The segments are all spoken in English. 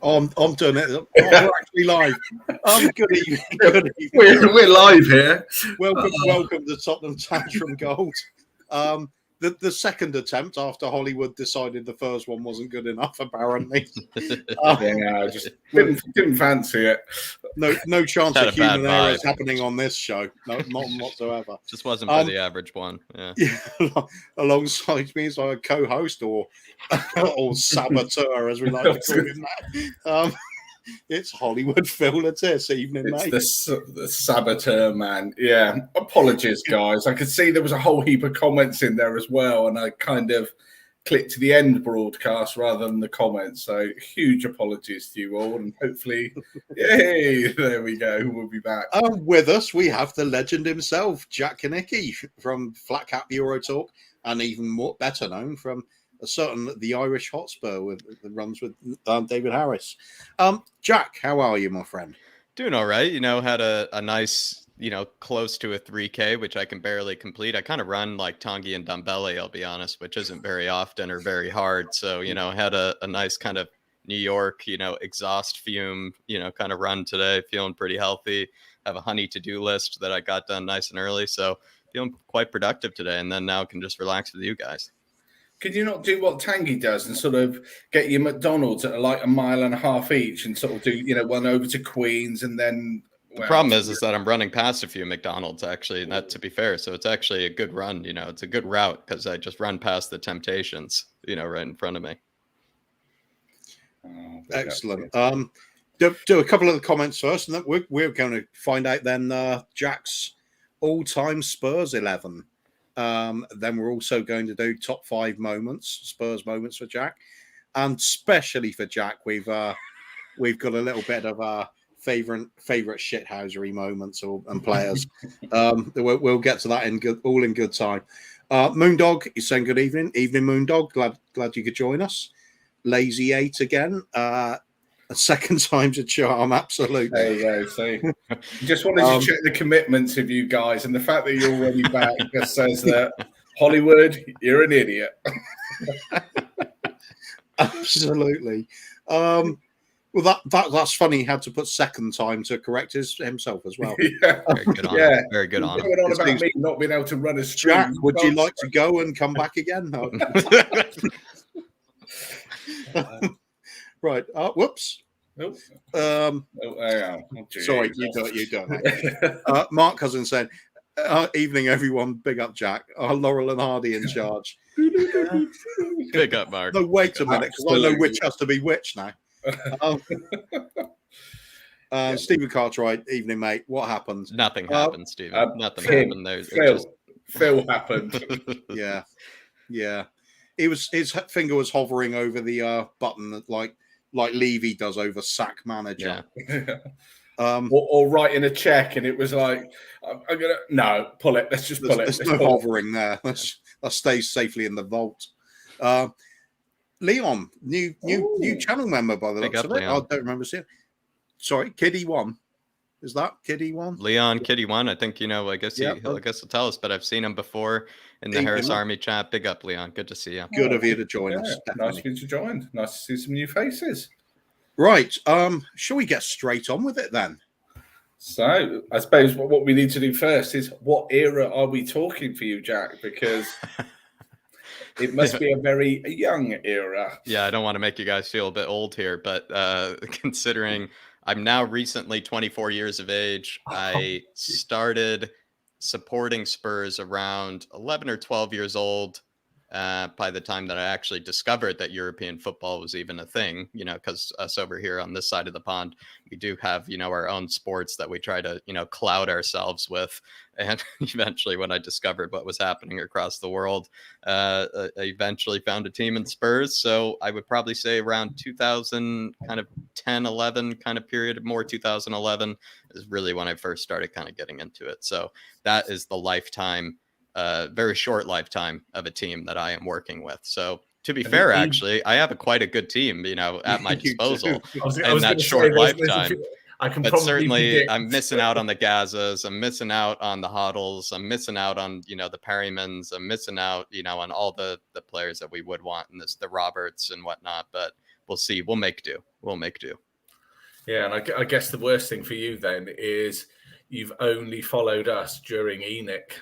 I'm doing it. Oh, we're actually live. Good evening. Good evening. We're live here. Welcome to Tottenham Tantrum Gold. The second attempt after Hollywood decided the first one wasn't good enough, apparently. I just didn't fancy it. No chance of human errors happening on this show. No, not whatsoever. Just wasn't for the average one. Yeah. Alongside me is like a co-host or saboteur, as we like to call him now. It's Hollywood Phil this evening, mate. It's the saboteur, man. Yeah. Apologies, guys. I could see there was a whole heap of comments in there as well, and I kind of clicked to the end broadcast rather than the comments. So huge apologies to you all, and hopefully, yay, there we go. We'll be back. With us, we have the legend himself, Jack Kanicki from Flat Cap Euro Talk, and even more better known from the Irish Hotspur with the runs with David Harris. Jack, how are you, my friend? Doing all right. Had a nice, close to a 3K, which I can barely complete. I kind of run like Tanguy and Dembele, I'll be honest, which isn't very often or very hard. So, had a nice kind of New York, exhaust fume, kind of run today, feeling pretty healthy. Have a honey to-do list that I got done nice and early. So feeling quite productive today. And then now can just relax with you guys. Could you not do what Tanguy does and sort of get your McDonald's at like a mile and a half each and sort of do, one over to Queens and then... The problem is that I'm running past a few McDonald's, actually, and that, to be fair. So it's actually a good run, it's a good route because I just run past the Temptations, right in front of me. Oh, excellent. Do a couple of the comments first, and then we're going to find out then Jack's all-time Spurs 11. Then we're also going to do top 5 moments, Spurs moments for Jack, and especially for Jack, we've got a little bit of our favorite shithousery moments and players. We'll get to that in good time. Moondog is saying good evening, Moondog. Glad you could join us. Lazy 8 again. A second time's a charm, absolutely. There you go. So, just wanted to check the commitments of you guys, and the fact that you're already back just says that Hollywood, you're an idiot. Absolutely. Well, that's funny. He had to put second time to correct himself as well. Yeah. Very good on him. Very good on him. Going on about me not being able to run a stream. Jack, would you like to go and come back again? No. Right. Whoops. Nope. Sorry, you do it. Mark Cousin said, evening, everyone. Big up, Jack. Laurel and Hardy in charge. Big up, Mark. No, wait a minute, because I know which has to be which now. Stephen Cartwright, evening, mate. What happened? Nothing happened, Stephen. Nothing happened. There. Phil happened. Yeah. His finger was hovering over the button like Levy does over Sack Manager. Yeah. Or writing a check, and it was like, I'm gonna pull it. Let's just pull it. There's no hovering there. That stays safely in the vault. Leon, new channel member by the looks of it. I don't remember seeing. Sorry, Kiddy 1. Is that Kiddy 1? Leon, Kiddy 1. I think I guess he'll tell us, but I've seen him before in the Harris Army chat. Big up, Leon. Good to see you. Good of you to join us. Nice of you to join. Nice to see some new faces. Right. Shall we get straight on with it then? So I suppose what we need to do first is, what era are we talking for you, Jack? Because it must be a very young era. Yeah, I don't want to make you guys feel a bit old here, but considering I'm now recently 24 years of age, I started supporting Spurs around 11 or 12 years old. By the time that I actually discovered that European football was even a thing, because us over here on this side of the pond, we do have, our own sports that we try to, cloud ourselves with. And eventually when I discovered what was happening across the world, I eventually found a team in Spurs. So I would probably say around 2000, kind of 10, 11 kind of period, more 2011 is really when I first started kind of getting into it. So that is the lifetime, very short lifetime of a team that I am working with. So to be fair, actually, I have quite a good team, at my disposal in that short lifetime. But certainly I'm missing out on the Gazas. I'm missing out on the Hoddles. I'm missing out on, the Perrymans. I'm missing out, on all the players that we would want in the Roberts and whatnot. But we'll see. We'll make do. We'll make do. Yeah, and I guess the worst thing for you then is you've only followed us during ENIC.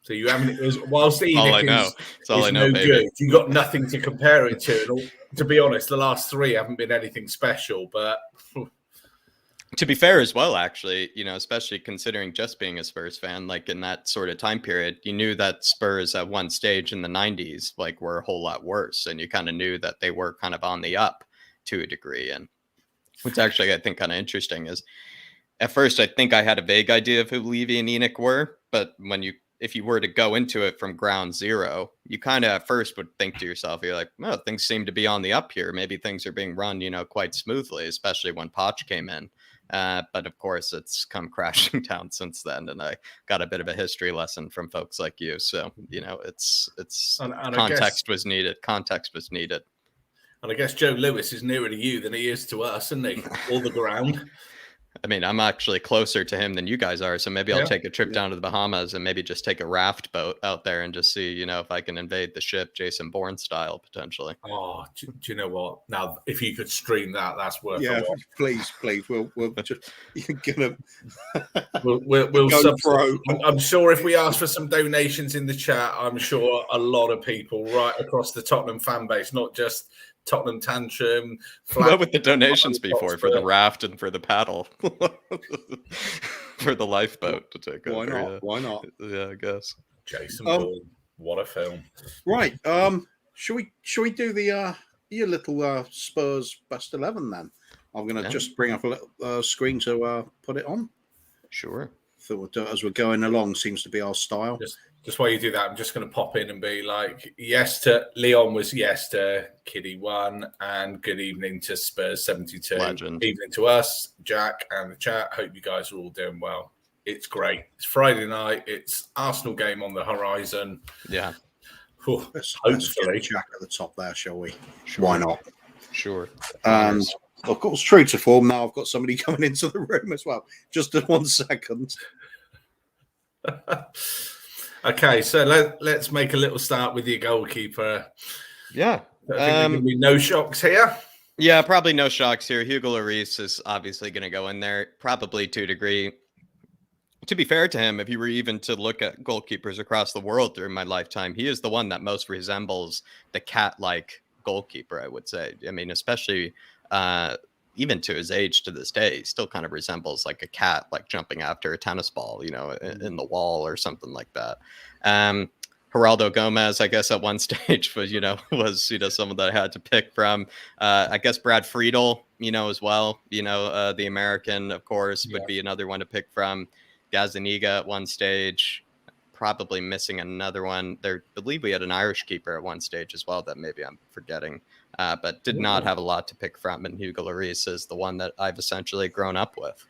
So you haven't, whilst ENIC is no good, you've got nothing to compare it to. And to be honest, the last 3 haven't been anything special, but... To be fair as well, actually, especially considering just being a Spurs fan, like in that sort of time period, you knew that Spurs at one stage in the 90s, like were a whole lot worse. And you kind of knew that they were kind of on the up to a degree. And what's actually, I think, kind of interesting is at first, I think I had a vague idea of who Levy and ENIC were. But if you were to go into it from ground zero, you kind of at first would think to yourself, you're like, well, things seem to be on the up here. Maybe things are being run, quite smoothly, especially when Poch came in. But of course, it's come crashing down since then, and I got a bit of a history lesson from folks like you. So it's and context was needed. Context was needed. And I guess Joe Lewis is nearer to you than he is to us, isn't he? All the ground. I mean, I'm actually closer to him than you guys are, so maybe I'll take a trip down to the Bahamas and maybe just take a raft boat out there and just see, if I can invade the ship, Jason Bourne style, potentially. Oh, do you know what? Now, if you could stream that, that's worth it. Yeah, please. We'll just you're gonna. We'll I'm sure if we ask for some donations in the chat, I'm sure a lot of people right across the Tottenham fan base, not just Tottenham Tantrum. What would the donations be for the raft and for the paddle? For the lifeboat to take over. Why not? Yeah. Why not? Yeah, I guess. Jason Bourne, what a film. Right. Should we do the your little Spurs best 11 then? I'm going to just bring up a little screen to put it on. Sure. Thought as we're going along seems to be our style. Just while you do that, I'm just going to pop in and be like, Leon was yes to Kiddie 1, and good evening to Spurs 72. Legend. Evening to us, Jack, and the chat. Hope you guys are all doing well. It's great. It's Friday night. It's Arsenal game on the horizon. Yeah. Let's get Jack at the top there, shall we? Sure. Why not? Sure. And of course, true to form, now I've got somebody coming into the room as well. Just in 1 second. Okay, so let's make a little start with your goalkeeper. Yeah. I think there can be no shocks here. Yeah, probably no shocks here. Ucl Semi-Final is obviously going to go in there, probably to a degree. To be fair to him, if you were even to look at goalkeepers across the world during my lifetime, he is the one that most resembles the cat-like goalkeeper, I would say. I mean, especially even to his age to this day, he still kind of resembles like a cat, like jumping after a tennis ball, in the wall or something like that. Geraldo Gomez, I guess at one stage was someone that I had to pick from. I guess Brad Friedel, as well, the American, of course, would be another one to pick from. Ziega at one stage, probably missing another one. I believe we had an Irish keeper at one stage as well that maybe I'm forgetting, but did not have a lot to pick from. And Ucl Semi-Final is the one that I've essentially grown up with.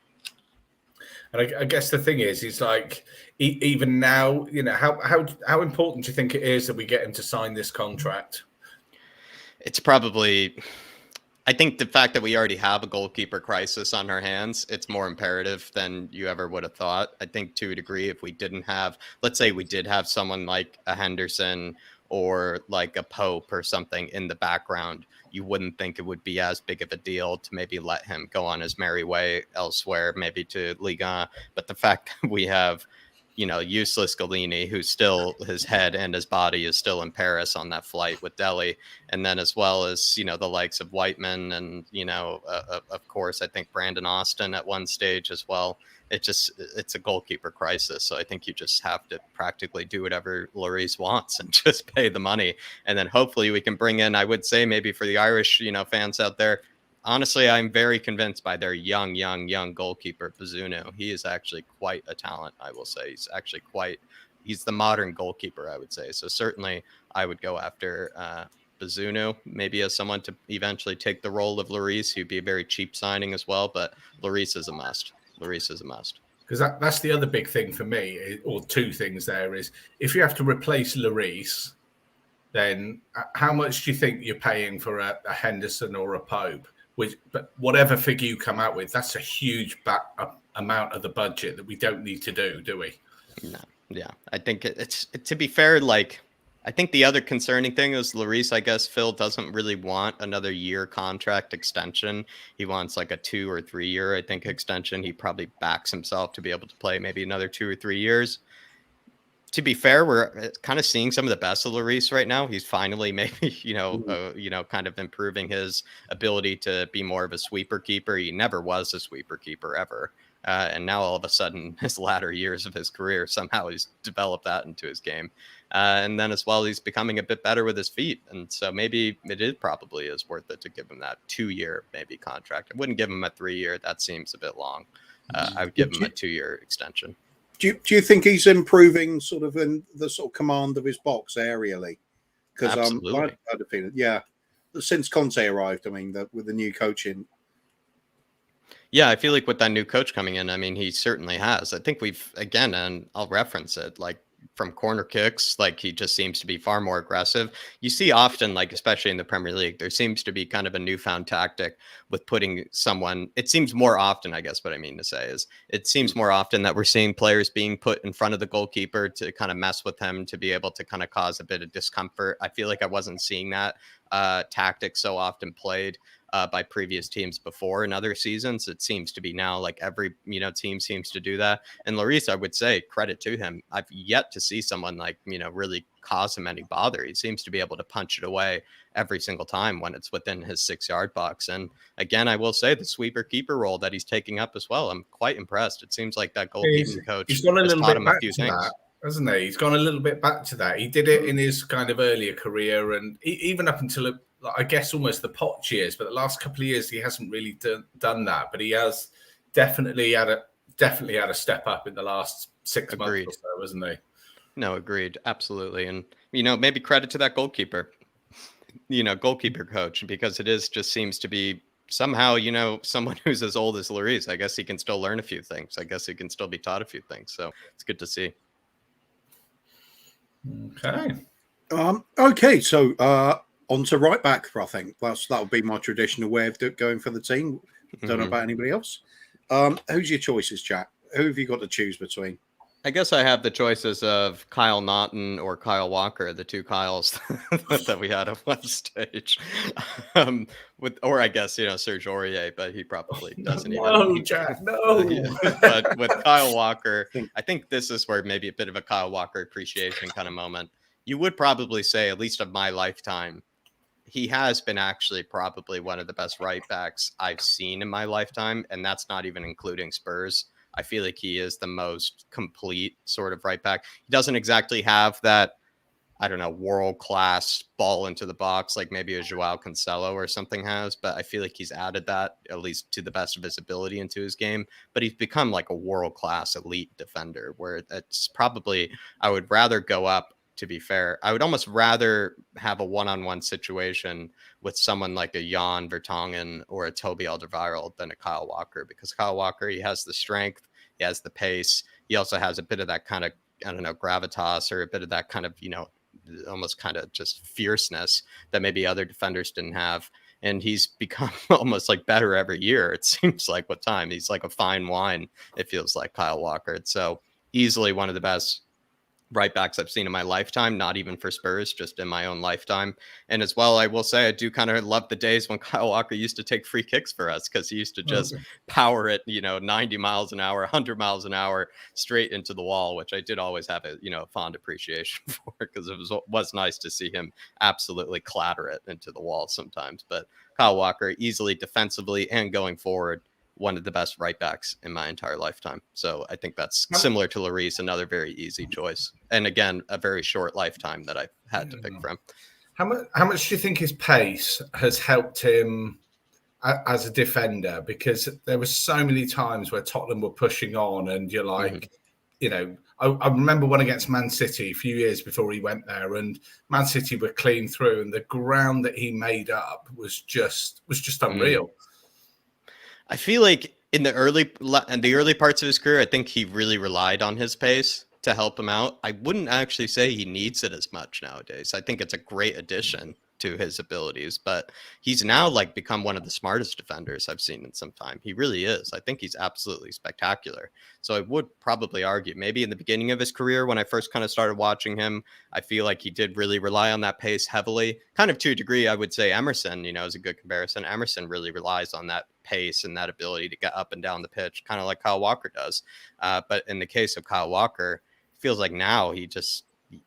And I guess the thing is, he's like, even now, how important do you think it is that we get him to sign this contract? It's probably... I think the fact that we already have a goalkeeper crisis on our hands, it's more imperative than you ever would have thought. I think to a degree, if we didn't have, let's say we did have someone like a Henderson or like a Pope or something in the background, you wouldn't think it would be as big of a deal to maybe let him go on his merry way elsewhere, maybe to Ligue 1. But the fact that we have, useless Galini, who's still, his head and his body is still in Paris on that flight with Delhi. And then as well as, the likes of Whiteman and, of course, I think Brandon Austin at one stage as well. It's a goalkeeper crisis. So I think you just have to practically do whatever Lloris wants and just pay the money. And then hopefully we can bring in, I would say maybe for the Irish, fans out there, honestly, I'm very convinced by their young goalkeeper, Bazunu. He is actually quite a talent, I will say. He's the modern goalkeeper, I would say. So certainly I would go after Bazunu, maybe as someone to eventually take the role of Lloris. He'd be a very cheap signing as well, but Lloris is a must. Because that's the other big thing for me, or two things there is, if you have to replace Lloris, then how much do you think you're paying for a Henderson or a Pope? But whatever figure you come out with, that's a huge amount of the budget that we don't need to do we? No, yeah. I think it's to be fair, like I think the other concerning thing is Lloris, I guess Phil doesn't really want another year contract extension. He wants like a 2 or 3 year, I think, extension. He probably backs himself to be able to play maybe another 2 or 3 years. To be fair, we're kind of seeing some of the best of Lloris right now. He's finally maybe, kind of improving his ability to be more of a sweeper keeper. He never was a sweeper keeper ever. And now all of a sudden, his latter years of his career, somehow he's developed that into his game. And then as well, he's becoming a bit better with his feet. And so maybe it probably is worth it to give him that 2-year maybe contract. I wouldn't give him a 3-year. That seems a bit long. I would give him a 2-year extension. Do you think he's improving sort of in the sort of command of his box aerially? Because I had a feeling, since Conte arrived, I mean, with the new coaching. Yeah, I feel like with that new coach coming in, I mean, he certainly has. I think and I'll reference it, like from corner kicks, like he just seems to be far more aggressive. You see often, like especially in the Premier League, there seems to be kind of a newfound tactic with putting someone. It seems more often, I guess what I mean to say is it seems more often that we're seeing players being put in front of the goalkeeper to kind of mess with him, to be able to kind of cause a bit of discomfort. I feel like I wasn't seeing that tactic so often played by previous teams before in other seasons. It seems to be now like every team seems to do that. And Lloris, I would say credit to him. I've yet to see someone like really cause him any bother. He seems to be able to punch it away every single time when it's within his 6-yard box. And again, I will say the sweeper keeper role that he's taking up as well, I'm quite impressed. It seems like that goalkeeping coach he's gone a little taught bit him back a few to things. that, hasn't he? He's gone a little bit back to that. He did it in his kind of earlier career, and even up until I guess almost the Poch years, but the last couple of years he hasn't really done that. But he has definitely had a step up in the last 6 months or so, hasn't he? No, agreed, absolutely. And maybe credit to that goalkeeper coach, because it just seems to be somehow someone who's as old as Lloris. I guess he can still learn a few things. I guess he can still be taught a few things. So it's good to see. Okay. So on to right back. I think that would be my traditional way of going for the team. Don't know about anybody else. Who's your choices, Jack? Who have you got to choose between? I guess I have the choices of Kyle Naughton or Kyle Walker, the two Kyles that we had at one stage. Or I guess, Serge Aurier, but he probably doesn't even. No, Jack, no. But with Kyle Walker, I think this is where maybe a bit of a Kyle Walker appreciation kind of moment. You would probably say, at least of my lifetime, he has been actually probably one of the best right backs I've seen in my lifetime. And that's not even including Spurs. I feel like he is the most complete sort of right back. He doesn't exactly have that, I don't know, world-class ball into the box like maybe a Joao Cancelo or something has, but I feel like he's added that, at least to the best of his ability, into his game. But he's become like a world-class elite defender, where it's probably, I would rather go up, to be fair. I would almost rather have a one-on-one situation with someone like a Jan Vertonghen or a Toby Alderweireld than a Kyle Walker, because Kyle Walker, he has the strength, he has the pace, he also has a bit of that kind of, I don't know, gravitas, or a bit of that kind of, almost kind of just fierceness that maybe other defenders didn't have. And he's become almost like better every year. It seems like with time, he's like a fine wine. It feels like Kyle Walker. So easily one of the best right backs I've seen in my lifetime, not even for Spurs, just in my own lifetime. And as well, I will say I do kind of love the days when Kyle Walker used to take free kicks for us, because he used to just power it, 90 miles an hour, 100 miles an hour straight into the wall, which I did always have a, fond appreciation for, because it was nice to see him absolutely clatter it into the wall sometimes. But Kyle Walker, easily defensively and going forward, one of the best right backs in my entire lifetime. So I think that's similar to Lloris, another very easy choice. And again, a very short lifetime that I've had to pick from. How much do you think his pace has helped him as a defender? Because there were so many times where Tottenham were pushing on, and you're like, I remember one against Man City a few years before he went there, and Man City were clean through, and the ground that he made up was just unreal. I feel like in the early parts of his career, I think he really relied on his pace to help him out. I wouldn't actually say he needs it as much nowadays. I think it's a great addition to his abilities, but he's now like become one of the smartest defenders I've seen in some time. He really is. I think he's absolutely spectacular. So I would probably argue maybe in the beginning of his career, when I first kind of started watching him, I feel like he did really rely on that pace heavily, kind of to a degree. I would say Emerson, is a good comparison. Emerson really relies on that pace and that ability to get up and down the pitch, kind of like Kyle Walker does. But in the case of Kyle Walker, it feels like now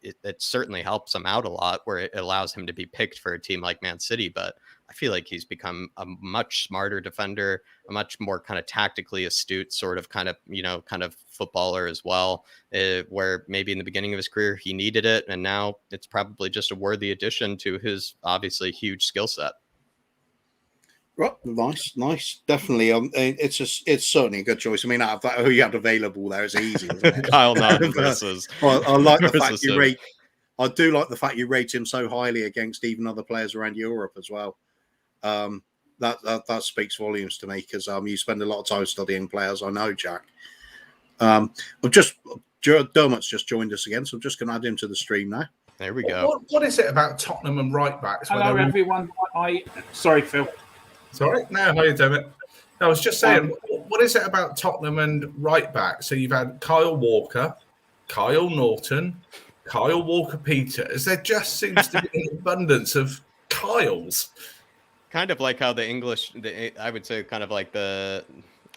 it certainly helps him out a lot, where it allows him to be picked for a team like Man City. But I feel like he's become a much smarter defender, a much more kind of tactically astute kind of footballer as well, where maybe in the beginning of his career he needed it, and now it's probably just a worthy addition to his obviously huge skill set. Right, nice, definitely. It's certainly a good choice. I mean, out of that, who you had available there is easy, isn't it? Kyle Naughton versus. I like the fact you rate. I do like the fact you rate him so highly against even other players around Europe as well. That speaks volumes to me, because you spend a lot of time studying players. I know, Jack. Dermot's just joined us again, so I'm just going to add him to the stream now. There we go. What is it about Tottenham and right backs? Hello, everyone. Sorry, Phil. Sorry, no, how you doing? I was just saying, what is it about Tottenham and right back? So you've had Kyle Walker, Kyle Naughton, Kyle Walker-Peters. There just seems to be an abundance of Kyles. Kind of like how I would say kind of like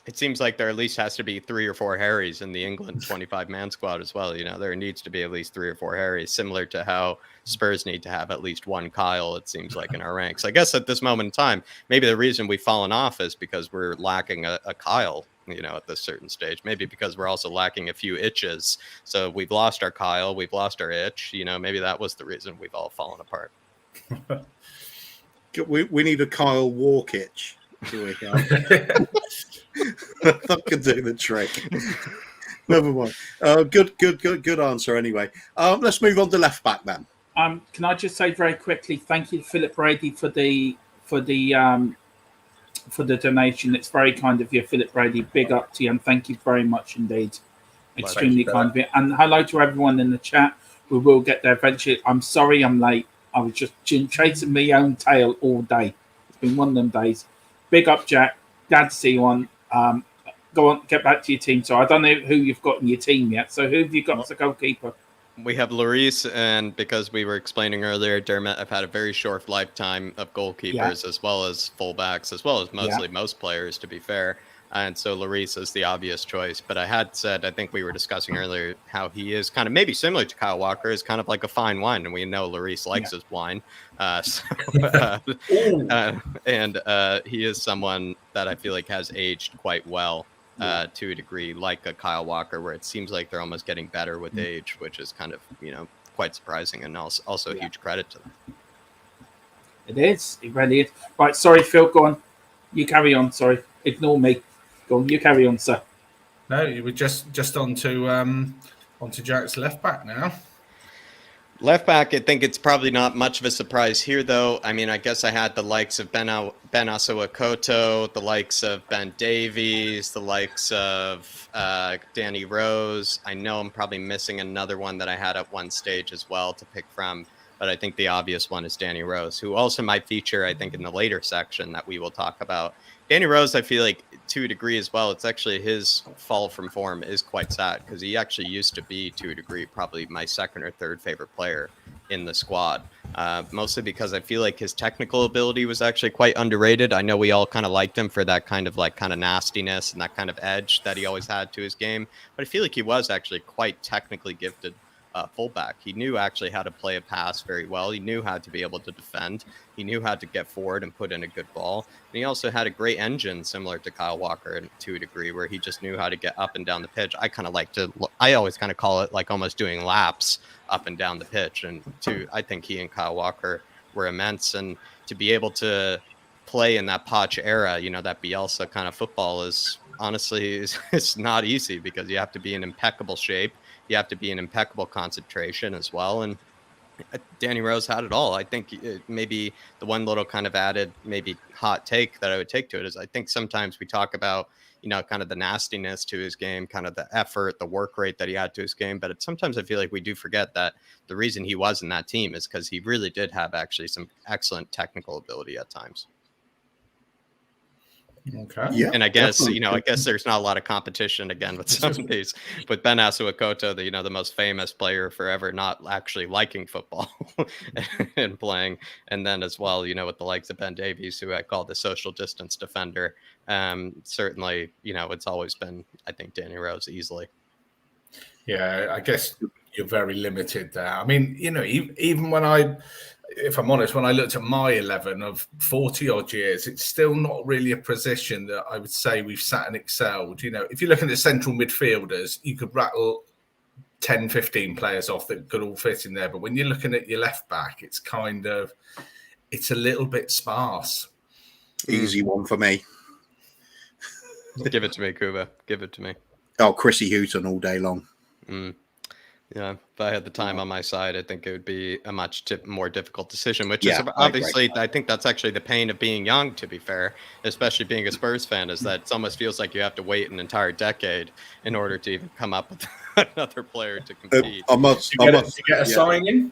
it seems like there at least has to be 3 or 4 Harrys in the England 25-man squad as well. There needs to be at least 3 or 4 Harrys, similar to how Spurs need to have at least one Kyle, it seems like, in our ranks. I guess at this moment in time, maybe the reason we've fallen off is because we're lacking a Kyle, at this certain stage. Maybe because we're also lacking a few itches. So we've lost our Kyle, we've lost our itch. Maybe that was the reason we've all fallen apart. We need a Kyle Walk itch. That could do the trick. Never mind. Good answer anyway. Let's move on to left back then. Can I just say very quickly, thank you, Philip Brady, for the donation. It's very kind of you, Philip Brady. Big up to you, and thank you very much indeed. Extremely kind of you. And hello to everyone in the chat. We will get there eventually. I'm sorry I'm late. I was just chasing my own tail all day. It's been one of them days. Big up, Jack. Glad to see you on. Go on, get back to your team. So I don't know who you've got in your team yet. So who have you got as a goalkeeper? We have Lloris, and because we were explaining earlier, Dermot, I've had a very short lifetime of goalkeepers as well as fullbacks, as well as most players, to be fair. And so Lloris is the obvious choice. But I had said, I think we were discussing earlier, how he is kind of maybe similar to Kyle Walker, is kind of like a fine wine. And we know Lloris likes his wine. He is someone that I feel like has aged quite well to a degree, like a Kyle Walker, where it seems like they're almost getting better with age, which is kind of, quite surprising, and also a huge credit to them. It is. It really is. Right, sorry, Phil, go on. You carry on. Sorry. Ignore me. Go on, you carry on, sir. No, you were just onto Jack's left back now. Left back, I think it's probably not much of a surprise here, though. I mean, I guess I had the likes of Ben Asuakoto, the likes of Ben Davies, the likes of Danny Rose. I know I'm probably missing another one that I had at one stage as well to pick from, but I think the obvious one is Danny Rose, who also might feature, I think, in the later section that we will talk about. Danny Rose, I feel like, to a degree as well, it's actually his fall from form is quite sad, because he actually used to be, to a degree, probably my second or third favorite player in the squad, mostly because I feel like his technical ability was actually quite underrated. I know we all kind of liked him for that kind of nastiness and that kind of edge that he always had to his game, but I feel like he was actually quite technically gifted fullback. He knew actually how to play a pass very well. He knew how to be able to defend. He knew how to get forward and put in a good ball. And he also had a great engine, similar to Kyle Walker to a degree, where he just knew how to get up and down the pitch. I always kind of call it like almost doing laps up and down the pitch. And I think he and Kyle Walker were immense. And to be able to play in that Poch era, that Bielsa kind of football is honestly it's not easy, because you have to be in impeccable shape. You have to be in impeccable concentration as well. And Danny Rose had it all. I think maybe the one little kind of added maybe hot take that I would take to it is I think sometimes we talk about kind of the nastiness to his game, kind of the effort, the work rate that he had to his game. But sometimes I feel like we do forget that the reason he was in that team is because he really did have actually some excellent technical ability at times. Okay. Yeah. And I guess, I guess there's not a lot of competition again with some of these, with Ben Asuakoto, the most famous player forever, not actually liking football and playing. And then as well, with the likes of Ben Davies, who I call the social distance defender. Certainly, it's always been, I think, Danny Rose easily. Yeah, I guess you're very limited there. I mean, even if I'm honest, when I looked at my 11 of 40 odd years, it's still not really a position that I would say we've sat and excelled. If you're looking at central midfielders, you could rattle 10, 15 players off that could all fit in there. But when you're looking at your left back, it's a little bit sparse. Easy one for me. Give it to me, Kuba. Give it to me. Oh, Chrissy Houghton all day long. Yeah, if I had the time on my side, I think it would be a much more difficult decision, which is obviously, I think that's actually the pain of being young, to be fair, especially being a Spurs fan, is that it almost feels like you have to wait an entire decade in order to even come up with another player to compete. To get a signing?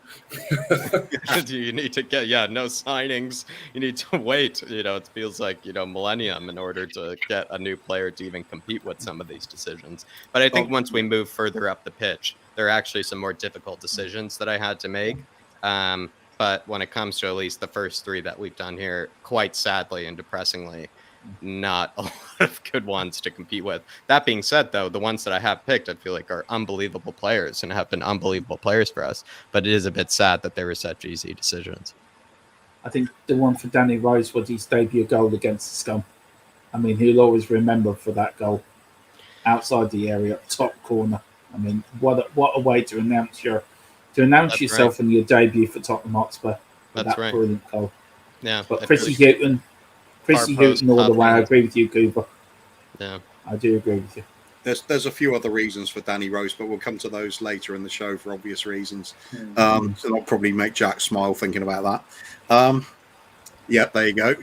You need to get, no signings. You need to wait. It feels like, millennium in order to get a new player to even compete with some of these decisions. But I think once we move further up the pitch, there are actually some more difficult decisions that I had to make. But when it comes to at least the first three that we've done here, quite sadly and depressingly, not a lot of good ones to compete with. That being said, though, the ones that I have picked, I feel like are unbelievable players and have been unbelievable players for us. But it is a bit sad that they were such easy decisions. I think the one for Danny Rose was his debut goal against the Scum. I mean, he'll always remember for that goal. Outside the area, top corner. I mean, what a way to announce yourself in your debut for Tottenham Hotspur. That's that brilliant goal. Yeah, but Chrissy Houghton all the way. I agree with you, Cooper. Yeah, I do agree with you. There's a few other reasons for Danny Rose, but we'll come to those later in the show for obvious reasons. So that'll probably make Jack smile thinking about that. Yeah, there you go.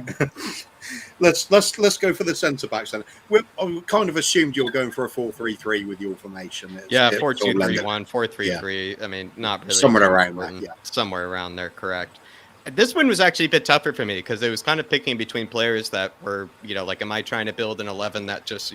Let's go for the centre backs then. I kind of assumed you were going for a 4-3-3 with your formation. 4-2-3-1, 4-3-3. Yeah. I mean, not really somewhere around that. Yeah, somewhere around there. Correct. This one was actually a bit tougher for me because it was kind of picking between players that were, like, am I trying to build an 11 that just,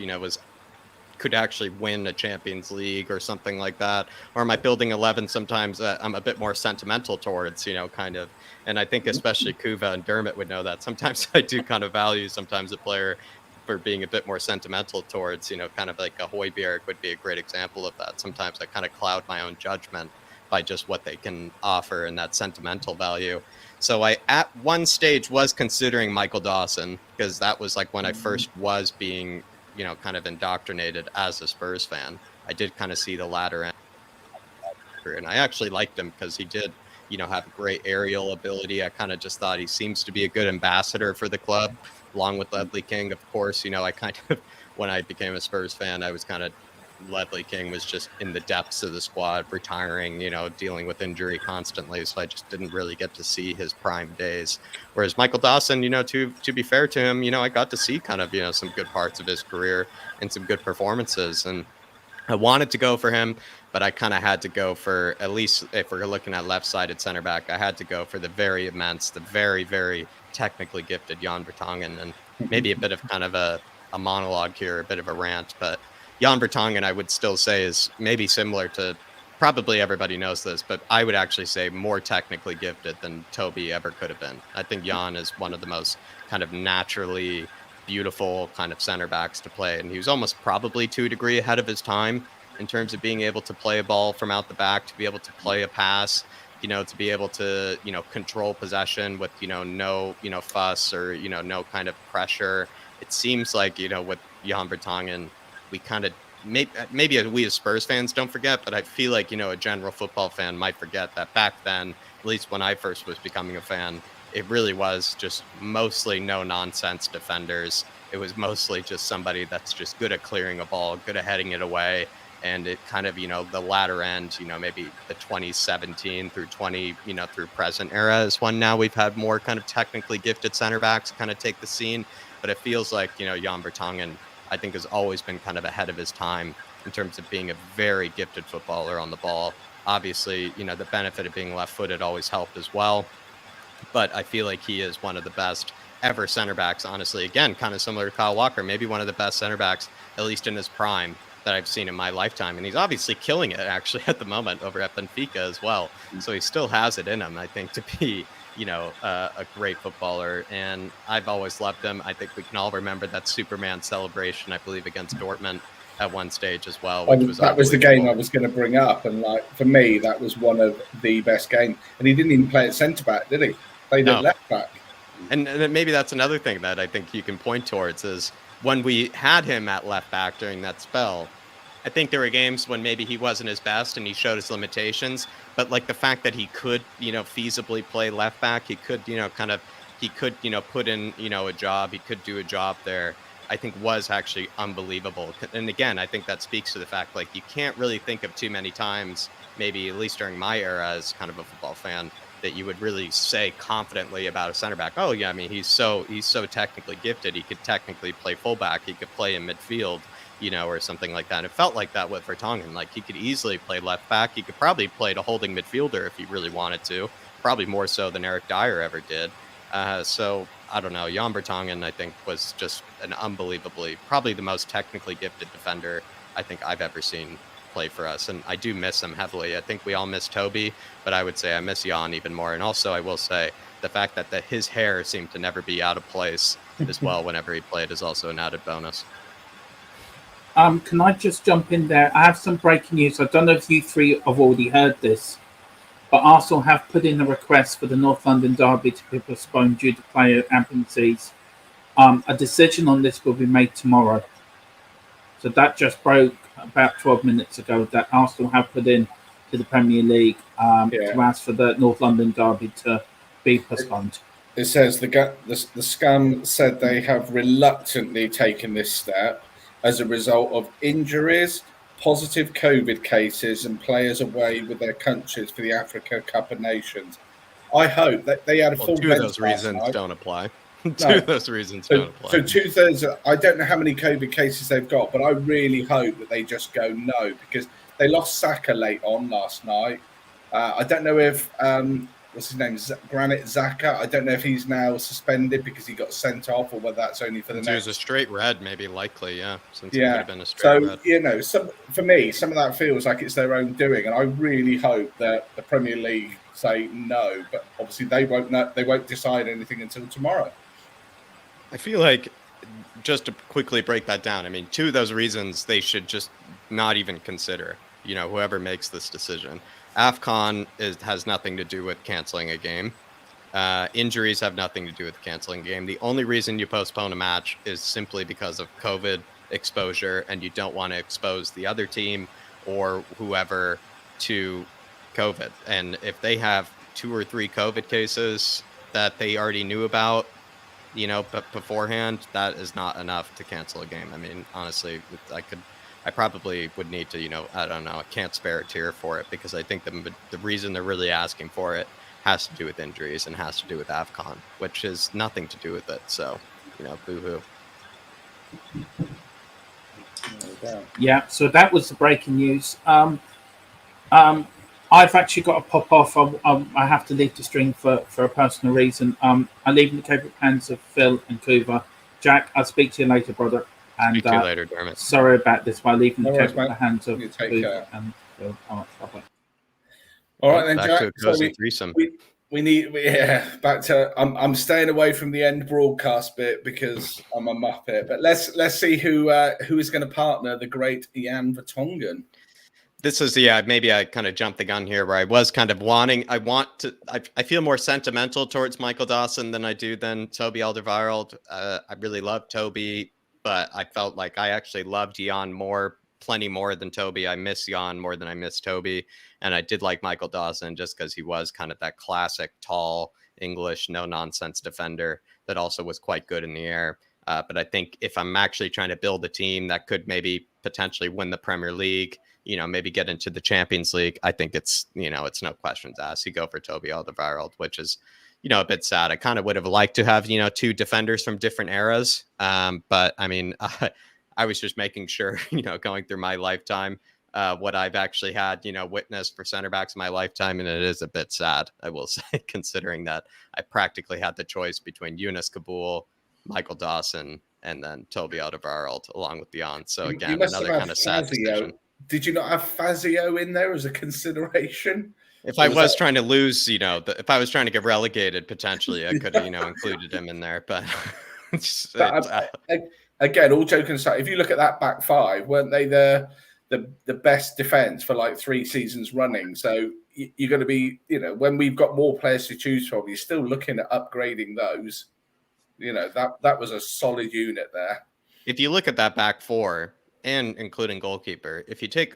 could actually win a Champions League or something like that? Or am I building 11 sometimes that I'm a bit more sentimental towards, kind of. And I think especially Kuva and Dermot would know that. Sometimes I do kind of value sometimes a player for being a bit more sentimental towards, kind of like a Højbjerg would be a great example of that. Sometimes I kind of cloud my own judgment by just what they can offer and that sentimental value. So I, at one stage, was considering Michael Dawson because that was like when I first was being, kind of indoctrinated as a Spurs fan. I did kind of see the latter end. And I actually liked him because he did, have great aerial ability. I kind of just thought he seems to be a good ambassador for the club, along with Ledley King, of course. I kind of, when I became a Spurs fan, I was kind of, Ledley King was just in the depths of the squad, retiring, dealing with injury constantly. So I just didn't really get to see his prime days. Whereas Michael Dawson, to be fair to him, I got to see kind of, some good parts of his career and some good performances. And I wanted to go for him, but I kind of had to go for, at least if we're looking at left-sided center back, I had to go for the very immense, the very, very technically gifted Jan Vertonghen. And maybe a bit of kind of a monologue here, a bit of a rant, but Jan Vertonghen, I would still say, is maybe similar to, probably everybody knows this, but I would actually say more technically gifted than Toby ever could have been. I think Jan is one of the most kind of naturally beautiful kind of center backs to play. And he was almost probably to a degree ahead of his time in terms of being able to play a ball from out the back, to be able to play a pass, to be able to, control possession with, no, fuss or, no kind of pressure. It seems like, with Jan Vertonghen, we kind of maybe we as Spurs fans don't forget, but I feel like, a general football fan might forget that back then, at least when I first was becoming a fan, it really was just mostly no nonsense defenders. It was mostly just somebody that's just good at clearing a ball, good at heading it away. And it kind of, the latter end, maybe the 2017 through through present era is one now we've had more kind of technically gifted center backs kind of take the scene. But it feels like, Jan Vertonghen, I think has always been kind of ahead of his time in terms of being a very gifted footballer on the ball. Obviously, you know, the benefit of being left-footed always helped as well. But I feel like he is one of the best ever center backs, honestly. Again, kind of similar to Kyle Walker, maybe one of the best center backs, at least in his prime, that I've seen in my lifetime. And he's obviously killing it, actually, at the moment over at Benfica as well. So he still has it in him, I think, to be, you know, a great footballer. And I've always loved him. I think we can all remember that Superman celebration, I believe, against Dortmund at one stage as well. Which that was the game I was going to bring up. And, like, for me, that was one of the best games. And he didn't even play at centre-back, did he? Played at left-back. And maybe that's another thing that I think you can point towards is when we had him at left back during that spell, I think there were games when maybe he wasn't his best and he showed his limitations, but like the fact that he could, you know, feasibly play left back, he could, you know, put in, you know, a job, he could do a job there, I think was actually unbelievable. And again, I think that speaks to the fact, like, you can't really think of too many times, maybe at least during my era as kind of a football fan, that you would really say confidently about a center back, oh yeah, I mean, he's so technically gifted. He could technically play fullback. He could play in midfield, you know, or something like that. It felt like that with Vertonghen. Like, he could easily play left back. He could probably play a holding midfielder if he really wanted to, probably more so than Eric Dyer ever did. So I don't know. Jan Vertonghen, I think, was just an unbelievably, probably the most technically gifted defender I think I've ever seen play for us, and I do miss him heavily. I think we all miss Toby, but I would say I miss Jan even more. And also, I will say the fact that his hair seemed to never be out of place as well whenever he played is also an added bonus. Can I just jump in there? I have some breaking news. I don't know if you three have already heard this, but Arsenal have put in a request for the North London derby to be postponed due to player absences. A decision on this will be made tomorrow. So that just broke about 12 minutes ago, that Arsenal have put in to the Premier League to ask for the North London derby to be postponed. It says the scum said they have reluctantly taken this step as a result of injuries, positive COVID cases, and players away with their countries for the Africa Cup of Nations. I hope that they had a full two of those reasons don't apply. Two of those reasons don't apply. So 2/3, I don't know how many COVID cases they've got, but I really hope that they just go no, because they lost Saka late on last night. I don't know if, what's his name, Granit Xhaka, I don't know if he's now suspended because he got sent off, or whether that's only for the next. It was a straight red, maybe, likely, since it would have been a straight red. You know, for me, some of that feels like it's their own doing, and I really hope that the Premier League say no, but obviously they won't decide anything until tomorrow. I feel like, just to quickly break that down, I mean, two of those reasons they should just not even consider, you know, whoever makes this decision. AFCON has nothing to do with canceling a game. Injuries have nothing to do with canceling a game. The only reason you postpone a match is simply because of COVID exposure, and you don't want to expose the other team or whoever to COVID. And if they have 2 or 3 COVID cases that they already knew about, you know, but beforehand, that is not enough to cancel a game. I mean, honestly, I probably would need to, you know, I don't know, I can't spare a tear for it, because I think the reason they're really asking for it has to do with injuries and has to do with AFCON, which has nothing to do with it. So, you know, boo-hoo. Yeah, so that was the breaking news. I've actually got to pop off. I have to leave the stream for a personal reason. I leave in the capable hands of Phil and Kuva. Jack, I'll speak to you later, brother. And speak to you later, Dermot. Sorry about this, but I leave in the capable hands of Kuva and Phil. Bye-bye. All right, then, back Jack. to a cozy threesome. We need back to. I'm staying away from the end broadcast bit because I'm a muppet. But let's see who is going to partner the great Jan Vertonghen. This is maybe I kind of jumped the gun here, where I was kind of I feel more sentimental towards Michael Dawson than I do Toby Alderweireld. I really love Toby, but I felt like I actually loved Jan plenty more than Toby. I miss Jan more than I miss Toby. And I did like Michael Dawson just because he was kind of that classic, tall, English, no-nonsense defender that also was quite good in the air. But I think if I'm actually trying to build a team that could maybe potentially win the Premier League, you know, maybe get into the Champions League, I think it's no questions asked. You go for Toby Alderweireld, which is, you know, a bit sad. I kind of would have liked to have, you know, 2 defenders from different eras. But I mean, I was just making sure, going through my lifetime, what I've actually had, witnessed for center backs in my lifetime. And it is a bit sad, I will say, considering that I practically had the choice between Yunus Kabul, Michael Dawson, and then Toby Alderweireld along with Beyond. So again, another kind of sad decision. Did you not have Fazio in there as a consideration? If I was trying to lose, if I was trying to get relegated, potentially I could have, included him in there. But again, all joking aside, if you look at that back five, weren't they the best defense for like 3 seasons running? So you're going to be, when we've got more players to choose from, you're still looking at upgrading those. That was a solid unit there. If you look at that back four, and including goalkeeper, if you take,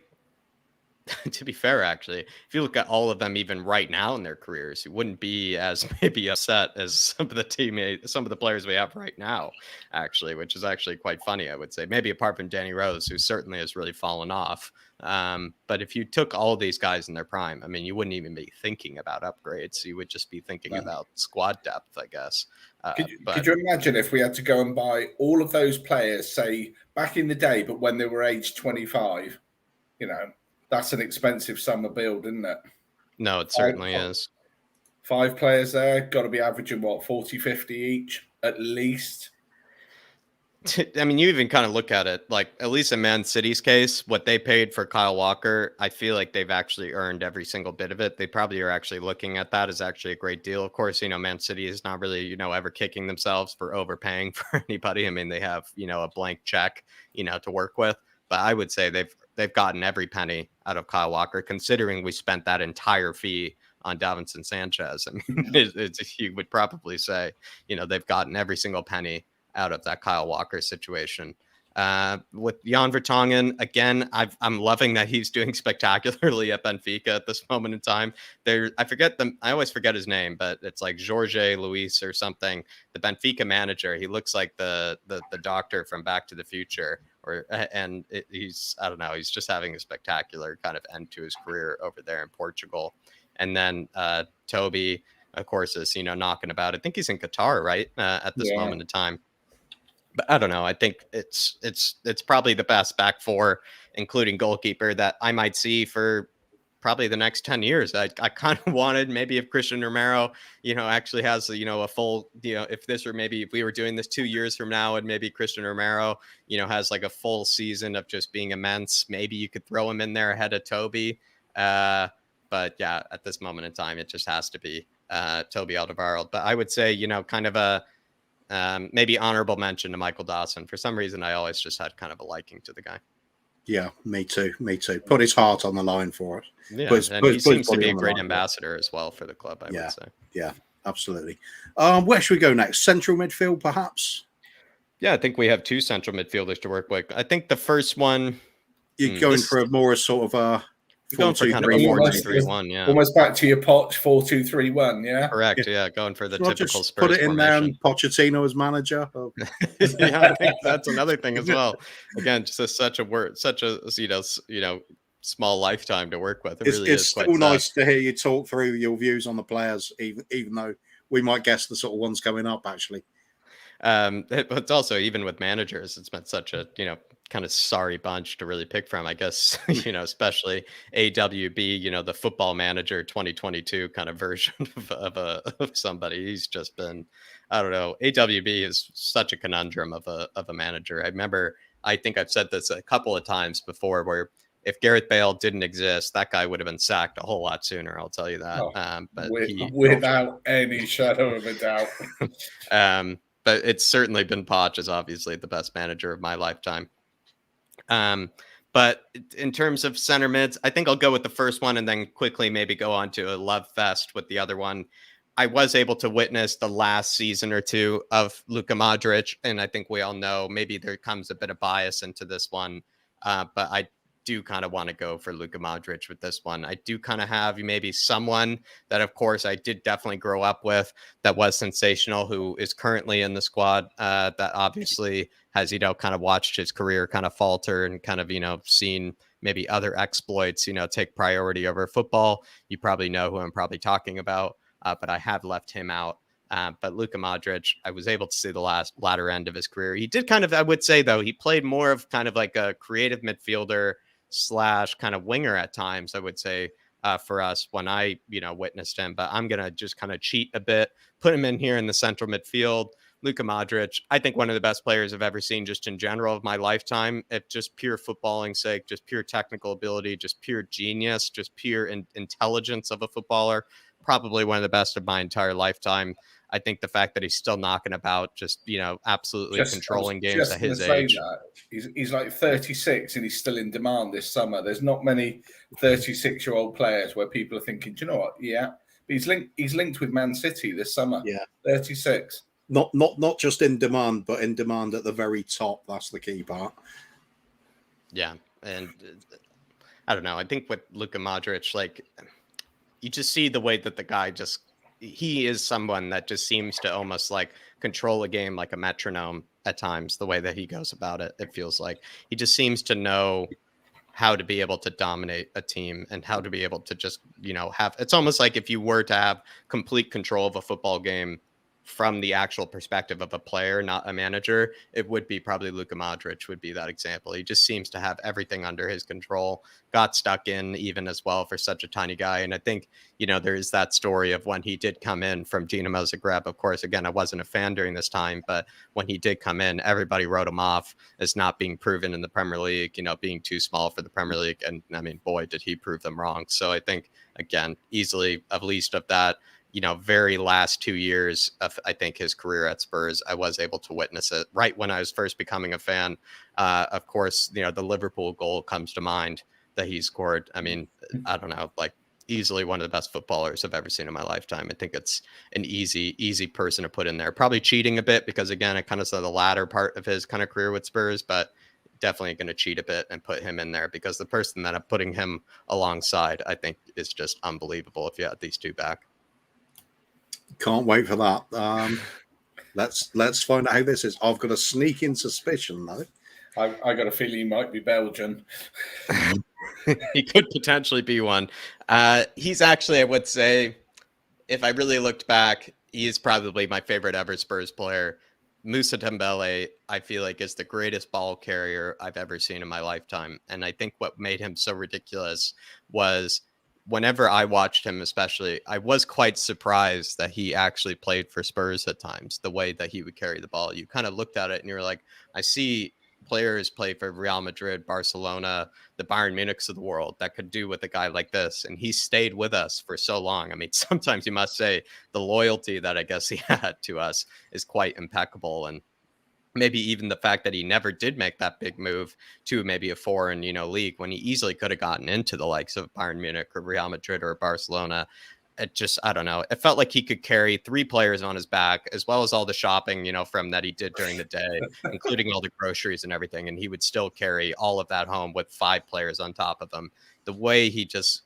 to be fair, actually, if you look at all of them, even right now in their careers, you wouldn't be as maybe upset as some of the players we have right now, actually, which is actually quite funny, I would say. Maybe apart from Danny Rose, who certainly has really fallen off. But if you took all of these guys in their prime, I mean, you wouldn't even be thinking about upgrades. You would just be thinking about squad depth, I guess. Could you imagine if we had to go and buy all of those players, say, back in the day, but when they were aged 25, that's an expensive summer build, isn't it? No, it certainly is. 5 players there, got to be averaging, 40, 50 each, at least? I mean, you even kind of look at it, like, at least in Man City's case, what they paid for Kyle Walker, I feel like they've actually earned every single bit of it. They probably are actually looking at that as actually a great deal. Of course, Man City is not really, ever kicking themselves for overpaying for anybody. I mean, they have, a blank check, to work with. But I would say they've gotten every penny out of Kyle Walker, considering we spent that entire fee on Davinson Sanchez. I mean, you would probably say, they've gotten every single penny out of that Kyle Walker situation. With Jan Vertonghen, again, I'm loving that he's doing spectacularly at Benfica at this moment in time. I always forget his name, but it's like Jorge Luis or something. The Benfica manager, he looks like the doctor from Back to the Future. He's just having a spectacular kind of end to his career over there in Portugal. And then Toby, of course, is knocking about. I think he's in Qatar, right, at this moment in time. But I don't know. I think it's probably the best back four, including goalkeeper, that I might see for probably the next 10 years. I kind of wanted, maybe if Christian Romero, actually has, a full, if we were doing this 2 years from now, and maybe Christian Romero, has like a full season of just being immense, maybe you could throw him in there ahead of Toby. But yeah, at this moment in time, it just has to be Toby Alderweireld. But I would say, kind of a, maybe honorable mention to Michael Dawson. For some reason, I always just had kind of a liking to the guy. Yeah, me too. Put his heart on the line for it. Yeah, and he seems to be a great ambassador as well for the club, I would say. Yeah, absolutely. Where should we go next? Central midfield, perhaps? Yeah, I think we have 2 central midfielders to work with. I think the first one... You're going for a more sort of a... Going for kind of a 4-2-3-1, yeah. Almost back to your Poch 4-2-3-1, yeah? Correct, yeah. Going for the typical Spurs put it in formation. there and Pochettino as manager. Yeah, I think that's another thing as well. Again, just such a small lifetime to work with. It's still nice to hear you talk through your views on the players, even though we might guess the sort of ones coming up, actually. It's also, even with managers, it's been such a, kind of sorry bunch to really pick from, I guess, especially AWB, the football manager 2022 kind of version of somebody. He's just been, I don't know. AWB is such a conundrum of a manager. I think I've said this a couple of times before, where if Gareth Bale didn't exist, that guy would have been sacked a whole lot sooner. I'll tell you that. But without any shadow of a doubt. But it's certainly been Poch as obviously the best manager of my lifetime. But in terms of center mids, I think I'll go with the first one and then quickly maybe go on to a love fest with the other one. I was able to witness the last season or two of Luka Modric, and I think we all know maybe there comes a bit of bias into this one, but I do kind of want to go for Luka Modric with this one. I do kind of have maybe someone that, of course, I did definitely grow up with that was sensational, who is currently in the squad, that obviously has, kind of watched his career kind of falter and kind of, seen maybe other exploits, take priority over football. You probably know who I'm probably talking about, but I have left him out. But Luka Modric, I was able to see the latter end of his career. He did kind of, I would say, though, he played more of kind of like a creative midfielder / kind of winger at times, I would say, for us when I, witnessed him. But I'm going to just kind of cheat a bit, put him in here in the central midfield. Luka Modric, I think one of the best players I've ever seen just in general of my lifetime, at just pure footballing sake, just pure technical ability, just pure genius, just pure intelligence of a footballer. Probably one of the best of my entire lifetime. I think the fact that he's still knocking about, just, absolutely controlling games at his age. He's like 36 and he's still in demand this summer. There's not many 36-year-old players where people are thinking, do you know what? Yeah. But he's linked with Man City this summer. Yeah. 36. Not just in demand, but in demand at the very top. That's the key part. Yeah. And I don't know. I think with Luka Modric, like, you just see the way that the guy he is someone that just seems to almost like control a game like a metronome at times, the way that he goes about it. It feels like he just seems to know how to be able to dominate a team and how to be able to just, it's almost like if you were to have complete control of a football game from the actual perspective of a player, not a manager, it would be probably Luka Modric would be that example. He just seems to have everything under his control, got stuck in even as well for such a tiny guy. And I think, there is that story of when he did come in from Dinamo Zagreb. Of course, again, I wasn't a fan during this time, but when he did come in, everybody wrote him off as not being proven in the Premier League, being too small for the Premier League. And I mean, boy, did he prove them wrong. So I think, again, easily at least of that, very last 2 years of, I think, his career at Spurs, I was able to witness it right when I was first becoming a fan. Of course, the Liverpool goal comes to mind that he scored. I mean, I don't know, like easily one of the best footballers I've ever seen in my lifetime. I think it's an easy person to put in there. Probably cheating a bit because, again, I kind of saw the latter part of his kind of career with Spurs, but definitely going to cheat a bit and put him in there because the person that I'm putting him alongside, I think, is just unbelievable if you had these two back. Can't wait for that. Let's find out how this is. I've got a sneaking suspicion, though. I got a feeling he might be Belgian. He could potentially be one. He's actually, I would say, if I really looked back, he is probably my favorite ever Spurs player. Musa Dembele, I feel like, is the greatest ball carrier I've ever seen in my lifetime. And I think what made him so ridiculous was whenever I watched him, especially, I was quite surprised that he actually played for Spurs at times, the way that he would carry the ball. You kind of looked at it and you're like, I see players play for Real Madrid, Barcelona, the Bayern Munichs of the world that could do with a guy like this. And he stayed with us for so long. I mean, sometimes you must say the loyalty that I guess he had to us is quite impeccable. And maybe even the fact that he never did make that big move to maybe a foreign, league when he easily could have gotten into the likes of Bayern Munich or Real Madrid or Barcelona. It just, I don't know. It felt like he could carry 3 players on his back, as well as all the shopping, from that he did during the day, including all the groceries and everything. And he would still carry all of that home with 5 players on top of him. The way he's just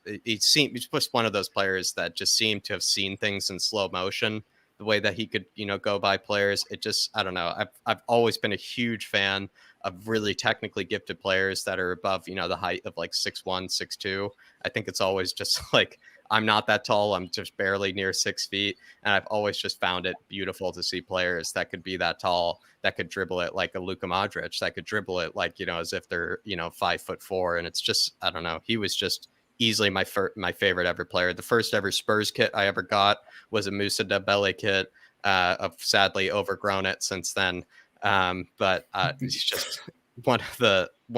one of those players that just seemed to have seen things in slow motion. The way that he could, go by players, it just, I don't know. I've always been a huge fan of really technically gifted players that are above, the height of like 6'1", 6'2". I think it's always just like, I'm not that tall. I'm just barely near 6 feet. And I've always just found it beautiful to see players that could be that tall, that could dribble it like a Luka Modric, that could dribble it like, as if they're, 5'4". And it's just, I don't know. He was just easily my favorite ever player. The first ever Spurs kit I ever got was a Musa Dembele kit. I've sadly overgrown it since then. But he's just one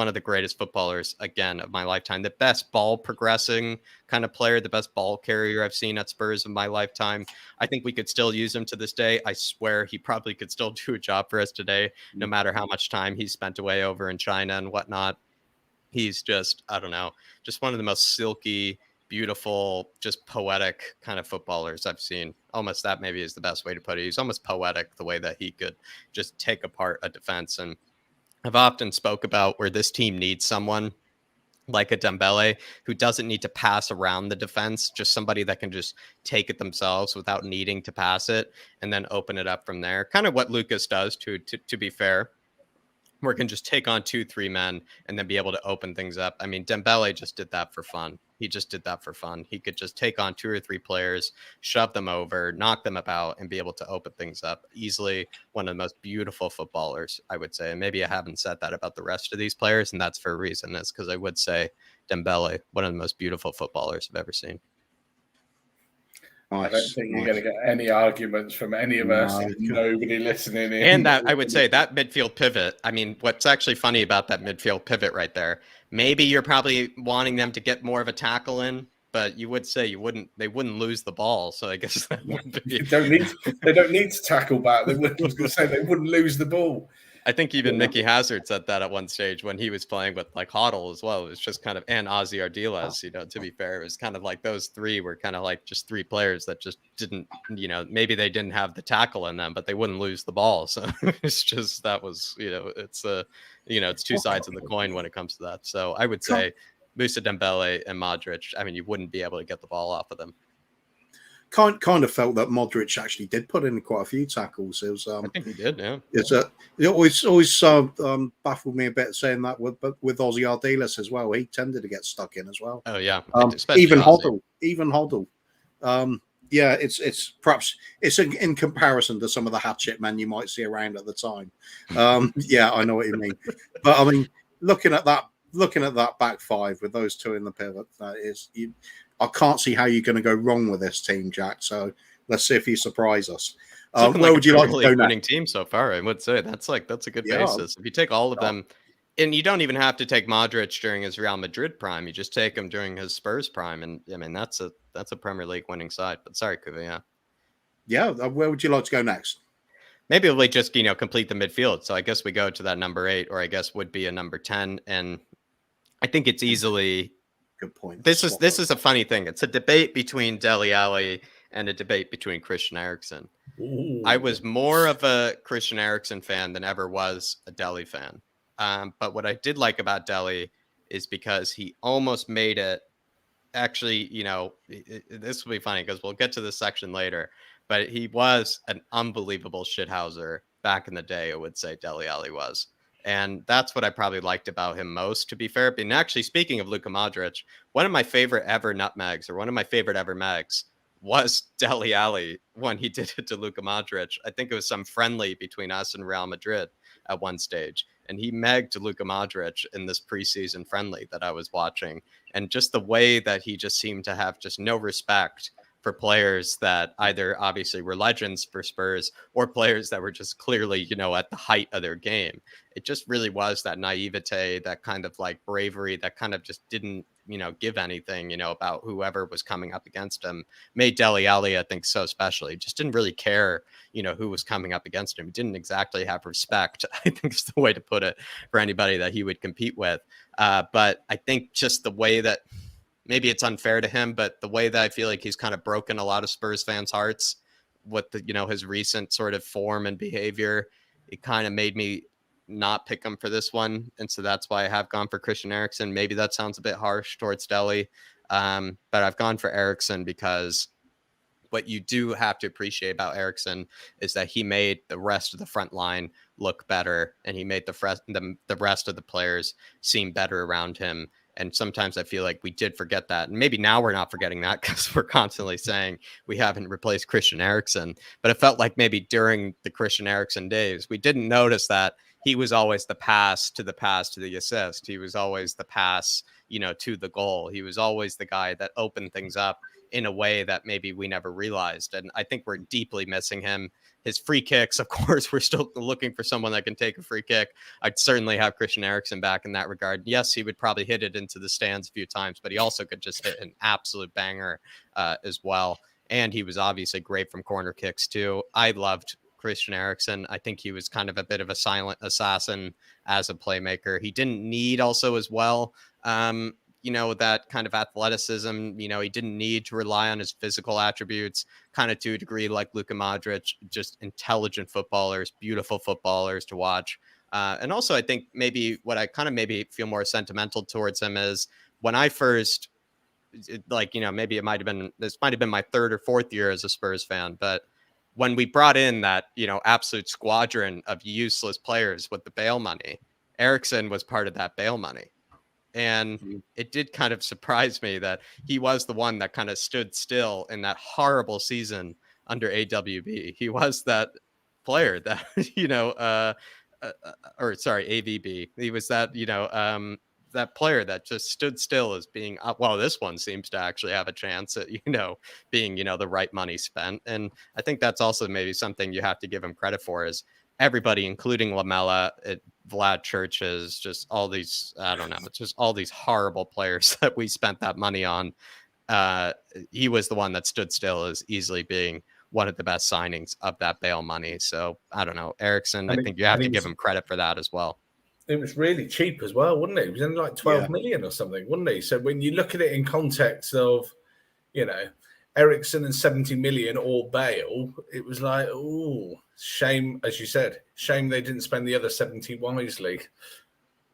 of the greatest footballers, again, of my lifetime. The best ball progressing kind of player, the best ball carrier I've seen at Spurs in my lifetime. I think we could still use him to this day. I swear he probably could still do a job for us today, no matter how much time he's spent away over in China and whatnot. He's just, I don't know, just one of the most silky, beautiful, just poetic kind of footballers I've seen. Almost that maybe is the best way to put it. He's almost poetic the way that he could just take apart a defense. And I've often spoke about where this team needs someone like a Dembele who doesn't need to pass around the defense, just somebody that can just take it themselves without needing to pass it and then open it up from there. Kind of what Lucas does, to be fair. where it can just take on 2-3 men and then be able to open things up. I mean, Dembele just did that for fun. He just did that for fun. He could just take on 2 or 3 players, shove them over, knock them about, and be able to open things up. Easily one of the most beautiful footballers, I would say. And maybe I haven't said that about the rest of these players, and that's for a reason. That's because I would say Dembele, one of the most beautiful footballers I've ever seen. Nice, I don't think you're going to get any arguments from any of us. Nobody listening in. And that, I would say, that midfield pivot. I mean, what's actually funny about that midfield pivot right there? Maybe you're probably wanting them to get more of a tackle in, but you would say they wouldn't lose the ball. So I guess that would be. They don't need to tackle back. They wouldn't lose the ball. I think even Nicky Hazard said that at one stage when he was playing with like Hoddle as well. It was just kind of, and Ozzy Ardiles, to be fair, it was kind of like those three were kind of like just 3 players that just didn't, maybe they didn't have the tackle in them, but they wouldn't lose the ball. So it's just, that was, it's it's 2 sides of the coin when it comes to that. So I would say Musa Dembele and Modric, I mean, you wouldn't be able to get the ball off of them. Kind of felt that Modric actually did put in quite a few tackles. It was, I think he did, yeah. It always baffled me a bit saying that with Ozzy Ardiles as well. He tended to get stuck in as well. Oh yeah, even Hoddle. Yeah, it's perhaps in comparison to some of the hatchet men you might see around at the time. Yeah, I know what you mean. But I mean, looking at that back 5 with those 2 in the pivot, I can't see how you're going to go wrong with this team, Jack. So let's see if you surprise us. Where would you like to go winning next? Team so far, I would say that's a good basis. If you take all of them, and you don't even have to take Modric during his Real Madrid prime, you just take him during his Spurs prime, and I mean that's a Premier League winning side. But sorry, Kuva, yeah. Where would you like to go next? Maybe we'll just complete the midfield. So I guess we go to that number 8, or I guess would be a number 10, and I think it's easily. Good point. This is a funny thing. It's a debate between Dele Alli and a debate between Christian Eriksen. Ooh. I was more of a Christian Eriksen fan than ever was a Dele fan. But what I did like about Dele is because he almost made it. Actually, this will be funny because we'll get to this section later. But he was an unbelievable shithouser back in the day, I would say Dele Alli was. And that's what I probably liked about him most, to be fair. And actually, speaking of Luka Modric, one of my favorite ever nutmegs, or one of my favorite ever megs, was Dele Alli when he did it to Luka Modric. I think it was some friendly between us and Real Madrid at one stage. And he megged Luka Modric in this preseason friendly that I was watching. And just the way that he just seemed to have just no respect for players that either obviously were legends for Spurs or players that were just clearly, at the height of their game. It just really was that naivete, that kind of like bravery that kind of just didn't, give anything, about whoever was coming up against him. Made Dele Alli, I think, so special. He just didn't really care, who was coming up against him. He didn't exactly have respect, I think is the way to put it, for anybody that he would compete with. But I think just the way that, maybe it's unfair to him, but the way that I feel like he's kind of broken a lot of Spurs fans' hearts with his recent sort of form and behavior, it kind of made me not pick him for this one. And so that's why I have gone for Christian Eriksen. Maybe that sounds a bit harsh towards Dele, but I've gone for Eriksen because what you do have to appreciate about Erickson is that he made the rest of the front line look better, and he made the rest of the players seem better around him. And sometimes I feel like we did forget that. And maybe now we're not forgetting that because we're constantly saying we haven't replaced Christian Eriksen. But it felt like maybe during the Christian Eriksen days, we didn't notice that he was always the pass to the assist. He was always the pass, to the goal. He was always the guy that opened things up in a way that maybe we never realized. And I think we're deeply missing him. His free kicks, of course, we're still looking for someone that can take a free kick. I'd certainly have Christian Eriksen back in that regard. Yes, he would probably hit it into the stands a few times, but he also could just hit an absolute banger as well. And he was obviously great from corner kicks too. I loved Christian Eriksen. I think he was kind of a bit of a silent assassin as a playmaker. He didn't need also as well, that kind of athleticism. He didn't need to rely on his physical attributes, kind of to a degree like Luka Modric, just intelligent footballers, beautiful footballers to watch. And also, I think maybe what I kind of maybe feel more sentimental towards him is when I first, maybe it might have been my 3rd or 4th year as a Spurs fan, but when we brought in that, absolute squadron of useless players with the Bale money, Erickson was part of that Bale money. And it did kind of surprise me that he was the one that kind of stood still in that horrible season under AWB. He was that player that, or sorry, AVB. He was that, that player that just stood still as being, well, this one seems to actually have a chance at, being, the right money spent. And I think that's also maybe something you have to give him credit for is everybody, including Lamella, Vlad Churches, just all these, I don't know, it's just all these horrible players that we spent that money on. He was the one that stood still as easily being one of the best signings of that Bale money. So I don't know, Erickson, I think you have to give him credit for that as well. It was really cheap as well, wasn't it? It was only like 12 million or something, wasn't he? So when you look at it in context of, Erickson and 70 million or Bale, it was like, oh, shame, as you said, shame they didn't spend the other 70 wisely.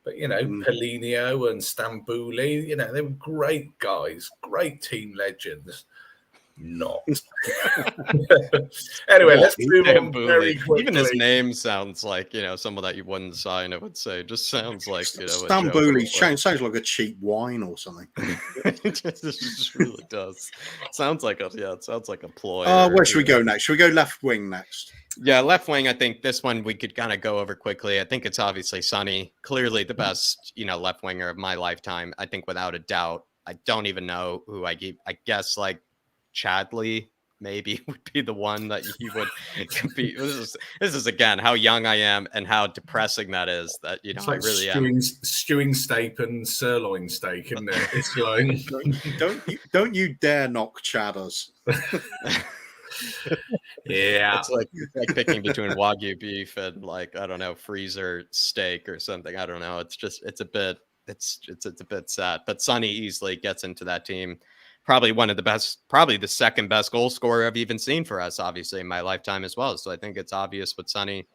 But, Polino and Stambouli, they were great guys, great team legends. Not. Anyway, let's move on very quickly. Even his name sounds like, someone that you wouldn't sign, I would say. Just sounds like, Stambouli sounds like a cheap wine or something. It just really does. Sounds like a ploy. Where should we go next? Should we go left wing next? Yeah, left wing. I think this one we could kind of go over quickly. I think it's obviously Sonny, clearly the best, left winger of my lifetime. I think without a doubt. I don't even know who I guess like Chadley maybe would be the one that you would compete. This is again how young I am and how depressing that is. That it's like I really stewing steak and sirloin steak, isn't it? It's like don't you dare knock Chadders. Yeah, it's like picking between Wagyu beef and like I don't know freezer steak or something. I don't know. It's a bit sad. But Sonny easily gets into that team. Probably one of the best, probably the second best goal scorer I've even seen for us, obviously, in my lifetime as well. So I think it's obvious with Sonny,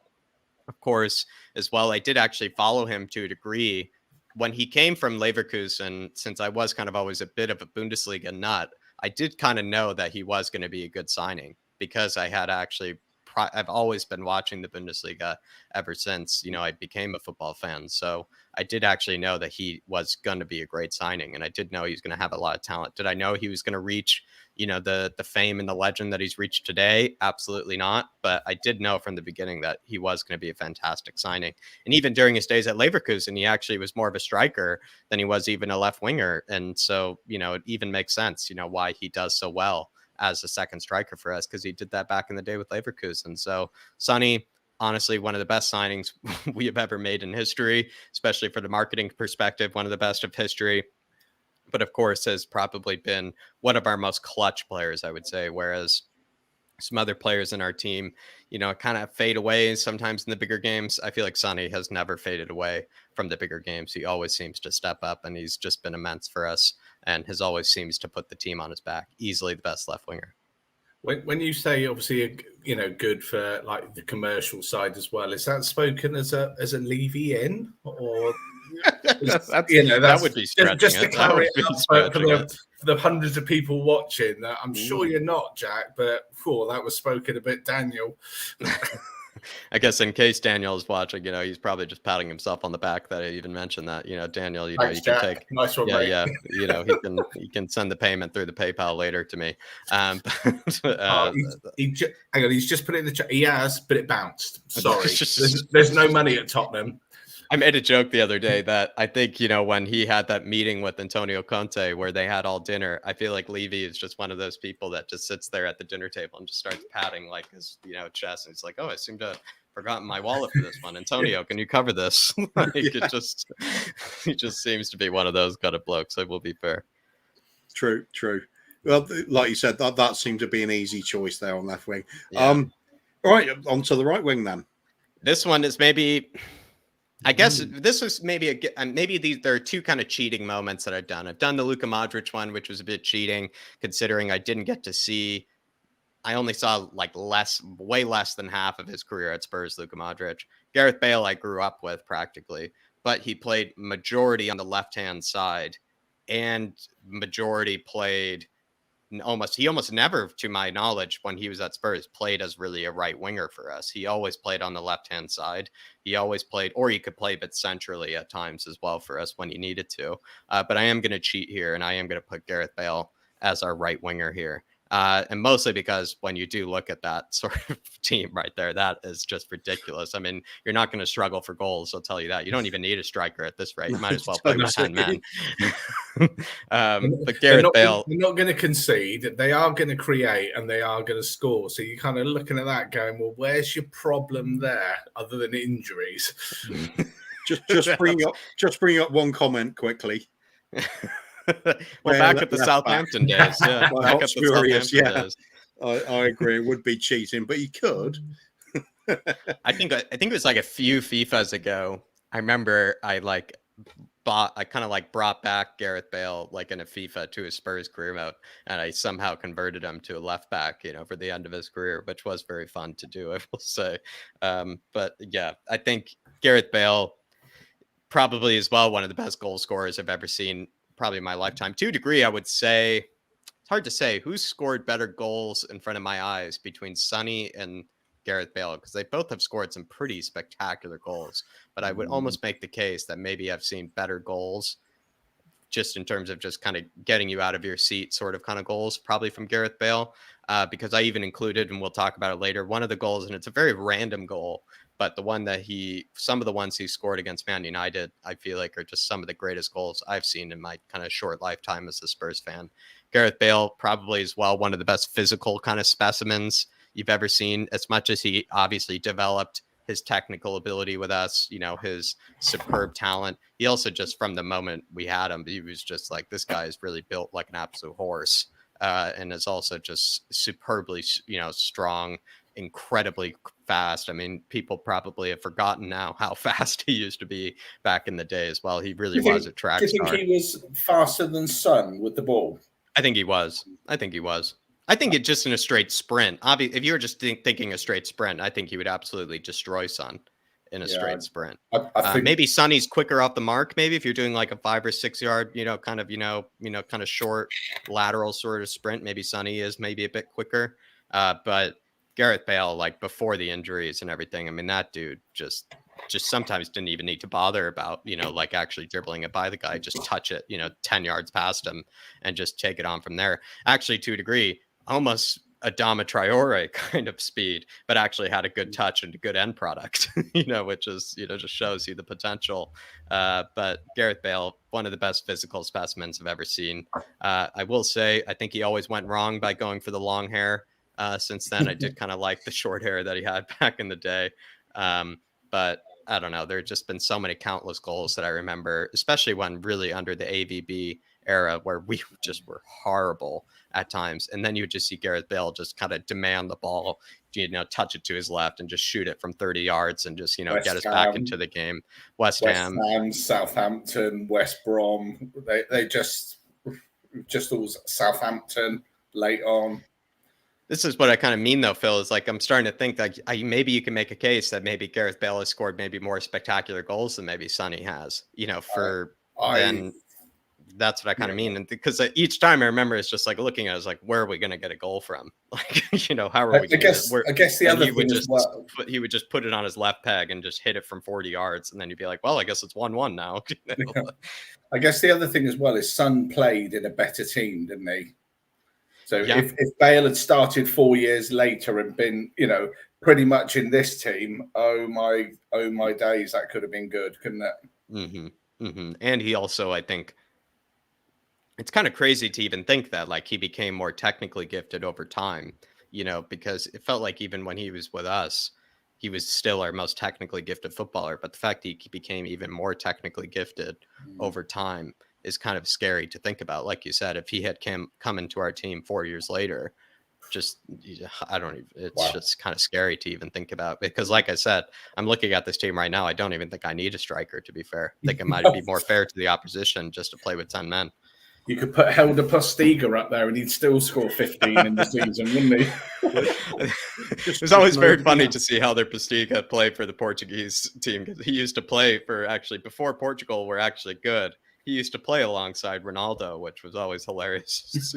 of course, as well. I did actually follow him to a degree when he came from Leverkusen, since I was kind of always a bit of a Bundesliga nut. I did kind of know that he was going to be a good signing because I had actually I've always been watching the Bundesliga ever since, I became a football fan. So I did actually know that he was going to be a great signing. And I did know he was going to have a lot of talent. Did I know he was going to reach, the fame and the legend that he's reached today? Absolutely not. But I did know from the beginning that he was going to be a fantastic signing. And even during his days at Leverkusen, he actually was more of a striker than he was even a left winger. And so, it even makes sense, why he does so well as a second striker for us, because he did that back in the day with Leverkusen. So Sonny, honestly, one of the best signings we have ever made in history, especially for the marketing perspective, one of the best of history. But of course, has probably been one of our most clutch players, I would say, whereas some other players in our team, kind of fade away sometimes in the bigger games. I feel like Sonny has never faded away from the bigger games. He always seems to step up, and he's just been immense for us and has always seems to put the team on his back. Easily the best left winger. When you say obviously, good for like the commercial side as well, is that spoken as a Levy in or? That would be stretching just to it. carry it up for the hundreds of people watching. I'm sure you're not, Jack, but that was spoken a bit, Daniel. I guess in case Daniel is watching, he's probably just patting himself on the back that I even mentioned that, Daniel, Thanks, you can Jack. take, nice one, mate. he can send the payment through the PayPal later to me. He's just put it in the chat. He has, but it bounced. Sorry, there's no money at Tottenham. I made a joke the other day that I think, when he had that meeting with Antonio Conte where they had all dinner, I feel like Levy is just one of those people that just sits there at the dinner table and just starts patting like his, chest. And he's like, oh, I seem to have forgotten my wallet for this one. Antonio, can you cover this? He just seems to be one of those kind of blokes. I will be fair. True. Well, like you said, that seemed to be an easy choice there on left wing. Yeah. All right, on to the right wing then. This one is maybe... I guess this was maybe there are two kind of cheating moments that I've done. I've done the Luka Modric one, which was a bit cheating considering I didn't get to see. I only saw like way less than half of his career at Spurs, Luka Modric. Gareth Bale, I grew up with practically, but he played majority on the left-hand side and majority played he almost never, to my knowledge, when he was at Spurs, played as really a right winger for us. He always played on the left-hand side. He always played, or he could play a bit centrally at times as well for us when he needed to. But I am going to cheat here, and I am going to put Gareth Bale as our right winger here. And mostly because when you do look at that sort of team right there, that is just ridiculous. I mean, you're not going to struggle for goals. I'll tell you that. You don't even need a striker at this rate. You might as well play with 10 men. But Gareth Bale, they're not going to concede. They are going to create and they are going to score. So you're kind of looking at that going, well, where's your problem there other than injuries? just bring up one comment quickly. Back at the Southampton days. Yeah, back at the Southampton days. I agree. It would be cheating, but you could. I think it was like a few FIFAs ago. I remember I kind of brought back Gareth Bale like in a FIFA to his Spurs career mode, and I somehow converted him to a left back, for the end of his career, which was very fun to do, I will say. But yeah, I think Gareth Bale probably as well one of the best goal scorers I've ever seen. Probably in my lifetime. To a degree, I would say it's hard to say who's scored better goals in front of my eyes between Sonny and Gareth Bale, because they both have scored some pretty spectacular goals. But I would almost make the case that maybe I've seen better goals just in terms of just kind of getting you out of your seat sort of kind of goals, probably from Gareth Bale, because I even included, and we'll talk about it later, one of the goals, and it's a very random goal, but some of the ones he scored against Man United, I feel like are just some of the greatest goals I've seen in my kind of short lifetime as a Spurs fan. Gareth Bale probably as well one of the best physical kind of specimens you've ever seen, as much as he obviously developed his technical ability with us, his superb talent. He also just, from the moment we had him, he was just like, this guy is really built like an absolute horse, and is also just superbly, strong, incredibly fast. I mean, people probably have forgotten now how fast he used to be back in the day as well. He really was a track star. Do you think he was faster than Son with the ball? I think he was. I think it just in a straight sprint. Obviously, if you were just thinking a straight sprint, I think he would absolutely destroy Son in a straight sprint. I think maybe Sonny's quicker off the mark. Maybe if you're doing like a 5 or 6 yard, kind of short lateral sort of sprint, maybe Sonny is maybe a bit quicker. But Gareth Bale, like before the injuries and everything, I mean, that dude just sometimes didn't even need to bother about, like actually dribbling it by the guy, just touch it, 10 yards past him and just take it on from there. Actually, to a degree, almost Adama Traore kind of speed, but actually had a good touch and a good end product, which is, just shows you the potential. But Gareth Bale, one of the best physical specimens I've ever seen. I will say, I think he always went wrong by going for the long hair. Since then, I did kind of like the short hair that he had back in the day. But I don't know. There have just been so many countless goals that I remember, especially when really under the AVB era where we just were horrible at times. And then you would just see Gareth Bale just kind of demand the ball, touch it to his left and just shoot it from 30 yards and just, get us back into the game. West Ham, Southampton, West Brom, they just all Southampton late on. This is what I kind of mean, though, Phil, is like I'm starting to think that maybe you can make a case that maybe Gareth Bale has scored maybe more spectacular goals than maybe Sonny has, that's what I kind of mean. And because each time I remember, it's just like looking at it, it's like, where are we going to get a goal from? Like, how are we going to I guess the other thing he would just put it on his left peg and just hit it from 40 yards. And then you'd be like, well, I guess it's 1-1 now. I guess the other thing as well is Son played in a better team, didn't he? So if Bale had started 4 years later and been, pretty much in this team, oh my days, that could have been good, couldn't it? Mm-hmm. Mm-hmm. And he also, I think, it's kind of crazy to even think that like he became more technically gifted over time, because it felt like even when he was with us, he was still our most technically gifted footballer. But the fact that he became even more technically gifted over time is kind of scary to think about. Like you said, if he had come into our team 4 years later, just kind of scary to even think about, because like I said, I'm looking at this team right now. I don't even think I need a striker, to be fair. I think it might be more fair to the opposition just to play with 10 men. You could put Helder Postiga up there and he'd still score 15 in the season, wouldn't he? It's always very funny to see Helder Postiga play for the Portuguese team. He used to play for, actually, before Portugal were actually good, he used to play alongside Ronaldo, which was always hilarious,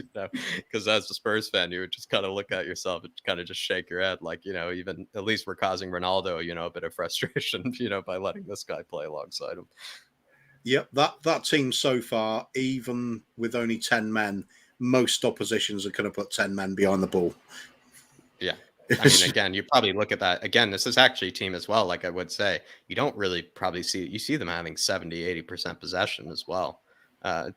because as a Spurs fan, you would just kind of look at yourself and kind of just shake your head, like, even at least we're causing Ronaldo, a bit of frustration, by letting this guy play alongside him. Yep, that team so far, even with only 10 men, most oppositions are going to put 10 men behind the ball. Yeah. I mean, again, you probably look at that. Again, this is actually a team as well. Like I would say, you don't really probably see them having 70-80% possession as well. I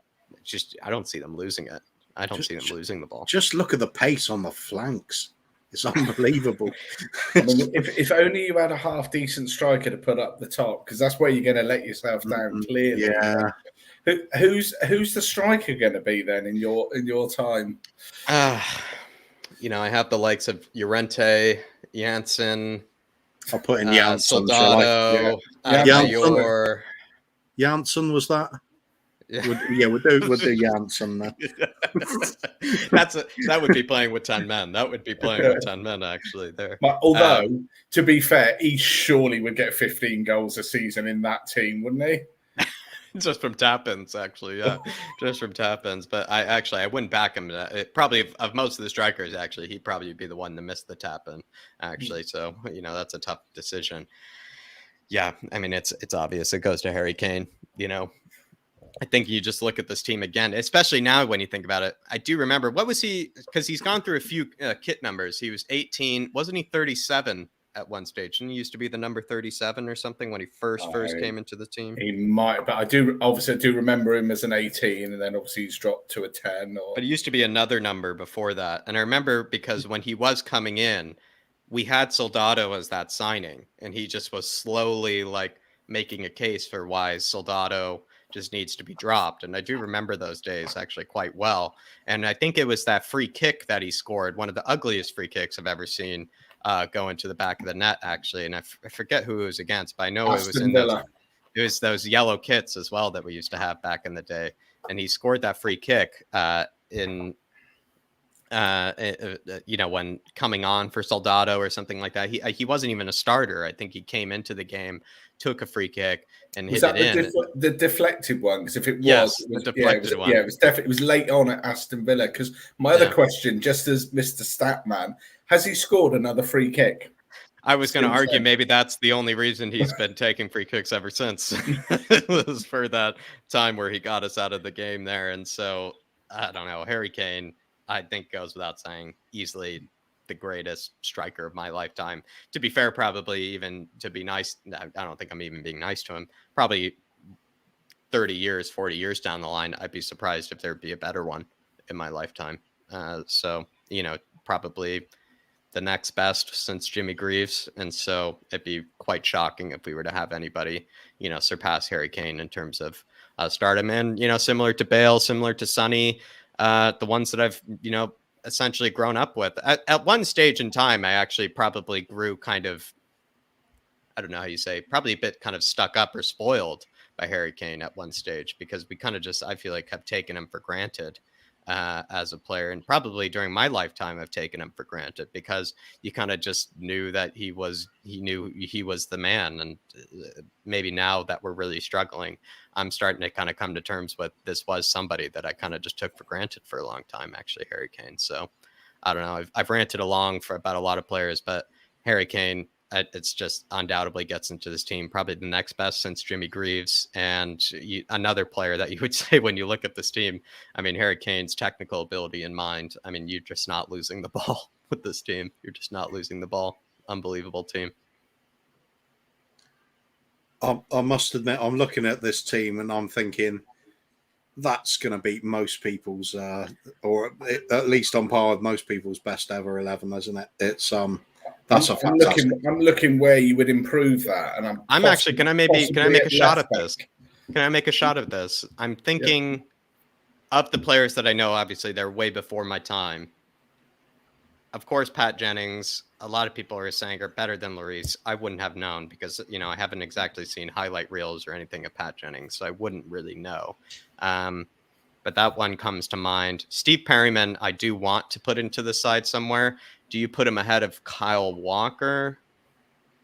don't see them losing it. I don't see them losing the ball. Just look at the pace on the flanks. It's unbelievable. I mean, if only you had a half decent striker to put up the top, because that's where you're going to let yourself down clearly. Yeah. Who's the striker going to be then in your time? I have the likes of Llorente, Janssen. I'll put in Janssen. Soldado. Janssen was that? Yeah, we'll do Janssen. That would be playing with 10 men. That would be playing with 10 men actually there. But although, to be fair, he surely would get 15 goals a season in that team, wouldn't he? Just from tap-ins, actually, yeah. Just from tap-ins. But I wouldn't back him. Probably of most of the strikers, actually, he'd probably be the one to miss the tap-in, actually. So, that's a tough decision. Yeah, I mean, it's obvious. It goes to Harry Kane, I think you just look at this team again, especially now when you think about it. I do remember, what was he? Because he's gone through a few kit numbers. He was 18. Wasn't he 37 at one stage? Didn't he used to be the number 37 or something when he first came into the team? He might, but I do remember him as an 18, and then obviously he's dropped to a 10. But he used to be another number before that. And I remember because when he was coming in, we had Soldado as that signing, and he just was slowly like making a case for why Soldado just needs to be dropped. And I do remember those days actually quite well. And I think it was that free kick that he scored, one of the ugliest free kicks I've ever seen, go into the back of the net, actually. And I forget who it was against, but I know it was those yellow kits as well that we used to have back in the day. And he scored that free kick when coming on for Soldado or something like that. He wasn't even a starter. I think he came into the game, took a free kick, and hit it in. The deflected one? Because if it was, the deflected one. Yeah, it was definitely. It was late on at Aston Villa. Because my other question, just as Mr. Statman, has he scored another free kick? I was going to argue maybe that's the only reason he's been taking free kicks ever since. It was for that time where he got us out of the game there. And so, I don't know, Harry Kane, I think goes without saying, easily the greatest striker of my lifetime. To be fair, probably even to be nice, I don't think I'm even being nice to him. Probably 30 years, 40 years down the line, I'd be surprised if there'd be a better one in my lifetime. Probably the next best since Jimmy Greaves. And so it'd be quite shocking if we were to have anybody, surpass Harry Kane in terms of stardom. And, similar to Bale, similar to Sonny, the ones that I've, essentially grown up with. At one stage in time, I actually probably grew kind of, I don't know how you say, probably a bit kind of stuck up or spoiled by Harry Kane at one stage, because we kind of just, I feel like, have taken him for granted as a player. And probably during my lifetime, I've taken him for granted because you kind of just knew that he knew he was the man. And maybe now that we're really struggling, I'm starting to kind of come to terms with this was somebody that I kind of just took for granted for a long time, actually, Harry Kane. So I don't know. I've ranted along for about a lot of players, but Harry Kane, it's just undoubtedly gets into this team, probably the next best since Jimmy Greaves. And another player that you would say when you look at this team, I mean, Harry Kane's technical ability in mind, I mean, you're just not losing the ball with this team. You're just not losing the ball. Unbelievable team. I must admit, I'm looking at this team and I'm thinking that's going to beat most people's, or at least on par with most people's best ever 11, isn't it? It's that's a fantastic. I'm looking where you would improve that, and I'm actually. Can I make a shot at this? Can I make a shot of this? I'm thinking of the players that I know. Obviously, they're way before my time. Of course, Pat Jennings. A lot of people are saying are better than Lloris. I wouldn't have known because I haven't exactly seen highlight reels or anything of Pat Jennings, so I wouldn't really know. But that one comes to mind. Steve Perryman, I do want to put into the side somewhere. Do you put him ahead of Kyle Walker?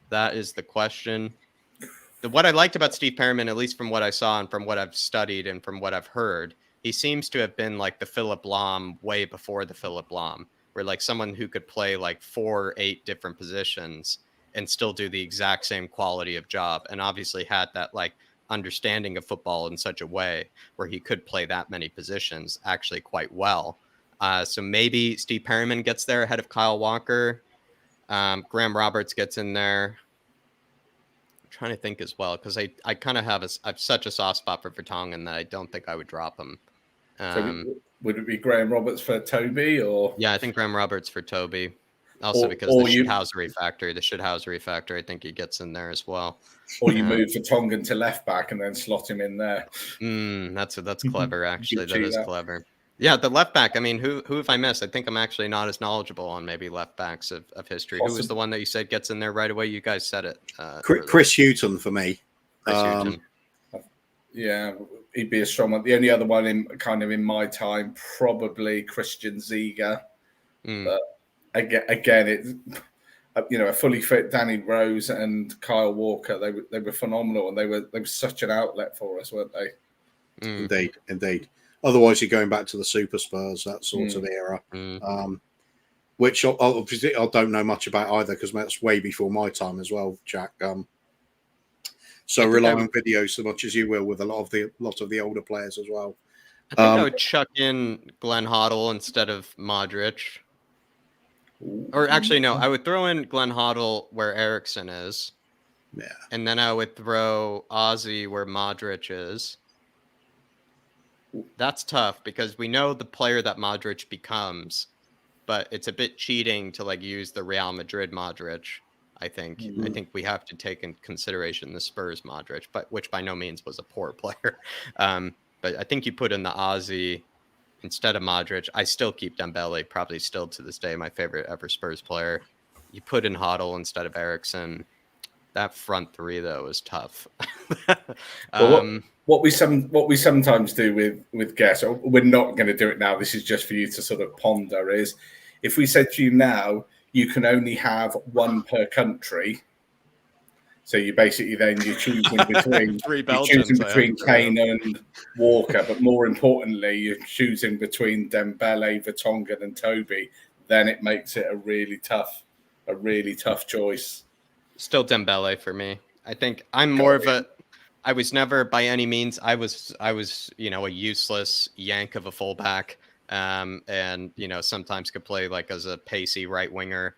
That is the question. what I liked about Steve Perryman, at least from what I saw and from what I've studied and from what I've heard, he seems to have been like the Philip Lahm way before the Philip Lahm, where like someone who could play like 4 or 8 different positions and still do the exact same quality of job. And obviously had that like understanding of football in such a way where he could play that many positions actually quite well. So maybe Steve Perryman gets there ahead of Kyle Walker. Graham Roberts gets in there. I'm trying to think as well, because I kind of have I've such a soft spot for Vertonghen that I don't think I would drop him. So would it be Graham Roberts for Toby, or? Yeah, I think Graham Roberts for Toby. Also because the shithousery factor, I think he gets in there as well. Or you move Vertonghen to left back and then slot him in there. That's clever, actually. That is clever. Yeah, the left back. I mean, who have I missed? I think I'm actually not as knowledgeable on maybe left backs of history. Who was the one that you said gets in there right away? You guys said it. Chris Hughton for me. Chris Hughton. Yeah, he'd be a strong one. The only other one in my time, probably Christian Ziega. But again, it's a fully fit Danny Rose and Kyle Walker. They were phenomenal, and they were such an outlet for us, weren't they? Indeed. Otherwise, you're going back to the Super Spurs, that sort of era, which I don't know much about either, because that's way before my time as well, Jack. So rely on video so much as you will with a lot of the older players as well. I think I would chuck in Glenn Hoddle instead of Modric. Or actually, no, I would throw in Glenn Hoddle where Erickson is. Yeah. And then I would throw Ozzy where Modric is. That's tough because we know the player that Modric becomes, but it's a bit cheating to like use the Real Madrid Modric. I think we have to take in consideration the Spurs Modric, but which by no means was a poor player. But I think you put in the Ozzy instead of Modric. I still keep Dembele, probably still to this day my favorite ever Spurs player. You put in Hoddle instead of Erickson. That front three though is tough. What we sometimes do with guests, we're not going to do it now. This is just for you to sort of ponder. Is if we said to you now, you can only have one per country. So you basically you're choosing between Kane and Walker, but more importantly, you're choosing between Dembele, Vertonghen, and Toby. Then it makes it a really tough choice. Still Dembele for me. I think I'm more of a. I was never by any means. I was a useless yank of a fullback, and sometimes could play like as a pacey right winger.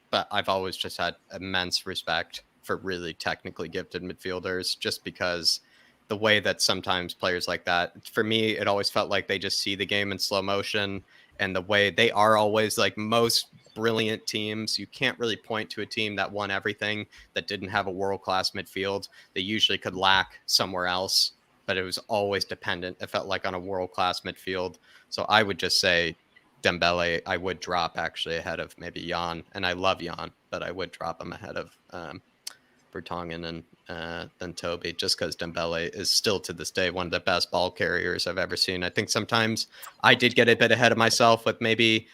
But I've always just had immense respect for really technically gifted midfielders, just because the way that sometimes players like that, for me, it always felt like they just see the game in slow motion, and the way they are always like most brilliant teams. You can't really point to a team that won everything that didn't have a world-class midfield. They usually could lack somewhere else, but it was always dependent. It felt like on a world-class midfield. So I would just say Dembele, I would drop actually ahead of maybe Jan, and I love Jan, but I would drop him ahead of Vertonghen and then Toby, just because Dembele is still to this day one of the best ball carriers I've ever seen. I think sometimes I did get a bit ahead of myself with maybe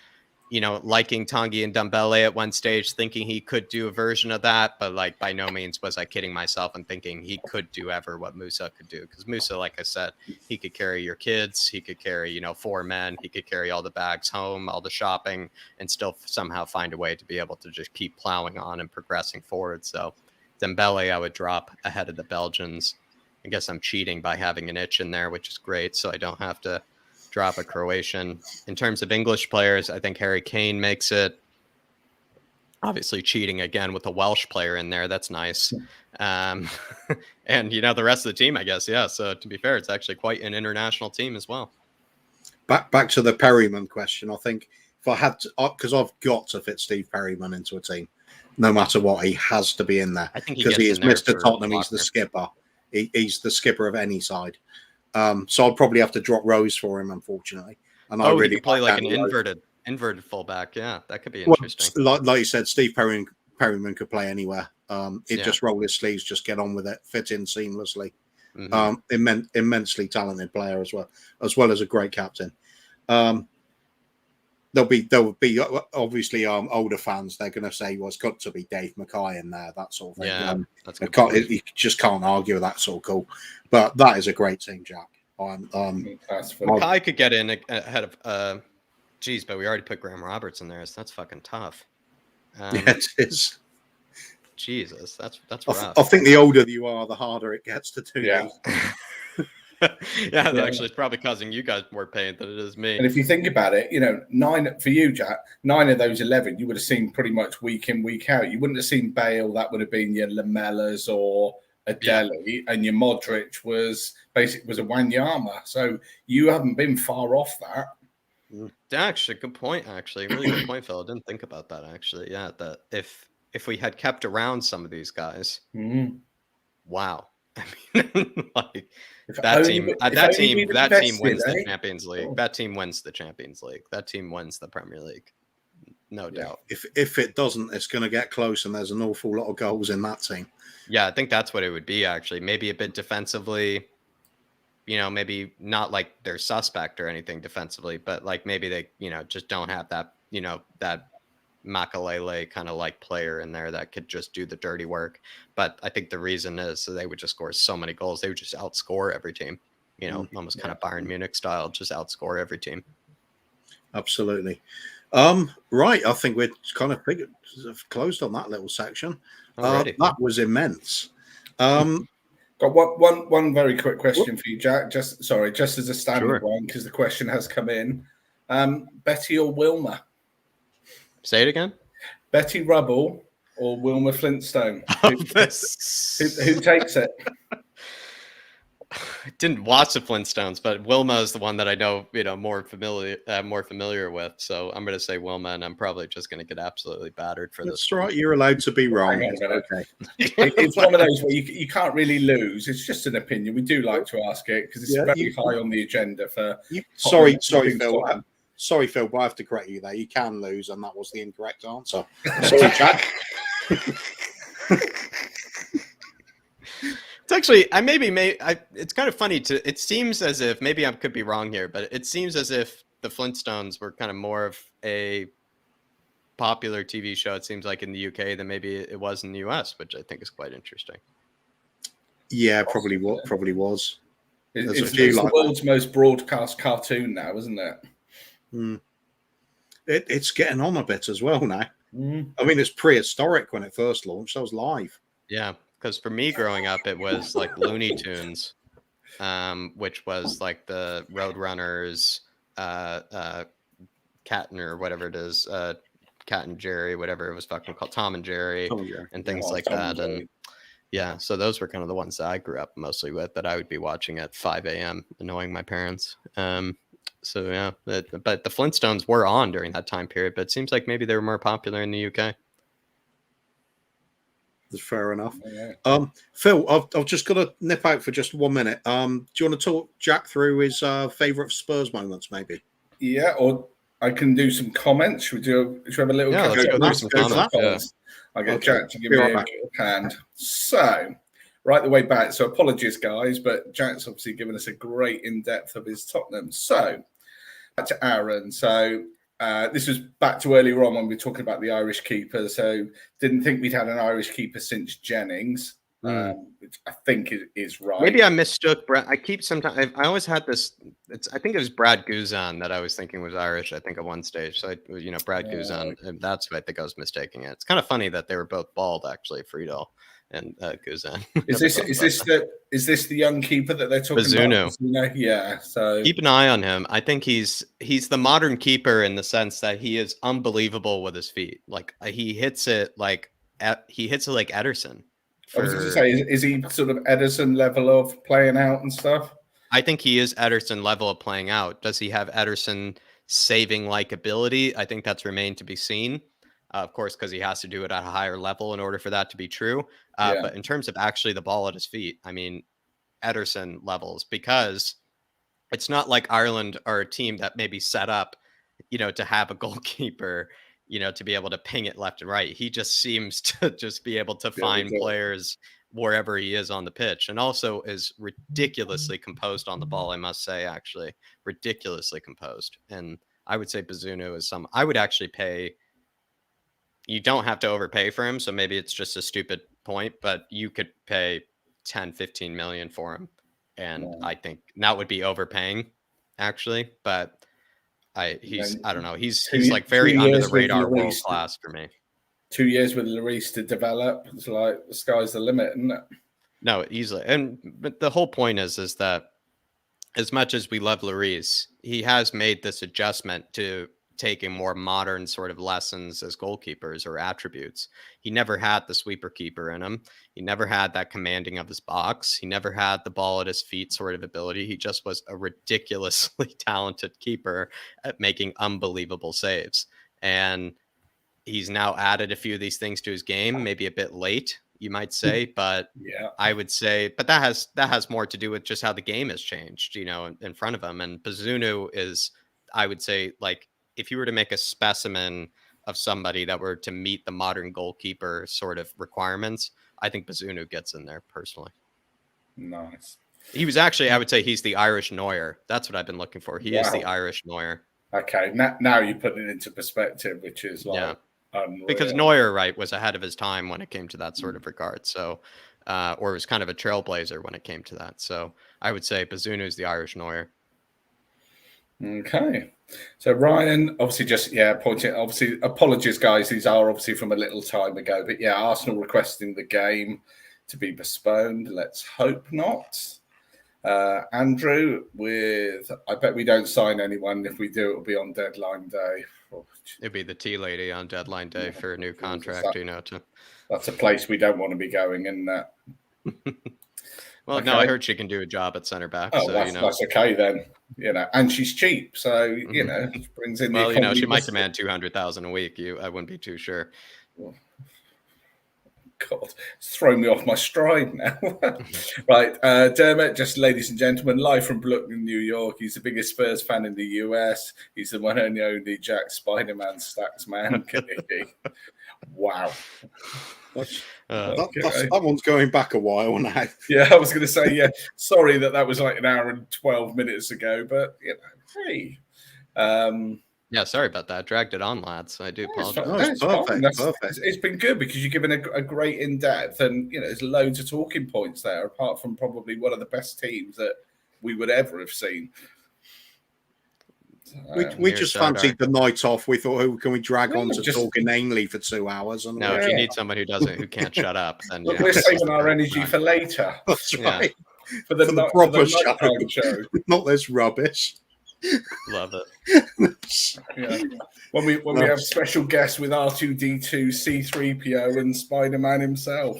liking Tanguy and Dembele at one stage, thinking he could do a version of that, but like by no means was I kidding myself and thinking he could do ever what Musa could do. Because Musa, like I said, he could carry your kids, he could carry 4 men, he could carry all the bags home, all the shopping, and still somehow find a way to be able to just keep plowing on and progressing forward. So Dembele, I would drop ahead of the Belgians. I guess I'm cheating by having an itch in there, which is great, so I don't have to drop a Croatian. In terms of English players, I think Harry Kane makes it. Obviously cheating again with a Welsh player in there. That's nice. And, the rest of the team, I guess. Yeah. So to be fair, it's actually quite an international team as well. Back to the Perryman question. I think if I had to, because I've got to fit Steve Perryman into a team, no matter what, he has to be in there. I think because he is Mr. Tottenham. He's the skipper. He's the skipper of any side. So I'll probably have to drop Rose for him, unfortunately. And I really play like an inverted fullback. Yeah, that could be interesting. Like you said, Steve Perryman could play anywhere. Just roll his sleeves, just get on with it, fit in seamlessly. Immensely talented player as well as a great captain. there'll be obviously older fans. They're going to say, "Well, it's got to be Dave Mackay in there," that sort of thing. Yeah, that's a good point. You just can't argue with that sort of call. But that is a great team, Jack. Mackay could get in ahead of. Geez, but we already put Graham Roberts in there, so that's fucking tough. Yeah, it is. Jesus, that's rough. I think the older you are, the harder it gets to do. Yeah. Yeah, actually, it's probably causing you guys more pain than it is me. And if you think about it, 9 for you, Jack, 9 of those 11 you would have seen pretty much week in, week out. You wouldn't have seen Bale. That would have been your Lamellas or a Dele, and your Modric was a Wanyama. So you haven't been far off that. Actually, good point. Actually, really good point, Phil. I didn't think about that. Actually, yeah. That if we had kept around some of these guys, wow. I mean, like that team wins the Champions League. That team wins the Champions League. That team wins the Premier League. No doubt. If it doesn't, it's going to get close, and there's an awful lot of goals in that team. Yeah, I think that's what it would be. Actually, maybe a bit defensively. Maybe not like they're suspect or anything defensively, but like maybe they, just don't have that, that Makalele kind of like player in there that could just do the dirty work. But I think the reason is so they would just score so many goals. They would just outscore every team, almost kind of Bayern Munich style, just outscore every team. Absolutely. Right. I think we're kind of closed on that little section. That was immense. Got one very quick question for you, Jack. Just as a standard one, because the question has come in. Betty or Wilma? Say it again. Betty Rubble or Wilma Flintstone? Who takes it? I didn't watch the Flintstones, but Wilma is the one that I know, more familiar with. So I'm going to say Wilma, and I'm probably just going to get absolutely battered for this. That's right. You're allowed to be wrong. Okay. It's one of those where you can't really lose. It's just an opinion. We do like to ask it because it's very high on the agenda for. Sorry, Phil. Sorry, Phil, but I have to correct you there. You can lose, and that was the incorrect answer. Sorry, Jack. It's actually, it's kind of funny it seems as if, maybe I could be wrong here, but it seems as if the Flintstones were kind of more of a popular TV show, it seems like, in the UK than maybe it was in the US, which I think is quite interesting. Yeah, probably was. It's the world's most broadcast cartoon now, isn't it? It's getting on a bit as well now. I mean, it's prehistoric when it first launched. That was live. Yeah. Because for me growing up, it was like Looney Tunes, which was like the Roadrunners, Cat or whatever it is, Cat and Jerry, whatever it was fucking called, Tom and Jerry, and things like that. And yeah, so those were kind of the ones that I grew up mostly with that I would be watching at 5 a.m., annoying my parents. So yeah, but the Flintstones were on during that time period, but it seems like maybe they were more popular in the UK. Fair enough. Phil, I've just got to nip out for just 1 minute. Do you want to talk Jack through his favourite Spurs moments, maybe? Yeah, or I can do some comments. Should we have a little? Yeah, let's go do some comments. Yeah. I'll get Jack to give me a hand. So, right the way back. So, apologies, guys, but Jack's obviously given us a great in-depth of his Tottenham. So, back to Aaron. So, this was back to earlier on when we were talking about the Irish keeper. So didn't think we'd had an Irish keeper since Jennings, which I think is right. Maybe I mistook Brad. I always had this. I think it was Brad Guzan that I was thinking was Irish. I think at one stage. So Brad Guzan. And that's what I think I was mistaking it. It's kind of funny that they were both bald, actually, Friedel and Guzan. Is this the young keeper that they're talking about? Yeah. So keep an eye on him. I think he's the modern keeper in the sense that he is unbelievable with his feet. Like he hits it like Ederson. I was going to say, is he sort of Ederson level of playing out and stuff? I think he is Ederson level of playing out. Does he have Ederson saving like ability? I think that's remained to be seen. Of course, because he has to do it at a higher level in order for that to be true. But in terms of actually the ball at his feet, I mean, Ederson levels, because it's not like Ireland are a team that maybe set up, to have a goalkeeper, to be able to ping it left and right. He just seems to just be able to find players wherever he is on the pitch, and also is ridiculously composed on the ball. I must say, actually, ridiculously composed. And I would say Bazunu is I would actually pay. You don't have to overpay for him, so maybe it's just a stupid point, but you could pay 10, 15 million for him. And I think that would be overpaying, actually. But I don't know. He's like very under the radar world class for me. 2 years with Lloris to develop. It's like the sky's the limit, isn't it? No, easily. But the whole point is that as much as we love Lloris, he has made this adjustment to taking more modern sort of lessons as goalkeepers or attributes. He never had the sweeper keeper in him. He never had that commanding of his box. He never had the ball at his feet sort of ability. He just was a ridiculously talented keeper at making unbelievable saves. And he's now added a few of these things to his game, maybe a bit late, you might say, but yeah, I would say, but that has more to do with just how the game has changed, in front of him. And Bazunu is, I would say, like, if you were to make a specimen of somebody that were to meet the modern goalkeeper sort of requirements, I think Bazunu gets in there personally. Nice. He was actually, I would say he's the Irish Neuer. That's what I've been looking for. He is the Irish Neuer. Okay. Now you put it into perspective, which is like unreal. Because Neuer, right, was ahead of his time when it came to that sort of regard. So, or was kind of a trailblazer when it came to that. So I would say Bazunu is the Irish Neuer. Okay. So Ryan, obviously pointing, obviously, apologies, guys. These are obviously from a little time ago. But yeah, Arsenal requesting the game to be postponed. Let's hope not. Andrew, I bet we don't sign anyone. If we do, it'll be on deadline day. It'd be the tea lady on deadline day for a new contract, That's a place we don't want to be going, isn't that? Well, okay. No, I heard she can do a job at center back. Oh, so, that's okay then. And she's cheap, so brings in. Well, she might command 200,000 a week. I wouldn't be too sure. God, it's thrown me off my stride now. Right, Dermot, just ladies and gentlemen, live from Brooklyn, New York. He's the biggest Spurs fan in the US. He's the one and only Jack Spider-Man Stacks man. Wow. That one's going back a while now. Yeah, I was going to say, sorry that was like an hour and 12 minutes ago, but, hey. Yeah, sorry about that. Dragged it on, lads. I do It's apologize. perfect. It's been good because you've given a great in-depth and, there's loads of talking points there, apart from probably one of the best teams that we would ever have seen. We just fancied the night off. We thought, who can we drag on to talk inanely for 2 hours? And if you need somebody who can't shut up, then we're saving our energy for later. That's right. For the proper show. Not this rubbish. Love it. Yeah. When we have special guests with R2D2, C3PO, and Spider-Man himself.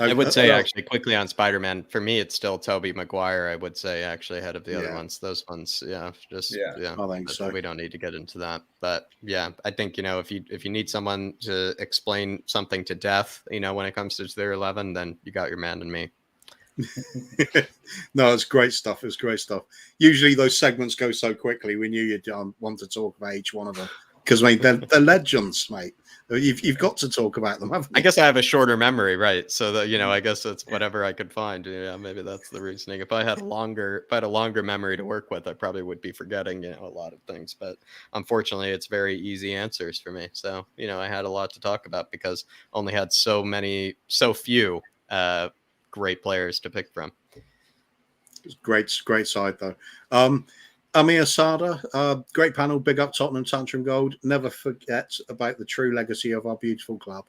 I would say actually quickly on Spider-Man, for me it's still Tobey Maguire. I would say actually ahead of the other ones. Those ones, I think so. We don't need to get into that, but I think if you need someone to explain something to death, when it comes to their 11, then you got your man and me. No, it's great stuff. It's great stuff. Usually those segments go so quickly. We knew you'd want to talk about each one of them because they're legends, mate. You've got to talk about them, haven't you? I guess I have a shorter memory, right? So that I guess it's whatever I could find. Yeah, maybe that's the reasoning. If I had a longer memory to work with, I probably would be forgetting a lot of things. But unfortunately, it's very easy answers for me. So I had a lot to talk about because I only had so few great players to pick from. Great side though. Amir Sada, great panel. Big up Tottenham, Tantrum Gold. Never forget about the true legacy of our beautiful club.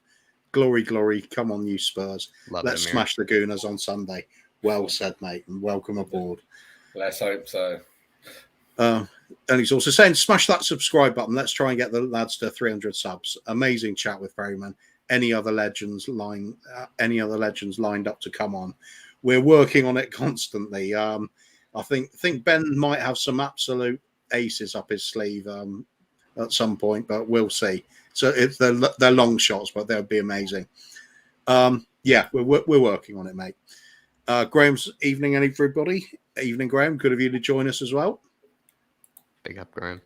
Glory, glory. Come on, you Spurs. Let's smash the Gooners on Sunday. Well said, mate, and welcome aboard. Let's hope so. And he's also saying, smash that subscribe button. Let's try and get the lads to 300 subs. Amazing chat with Ferryman. Any other legends lined up to come on? We're working on it constantly. I think Ben might have some absolute aces up his sleeve at some point, but we'll see. So they're long shots, but they'll be amazing. We're working on it, mate. Graham's evening, everybody. Evening, Graham. Good of you to join us as well. Big up, Graham.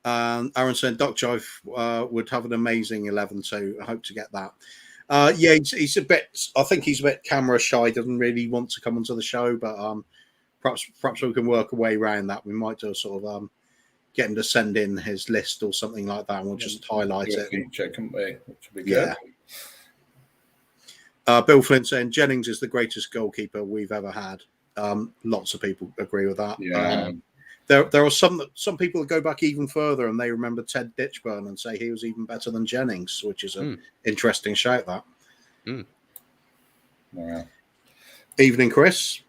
Aaron said Doc Jive would have an amazing 11 too. I hope to get that. He's a bit. I think he's a bit camera shy. Doesn't really want to come onto the show, but perhaps we can work a way around that. We might do a sort of get him to send in his list or something like that, and we'll just highlight it. Feature, couldn't we? Which would be good. Bill Flint saying Jennings is the greatest goalkeeper we've ever had. Lots of people agree with that. Yeah. There are some people that go back even further and they remember Ted Ditchburn and say he was even better than Jennings, which is an interesting shout. That. Yeah. Evening, Chris.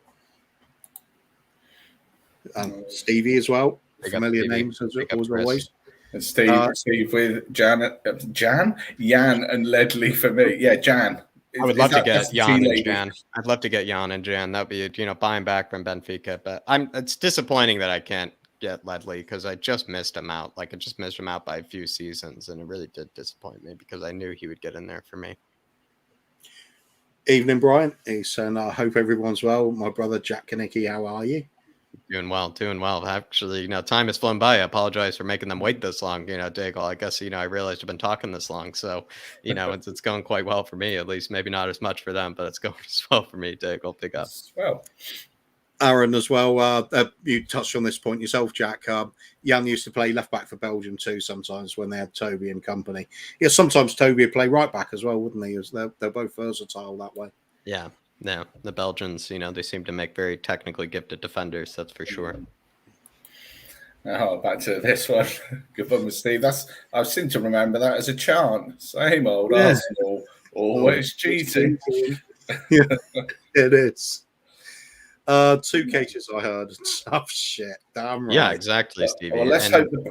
Stevie as well. Familiar names as always. And Steve with Jan and Ledley for me. Yeah, Jan. I would love to get Jan and Jan. I'd love to get Jan and Jan. That'd be, buying back from Benfica. But it's disappointing that I can't get Ledley because I just missed him out. Like I just missed him out by a few seasons, and it really did disappoint me because I knew he would get in there for me. Evening, Brian. He's saying, I hope everyone's well. My brother Jack Kanicki, how are you? Doing well. Actually, time has flown by. I apologize for making them wait this long. Daigle, I guess, I realized I've been talking this long. So, it's going quite well for me, at least. Maybe not as much for them, but it's going as well for me, Daigle. Big up. Well, Aaron as well. You touched on this point yourself, Jack. Jan used to play left back for Belgium too sometimes when they had Toby and company. Yeah, sometimes Toby would play right back as well, wouldn't he? They're both versatile that way. Yeah. No, the Belgians, they seem to make very technically gifted defenders. That's for sure. Oh, back to this one. Good one with Steve. I seem to remember that as a chant. Same old Arsenal, always cheating. Yeah, it is. 2 cases I heard. Tough shit. Damn right. Yeah, exactly, Stevie. Well,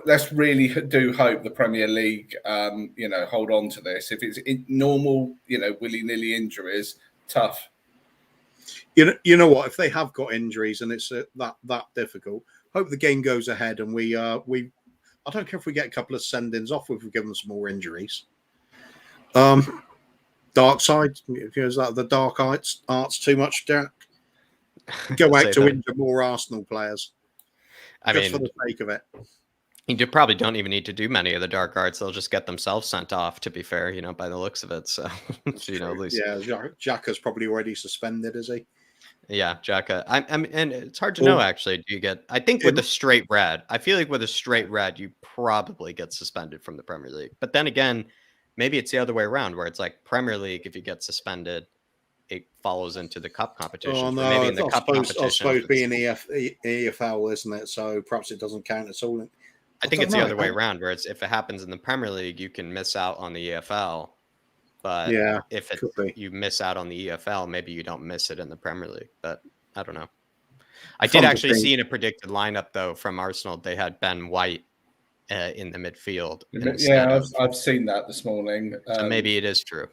let's really do hope the Premier League, hold on to this. If it's normal, willy-nilly injuries, tough. You know what? If they have got injuries and it's that difficult, hope the game goes ahead and we. I don't care if we get a couple of send-ins off if we give them some more injuries. Dark side, is that the dark arts too much, Jack? Go out to injure more Arsenal players. For the sake of it. You probably don't even need to do many of the dark arts. They'll just get themselves sent off, to be fair, by the looks of it. So, at least. Yeah, Xhaka's probably already suspended, is he? Yeah, Xhaka. And it's hard to know, actually. Do you get... I think with a straight red, I feel like with a straight red, you probably get suspended from the Premier League. But then again, maybe it's the other way around, where it's like Premier League, if you get suspended, it follows into the cup competition. Oh, no, maybe in the cup competition, I suppose being EFL, isn't it? So perhaps it doesn't count at all. I think it's the other way around, where it's if it happens in the Premier League, you can miss out on the EFL. But if you miss out on the EFL, maybe you don't miss it in the Premier League. But I don't know. I did actually see in a predicted lineup, though, from Arsenal, they had Ben White in the midfield. Yeah, I've seen that this morning. So maybe it is true.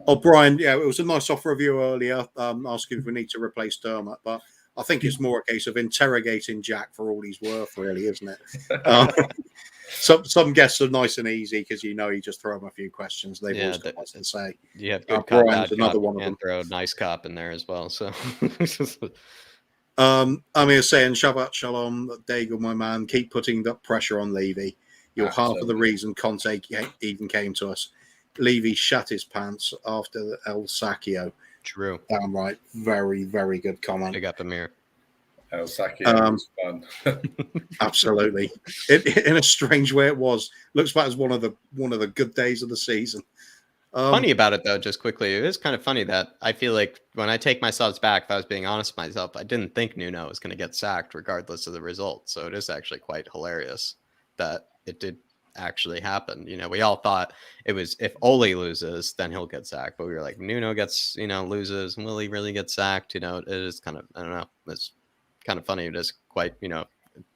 Oh, Brian, yeah, it was a nice offer of you earlier, asking if we need to replace Dermot, but I think it's more a case of interrogating Jack for all he's worth, really, isn't it? Some guests are nice and easy because you just throw them a few questions. They've always got lots to say. Yeah, good cop, Brian's another one of them. Throw a nice cop in there as well. So, saying Shabbat Shalom, Daigle, my man, keep putting that pressure on Levy. You're half of the reason Conte even came to us. Levy shut his pants after El Sacchio. True. Damn right. Very, very good comment. Big up Amir. El Sacchio was fun. Absolutely. In a strange way, it was. Looks back as one of the good days of the season. Funny about it, though, just quickly, it is kind of funny that I feel like when I take myself back, if I was being honest with myself, I didn't think Nuno was going to get sacked regardless of the result. So it is actually quite hilarious that it did actually happen. We all thought it was if Ole loses, then he'll get sacked. But we were like, Nuno gets, loses, will he really get sacked? It is kind of, I don't know. It's kind of funny. It is quite,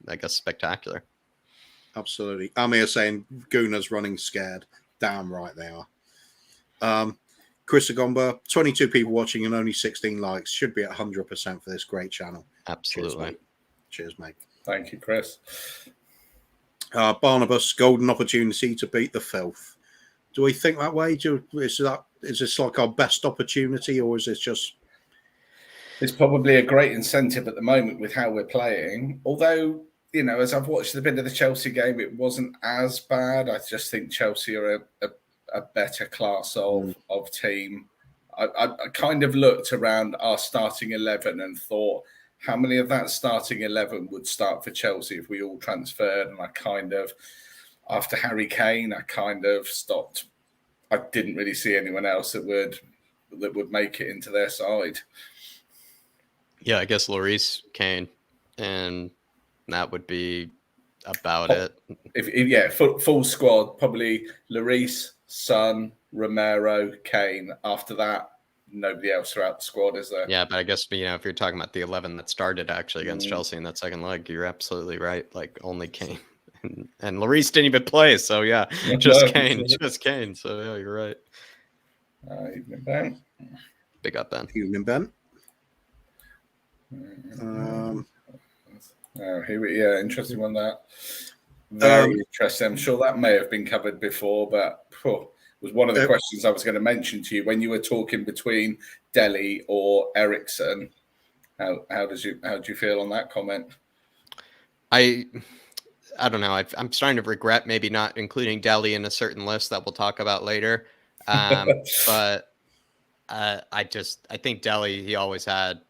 I guess spectacular. Absolutely. Amir saying Guna's running scared. Damn right they are. Chris Agomba, 22 people watching and only 16 likes. Should be at 100% for this great channel. Absolutely. Cheers, mate. Thank you, Chris. Barnabas, golden opportunity to beat the filth. Do we think that way? Is this like our best opportunity, or is this just... It's probably a great incentive at the moment with how we're playing. Although, as I've watched a bit of the Chelsea game, it wasn't as bad. I just think Chelsea are a better class of team. I kind of looked around our starting 11 and thought, how many of that starting 11 would start for Chelsea if we all transferred? And I kind of, after Harry Kane, I kind of stopped. I didn't really see anyone else that would make it into their side. Yeah, I guess Lloris, Kane, and that would be about it. If full squad, probably Lloris, Son, Romero, Kane. After that, nobody else throughout the squad, is there? Yeah, but I guess, if you're talking about the 11 that started actually against Chelsea in that second leg, you're absolutely right. Like, only Kane. And Lloris didn't even play, so yeah, just Kane. So yeah, you're right. Evening, Ben. Big up, Ben. Evening, Ben. Interesting one, that. Very interesting. I'm sure that may have been covered before, but it was one of the questions I was going to mention to you when you were talking between Dele or Erickson. How do you feel on that comment? I don't know. I'm starting to regret maybe not including Dele in a certain list that we'll talk about later. But I think Dele, he always had,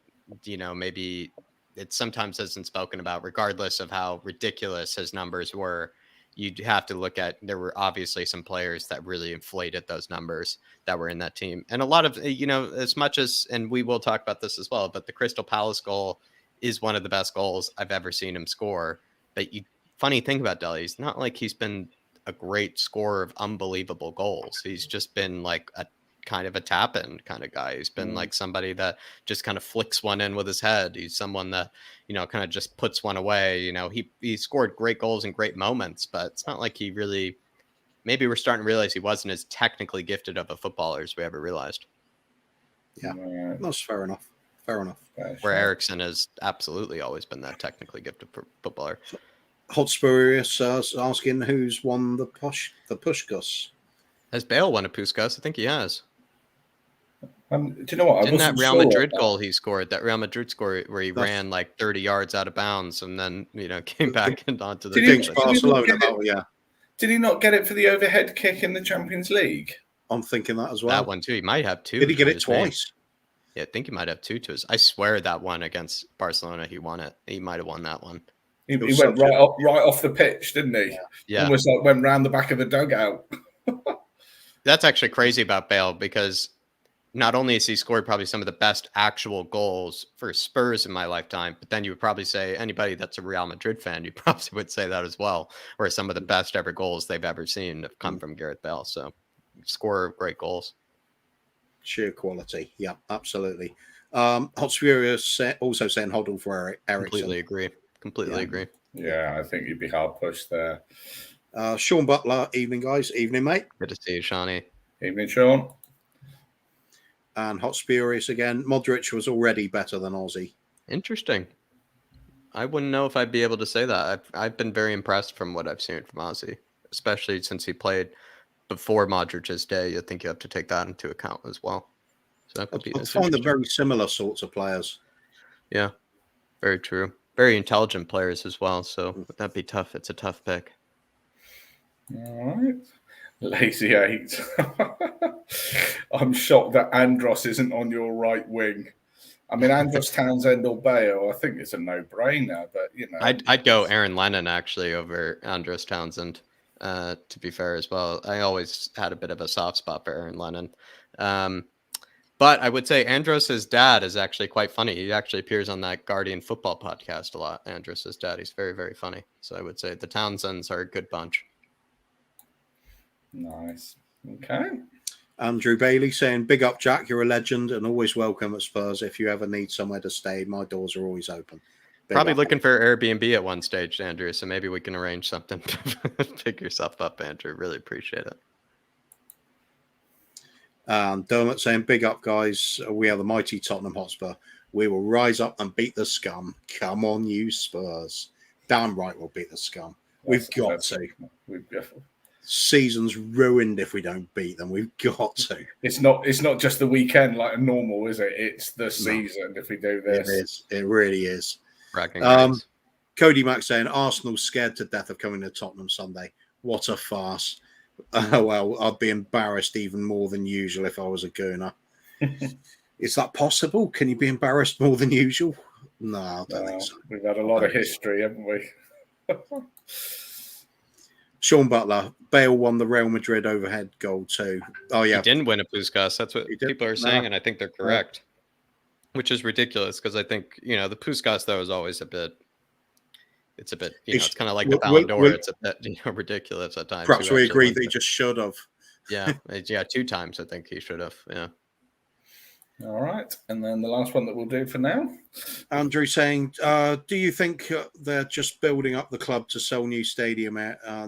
maybe it sometimes isn't spoken about, regardless of how ridiculous his numbers were. You'd have to look at, there were obviously some players that really inflated those numbers that were in that team. And a lot of, as much as, and we will talk about this as well, but the Crystal Palace goal is one of the best goals I've ever seen him score. But funny thing about Dele, he's not like he's been a great scorer of unbelievable goals. He's just been like a kind of a tap-in kind of guy. He's been like somebody that just kind of flicks one in with his head. He's someone that, kind of just puts one away. He scored great goals in great moments, but it's not like he really, maybe we're starting to realize he wasn't as technically gifted of a footballer as we ever realized. Yeah, that's fair enough. Where Erickson has absolutely always been that technically gifted footballer. Hotspurious asking who's won the Puskas. Has Bale won a Puskas? I think he has. Do you know what? Didn't that Real Madrid goal he scored, that Real Madrid score where he ran like 30 yards out of bounds and then, came back and onto the pitch? Barcelona, yeah. Did he not get it for the overhead kick in the Champions League? I'm thinking that as well. That one too. He might have two. Did he get it twice? Yeah, I think he might have two to his. I swear that one against Barcelona, he won it. He might have won that one. He went right off the pitch, didn't he? Yeah. Almost like went round the back of the dugout. That's actually crazy about Bale, because not only has he scored probably some of the best actual goals for Spurs in my lifetime, but then you would probably say anybody that's a Real Madrid fan, you probably would say that as well, where some of the best ever goals they've ever seen have come from Gareth Bale. So, scorer of great goals. Sheer quality. Yeah, absolutely. Hot Furious also saying Hoddle for Erickson. Completely agree. Yeah, I think you'd be hard pushed there. Sean Butler, evening, guys. Evening, mate. Good to see you, Shawnee. Evening, Sean. And Hot Spurious again. Modric was already better than Ozzy. Interesting. I wouldn't know if I'd be able to say that. I've been very impressed from what I've seen from Ozzy, especially since he played before Modric's day. I think you have to take that into account as well. So that could be. I find them very similar sorts of players. Yeah, very true. Very intelligent players as well. So that'd be tough. It's a tough pick. All right. Lazy 8. I'm shocked that Andros isn't on your right wing. I mean, Andros, Townsend, or Bale, I think it's a no-brainer, but, I'd go Aaron Lennon, actually, over Andros Townsend, to be fair as well. I always had a bit of a soft spot for Aaron Lennon. But I would say Andros' dad is actually quite funny. He actually appears on that Guardian football podcast a lot, Andros' dad. He's very, very funny. So I would say the Townsends are a good bunch. Nice. Okay. Andrew Bailey saying, big up, Jack. You're a legend and always welcome at Spurs. If you ever need somewhere to stay, my doors are always open. Probably looking for Airbnb at one stage, Andrew. So maybe we can arrange something to pick yourself up, Andrew. Really appreciate it. Dermot saying, big up, guys. We are the mighty Tottenham Hotspur. We will rise up and beat the scum. Come on, you Spurs. Damn right we'll beat the scum. We've got to. Season's ruined if we don't beat them. We've got to. It's not just the weekend like a normal, is it? It's the season if we do this. It is. It really is. Cody Mack saying, Arsenal scared to death of coming to Tottenham Sunday. What a farce. Well, I'd be embarrassed even more than usual if I was a Gooner. Is that possible? Can you be embarrassed more than usual? No, I don't think so. We've had a lot of history, haven't we? Sean Butler, Bale won the Real Madrid overhead goal too. Oh yeah, He didn't win a Puskas. That's what people are saying, and I think they're correct. Which is ridiculous because I think the Puskas though is always a bit. It's a bit, it's kind of like the Ballon d'Or. It's a bit, ridiculous at times. Perhaps we agree that he just should have. Yeah, 2 times I think he should have. Yeah. All right, and then the last one that we'll do for now. Andrew saying, do you think they're just building up the club to sell new stadium,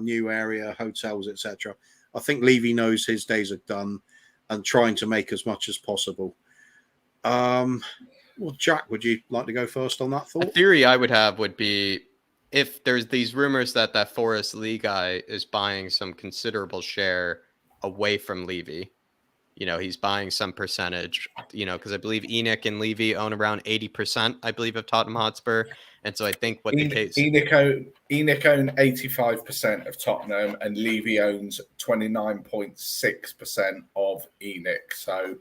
new area, hotels, etc.? I think Levy knows his days are done and trying to make as much as possible. Well, Jack, would you like to go first on that thought? A theory I would have would be if there's these rumors that Forest Lee guy is buying some considerable share away from Levy. He's buying some percentage, because I believe Enoch and Levy own around 80%, I believe, of Tottenham Hotspur. And so I think what the case... Enoch own 85% of Tottenham and Levy owns 29.6% of Enoch. So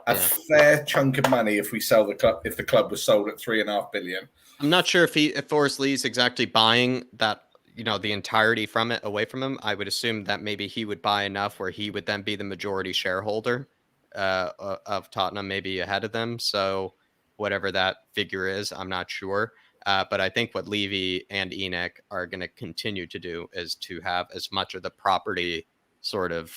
a fair chunk of money if we sell the club, if the club was sold at $3.5 billion. I'm not sure if Forest Lee's exactly buying that, the entirety from it away from him. I would assume that maybe he would buy enough where he would then be the majority shareholder of Tottenham, maybe ahead of them. So whatever that figure is, I'm not sure. But I think what Levy and Enoch are going to continue to do is to have as much of the property sort of,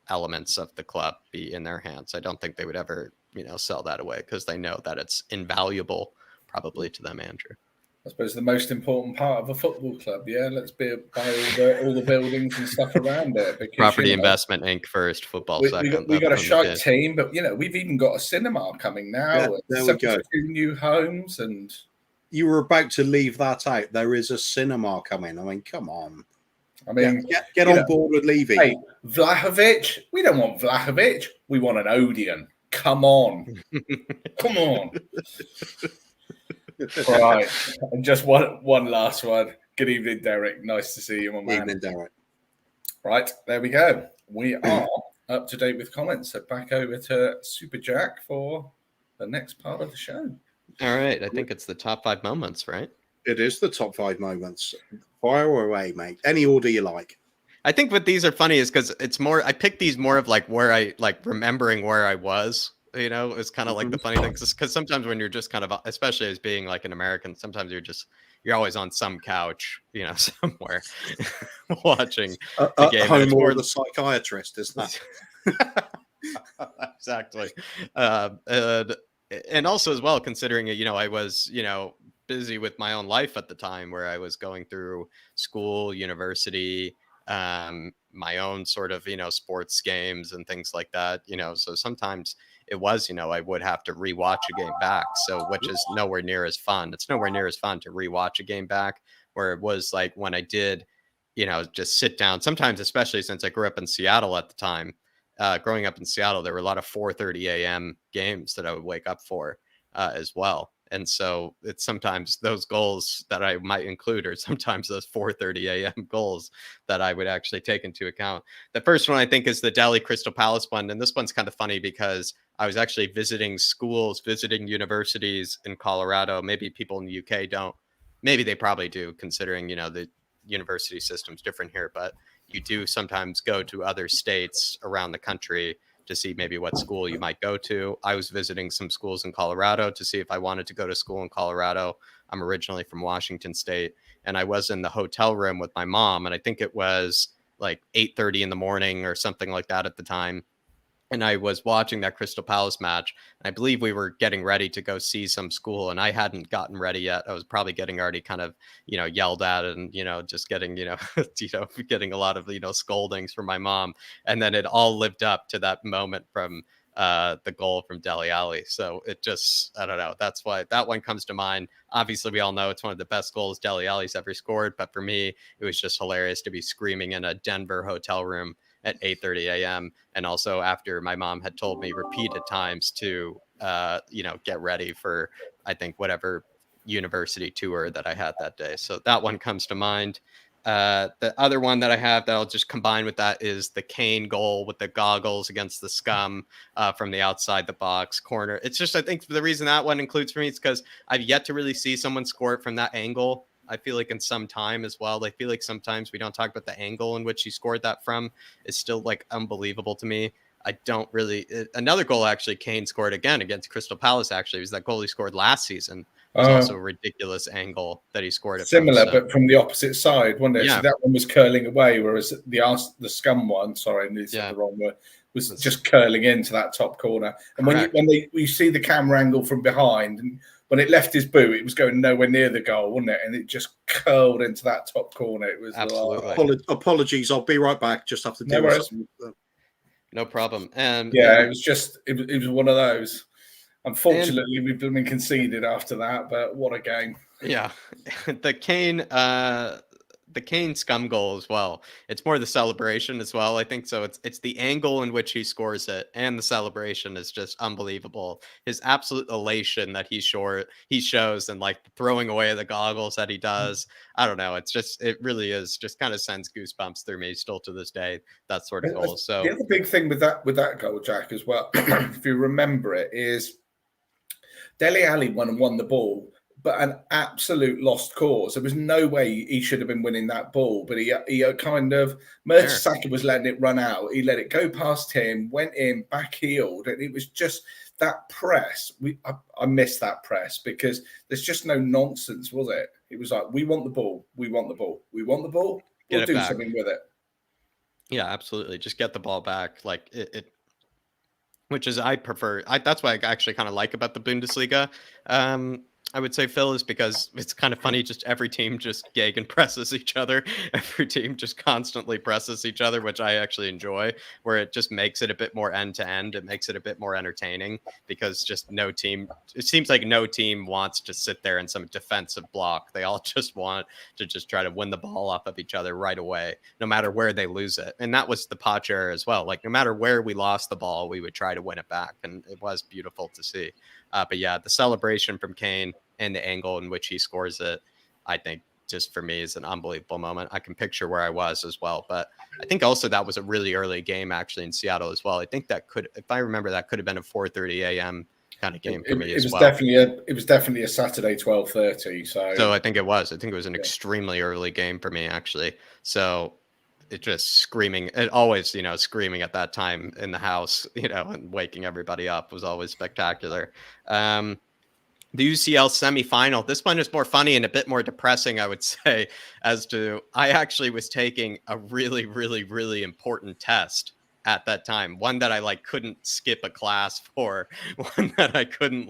elements of the club be in their hands. I don't think they would ever, sell that away because they know that it's invaluable probably to them, Andrew. I suppose the most important part of a football club, let's buy all the buildings and stuff around it. Because, Property Investment Inc. first, football second. We got a shite team, but we've even got a cinema coming now. There we go. 72 new homes, and you were about to leave that out. There is a cinema coming. I mean, come on. I mean, get on board with Levy. Hey, Vlahovic. We don't want Vlahovic. We want an Odeon. Come on, come on. Right, and just one last one. Good evening, Derek. Nice to see you, my man. Evening, Derek. Right, there we go. We are up to date with comments. So back over to Super Jack for the next part of the show. All right, I think it's the top 5 moments, right? It is the top 5 moments. Fire away, mate. Any order you like. I think what these are funny is because it's more. I picked these more of like where I remembering where I was. It's kind of like the funny thing because sometimes when you're just kind of, especially as being like an American, sometimes you're always on some couch, somewhere watching the game. Home or the psychiatrist, isn't that? Exactly. And also as well, considering, I was, busy with my own life at the time where I was going through school, university, my own sort of, sports games and things like that, so sometimes it was, I would have to rewatch a game back. So, which is nowhere near as fun. It's nowhere near as fun to rewatch a game back where it was like when I did, just sit down sometimes, especially since I grew up in Seattle at the time. Growing up in Seattle, there were a lot of 4:30 a.m. games that I would wake up for as well. And so it's sometimes those goals that I might include are sometimes those 4:30 a.m. goals that I would actually take into account. The first one I think is the Delhi Crystal Palace one. And this one's kind of funny because I was actually visiting schools, visiting universities in Colorado. Maybe people in the UK don't. Maybe they probably do, considering, the university system's different here. But you do sometimes go to other states around the country to see maybe what school you might go to. I was visiting some schools in Colorado to see if I wanted to go to school in Colorado. I'm originally from Washington State, and I was in the hotel room with my mom, and I think it was like 8:30 in the morning or something like that at the time. And I was watching that Crystal Palace match. I believe we were getting ready to go see some school, and I hadn't gotten ready yet. I was probably getting already kind of, yelled at and, just getting, getting a lot of, scoldings from my mom. And then it all lived up to that moment from the goal from Dele Alli. So it just, I don't know. That's why that one comes to mind. Obviously, we all know it's one of the best goals Dele Alli's ever scored. But for me, it was just hilarious to be screaming in a Denver hotel room at 8:30 a.m. And also after my mom had told me repeated times to, get ready for, I think, whatever university tour that I had that day. So that one comes to mind. The other one that I have that I'll just combine with that is the Kane goal with the goggles against the scum from the outside the box corner. It's just, I think the reason that one includes for me is because I've yet to really see someone score it from that angle. I feel like in some time as well. I feel like sometimes we don't talk about the angle in which he scored that from. It's still like unbelievable to me. I don't really. Another goal actually Kane scored again against Crystal Palace. Actually, was that goal he scored last season. It was also a ridiculous angle that he scored it similar, from, so. but from the opposite side, wasn't it? Yeah. So that one was curling away, whereas the scum one, sorry, I nearly said the wrong word, was just curling into that top corner. And when you see the camera angle from behind, and when it left his boot, it was going nowhere near the goal, wasn't it? And it just curled into that top corner. It was absolutely. Apologies, I'll be right back. Just have to deal with something. No problem. And it was just it was one of those. Unfortunately, we've been conceded after that, but what a game. Yeah. The Kane scum goal as well. It's more the celebration as well, I think. So it's the angle in which he scores it, and the celebration is just unbelievable. His absolute elation that he shows, and like throwing away the goggles that he does. I don't know. It really is just kind of sends goosebumps through me still to this day, that sort of goal. So the other big thing with that goal, Jack, as well, if you remember it, is Dele Alli won the ball, but an absolute lost cause. There was no way he should have been winning that ball, but he kind of, Mertesacker was letting it run out. He let it go past him, went in, back-heeled, and it was just that press. I missed that press because there's just no nonsense, was it? It was like, we want the ball, we want the ball, we want the ball, we'll do something with it. Yeah, absolutely. Just get the ball back. Like it which is I prefer. That's what I actually kind of like about the Bundesliga. I would say, Phil, is because it's kind of funny. Just every team just gag and presses each other. Every team just constantly presses each other, which I actually enjoy, where it just makes it a bit more end to end. It makes it a bit more entertaining because just it seems like no team wants to sit there in some defensive block. They all just want to just try to win the ball off of each other right away, no matter where they lose it. And that was the Poch era as well. Like no matter where we lost the ball, we would try to win it back. And it was beautiful to see. But yeah, the celebration from Kane and the angle in which he scores it, I think just for me is an unbelievable moment. I can picture where I was as well. But I think also that was a really early game actually in Seattle as well. I think that if I remember, that could have been a 4:30 a.m. kind of game for me as well. It was definitely a Saturday 12:30. So I think it was. I think it was an extremely early game for me actually. So it just screaming. It always, screaming at that time in the house, and waking everybody up was always spectacular. The UCL semi-final. This one is more funny and a bit more depressing, I would say, I actually was taking a really, really, really important test at that time. One that I couldn't skip a class for, one that I couldn't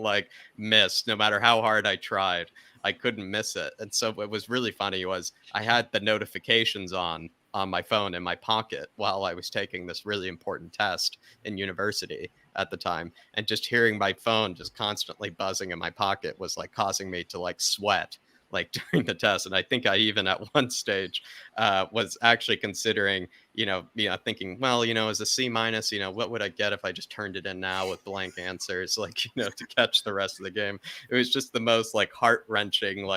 miss no matter how hard I tried. I couldn't miss it. And so what was really funny was I had the notifications on my phone in my pocket while I was taking this really important test in university at the time. And just hearing my phone just constantly buzzing in my pocket was causing me to sweat during the test. And I think I even at one stage was actually considering, thinking, well, as a C-, what would I get if I just turned it in now with blank answers, to catch the rest of the game. It was just the most heart-wrenching,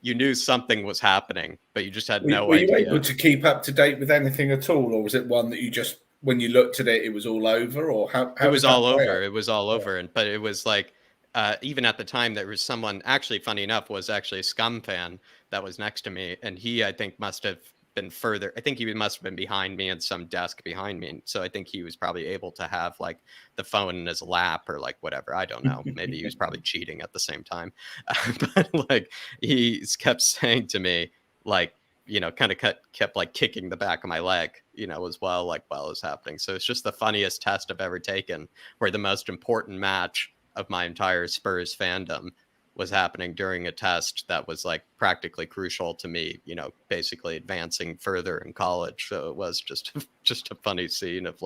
you knew something was happening, but you just had no idea. Were you able to keep up to date with anything at all? Or was it one that you just, when you looked at it, it was all over? Or how it was all over. It was all over. But it was even at the time, there was someone, actually, funny enough, was actually a Scum fan that was next to me. And he, I think, must have been further. I think he must have been behind me in some desk behind me. So I think he was probably able to have the phone in his lap or whatever. I don't know. Maybe he was probably cheating at the same time. But he kept saying to me, kind of kept kicking the back of my leg, as well, while it was happening. So it's just the funniest test I've ever taken, where the most important match of my entire Spurs fandom was happening during a test that was practically crucial to me, basically advancing further in college. So it was just a funny scene of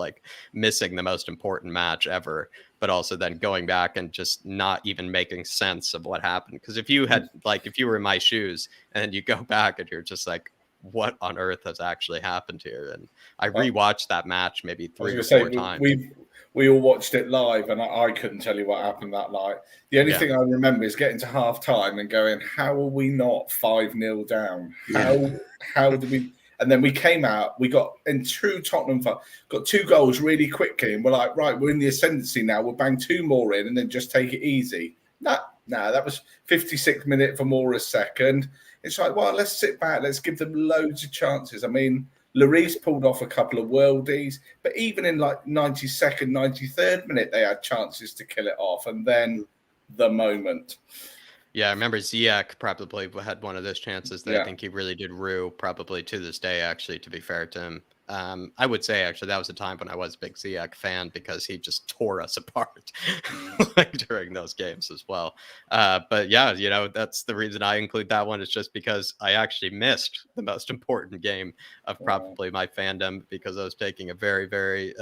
missing the most important match ever, but also then going back and just not even making sense of what happened. Because if you had if you were in my shoes and you go back and you're just what on earth has actually happened here? And I rewatched that match maybe 3 or 4 times. we all watched it live, and I couldn't tell you what happened that night. The only thing I remember is getting to half time and going, "How are we not 5-0 down? How did we?" And then we came out. We got in true Tottenham fun, got 2 goals really quickly, and we're like, "Right, we're in the ascendancy now. We'll bang 2 more in, and then just take it easy." No, that was 56th minute for Mora's second. It's like, well, let's sit back. Let's give them loads of chances. I mean, Lloris pulled off a couple of worldies, but even in like 92nd, 93rd minute, they had chances to kill it off. And then the moment. Yeah, I remember Ziega probably had one of those chances that I think he really did rue, probably to this day, actually, to be fair to him. I would say, actually, that was a time when I was a big Ziega fan because he just tore us apart like during those games as well. But yeah, you know, that's the reason I include that one is just because I actually missed the most important game of probably my fandom because I was taking a very, very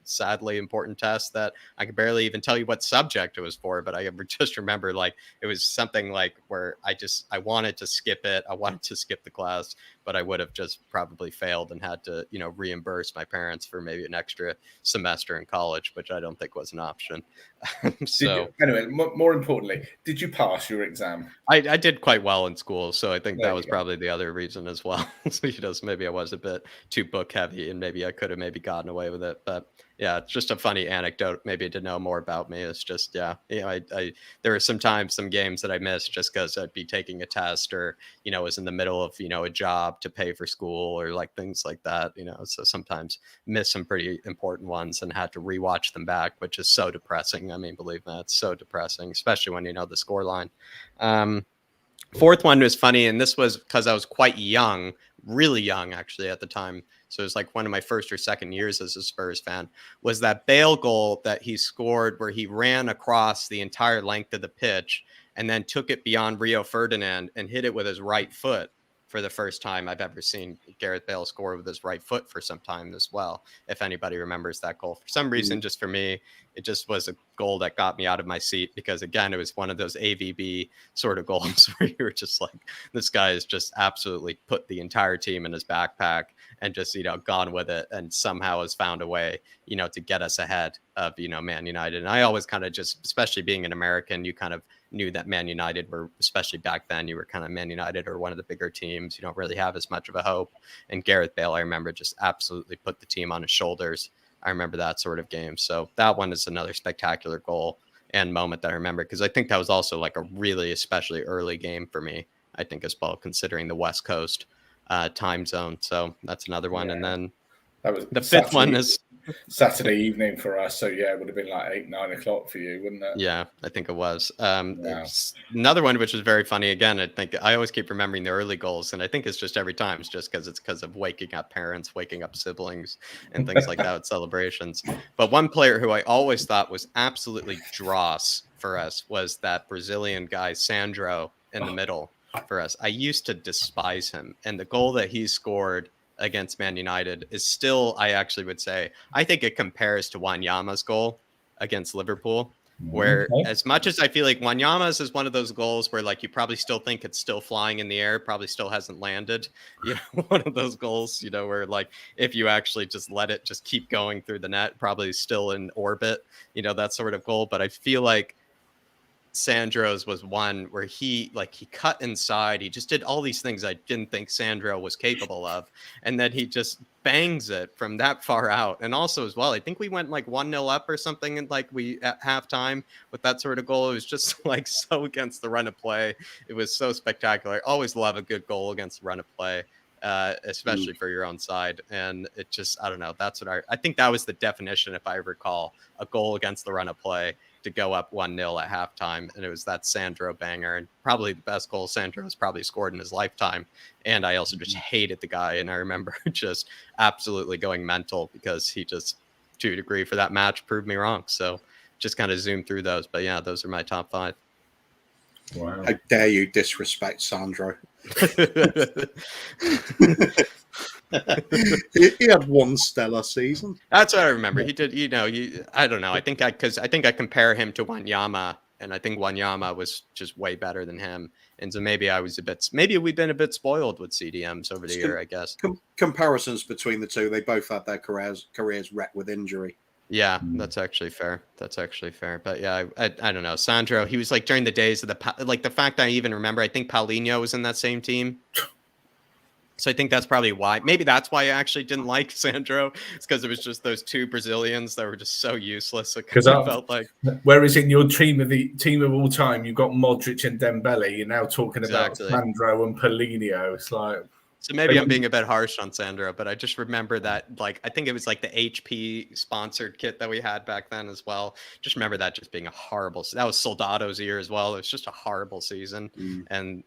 sadly important test that I could barely even tell you what subject it was for. But I just remember like it was something like where I wanted to skip it. I wanted to skip the class, but I would have just probably failed and had to, you know, reimburse my parents for maybe an extra semester in college, which I don't think was an option. Anyway, more importantly, did you pass your exam? I did quite well in school, so I think that was probably the other reason as well. So, you know, maybe I was a bit too book heavy, and maybe I could have maybe gotten away with it. But yeah, it's just a funny anecdote, maybe to know more about me. It's just, you know, I there were sometimes some games that I missed just because I'd be taking a test or, you know, was in the middle of, you know, a job to pay for school or like things like that, you know. So sometimes missed some pretty important ones and had to rewatch them back, which is so depressing. I mean, believe me, it's so depressing, especially when you know the scoreline. Fourth one was funny, and this was because I was quite young, really young actually at the time. So it was like one of my first or second years as a Spurs fan, was that Bale goal that he scored where he ran across the entire length of the pitch and then took it beyond Rio Ferdinand and hit it with his right foot for the first time I've ever seen Gareth Bale score with his right foot for some time as well. If anybody remembers that goal, for some reason, just for me, it just was a goal that got me out of my seat because again, it was one of those AVB sort of goals where you were just like, this guy has just absolutely put the entire team in his backpack and just, you know, gone with it and somehow has found a way, you know, to get us ahead of, you know, Man United. And I always kind of just, especially being an American, you kind of knew that Man United were, especially back then, you were kind of Man United or one of the bigger teams. You don't really have as much of a hope. And Gareth Bale, I remember, just absolutely put the team on his shoulders. I remember that sort of game. So that one is another spectacular goal and moment that I remember because I think that was also like a really especially early game for me, I think, as well, considering the West Coast time zone. So that's another one. And then that was the fifth one is Saturday evening for us. So yeah, it would have been like 8-9 o'clock for you, wouldn't it? Yeah, I think it was. Another one which was very funny. Again, I think I always keep remembering the early goals, and I think it's just every time it's just because of waking up parents, waking up siblings, and things like that at celebrations. But one player who I always thought was absolutely dross for us was that Brazilian guy Sandro in the middle for us. I used to despise him, and the goal that he scored against Man United is still, I actually would say, I think it compares to Wanyama's goal against Liverpool, where as much as I feel like Wanyama's is one of those goals where like you probably still think it's still flying in the air, probably still hasn't landed, you know, one of those goals, you know, where like if you actually just let it just keep going through the net, probably still in orbit, you know, that sort of goal. But I feel like Sandro's was one where he cut inside. He just did all these things I didn't think Sandro was capable of. And then he just bangs it from that far out. And also as well, I think we went like 1-0 up or something. And like we at halftime with that sort of goal, it was just like so against the run of play. It was so spectacular. I always love a good goal against the run of play, especially for your own side. And it just, I don't know. That's what I think that was the definition, if I recall, a goal against the run of play, to go up 1-0 at halftime. And it was that Sandro banger, and probably the best goal Sandro has probably scored in his lifetime. And I also just hated the guy. And I remember just absolutely going mental because he just, to a degree for that match, proved me wrong. So just kind of zoom through those. But yeah, those are my top 5. Wow. How dare you disrespect Sandro? He had one stellar season. That's what I remember. He did, you know, I don't know. I think I compare him to Wanyama, and I think Wanyama was just way better than him. And so maybe we've been a bit spoiled with CDMs over the year, I guess. Comparisons between the two, they both had their careers wrecked with injury. Yeah, that's actually fair. That's actually fair. But yeah, I don't know. Sandro, he was like during the days of the fact that I even remember, I think Paulinho was in that same team. So I think that's probably why. Maybe that's why I actually didn't like Sandro. It's because it was just those two Brazilians that were just so useless. Because I felt like, whereas in your team of all time, you've got Modric and Dembele. You're now talking about Sandro and Paulinho. It's like. So maybe I'm being a bit harsh on Sandro, but I just remember that, like, I think it was like the HP sponsored kit that we had back then as well. Just remember that just being a horrible. That was Soldado's year as well. It was just a horrible season, and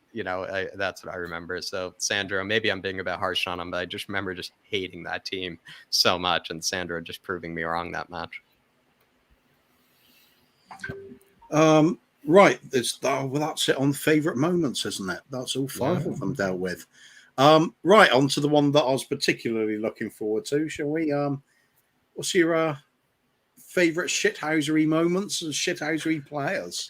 that's what I remember. So Sandro, maybe I'm being a bit harsh on him, but I just remember just hating that team so much, and Sandro just proving me wrong that match. Right, that's it on favourite moments, isn't it? That's all 5 of them dealt with. Right, on to the one that I was particularly looking forward to, shall we? What's your favourite shithousery moments and shithousery players?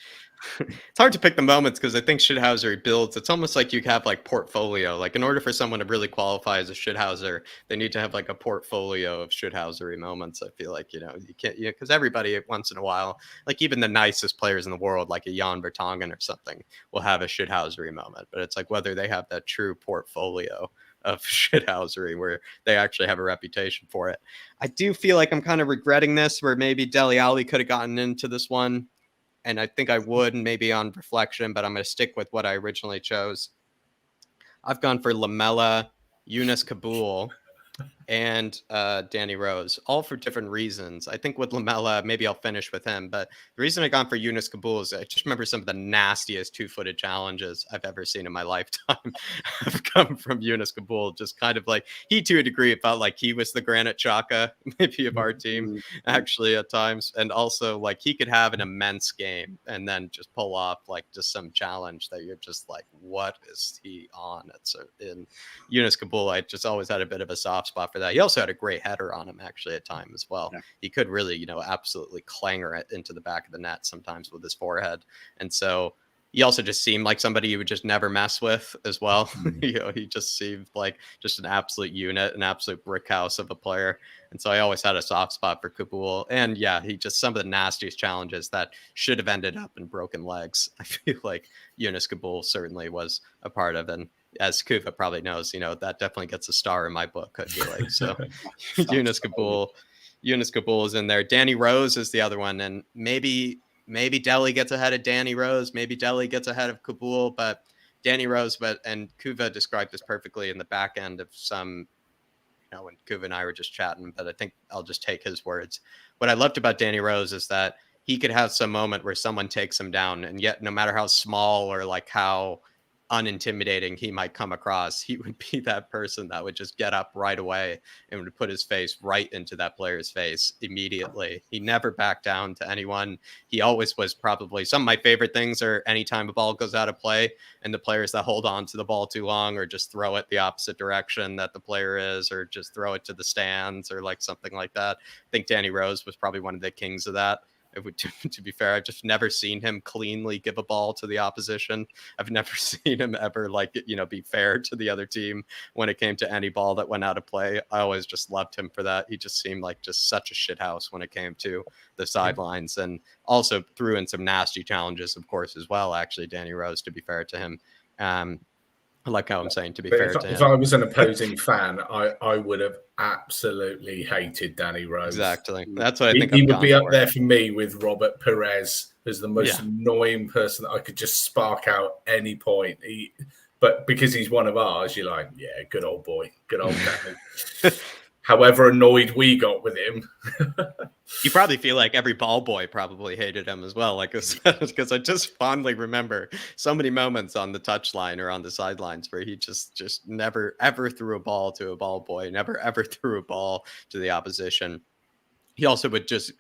It's hard to pick the moments because I think shithousery builds. It's almost like you have like portfolio. Like in order for someone to really qualify as a shithouser, they need to have like a portfolio of shithousery moments. I feel like, you can't, because everybody once in a while, like even the nicest players in the world, like a Jan Vertonghen or something, will have a shithousery moment. But it's like whether they have that true portfolio of shithousery where they actually have a reputation for it. I do feel like I'm kind of regretting this, where maybe Dele Alli could have gotten into this one. And I think I would, maybe on reflection, but I'm going to stick with what I originally chose. I've gone for Lamela, Yunus Kabul, and Danny Rose, all for different reasons. I think with Lamela, maybe I'll finish with him. But the reason I gone for Yunus Kabul is I just remember some of the nastiest two-footed challenges I've ever seen in my lifetime have come from Yunus Kabul. Just kind of like, he to a degree felt like he was the Granit Xhaka, maybe of our team, actually at times. And also like he could have an immense game and then just pull off like just some challenge that you're just like, what is he on? It's in Yunus Kabul, I just always had a bit of a soft spot for that. He also had a great header on him actually at time as well. Yeah. He could really, absolutely clanger it into the back of the net sometimes with his forehead. And so he also just seemed like somebody you would just never mess with as well. He just seemed like just an absolute unit, an absolute brick house of a player. And so I always had a soft spot for Kabul. And yeah, he just some of the nastiest challenges that should have ended up in broken legs. I feel like Yunus Kabul certainly was a part of. And as Kufa probably knows, that definitely gets a star in my book, I feel like. So Yunus Kabul is in there. Danny Rose is the other one. And maybe Dele gets ahead of Danny Rose. Maybe Dele gets ahead of Kabul, but Danny Rose, and Kuva described this perfectly in the back end of some, when Kuva and I were just chatting, but I think I'll just take his words. What I loved about Danny Rose is that he could have some moment where someone takes him down, and yet no matter how small or like how unintimidating he might come across, he would be that person that would just get up right away and would put his face right into that player's face immediately. He never backed down to anyone. He always was. Probably some of my favorite things are anytime a ball goes out of play and the players that hold on to the ball too long or just throw it the opposite direction that the player is, or just throw it to the stands or like something like that. I think Danny Rose was probably one of the kings of that. To be fair, I've just never seen him cleanly give a ball to the opposition. I've never seen him ever be fair to the other team when it came to any ball that went out of play. I always just loved him for that. He just seemed like just such a shithouse when it came to the sidelines, and also threw in some nasty challenges, of course, as well. Actually, Danny Rose, to be fair to him. I like how I'm saying, to be fair to him. If I was an opposing fan, I would have absolutely hated Danny Rose. Exactly. That's what I think. He would be up there for me with Robert Perez as the most annoying person that I could just spark out any point. But because he's one of ours, you're like, yeah, good old boy, good old Danny. However annoyed we got with him. You probably feel like every ball boy probably hated him as well. Like, because I just fondly remember so many moments on the touchline or on the sidelines where he just never, ever threw a ball to a ball boy, never, ever threw a ball to the opposition. He also would just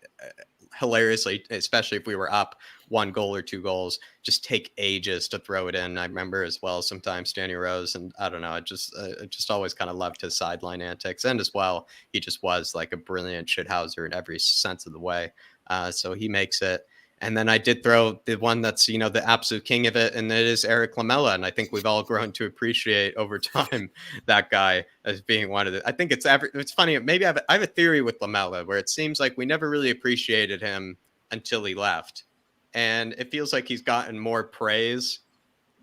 hilariously, especially if we were up 1 goal or 2 goals, just take ages to throw it in. I remember as well sometimes Danny Rose, and I don't know, I just always kind of loved his sideline antics, and as well he just was like a brilliant shithouser in every sense of the way. So he makes it. And then I did throw the one that's, you know, the absolute king of it, and it is Eric Lamela. And I think we've all grown to appreciate over time that guy as being one of the. I think it's funny. Maybe I have a theory with Lamela where it seems like we never really appreciated him until he left, and it feels like he's gotten more praise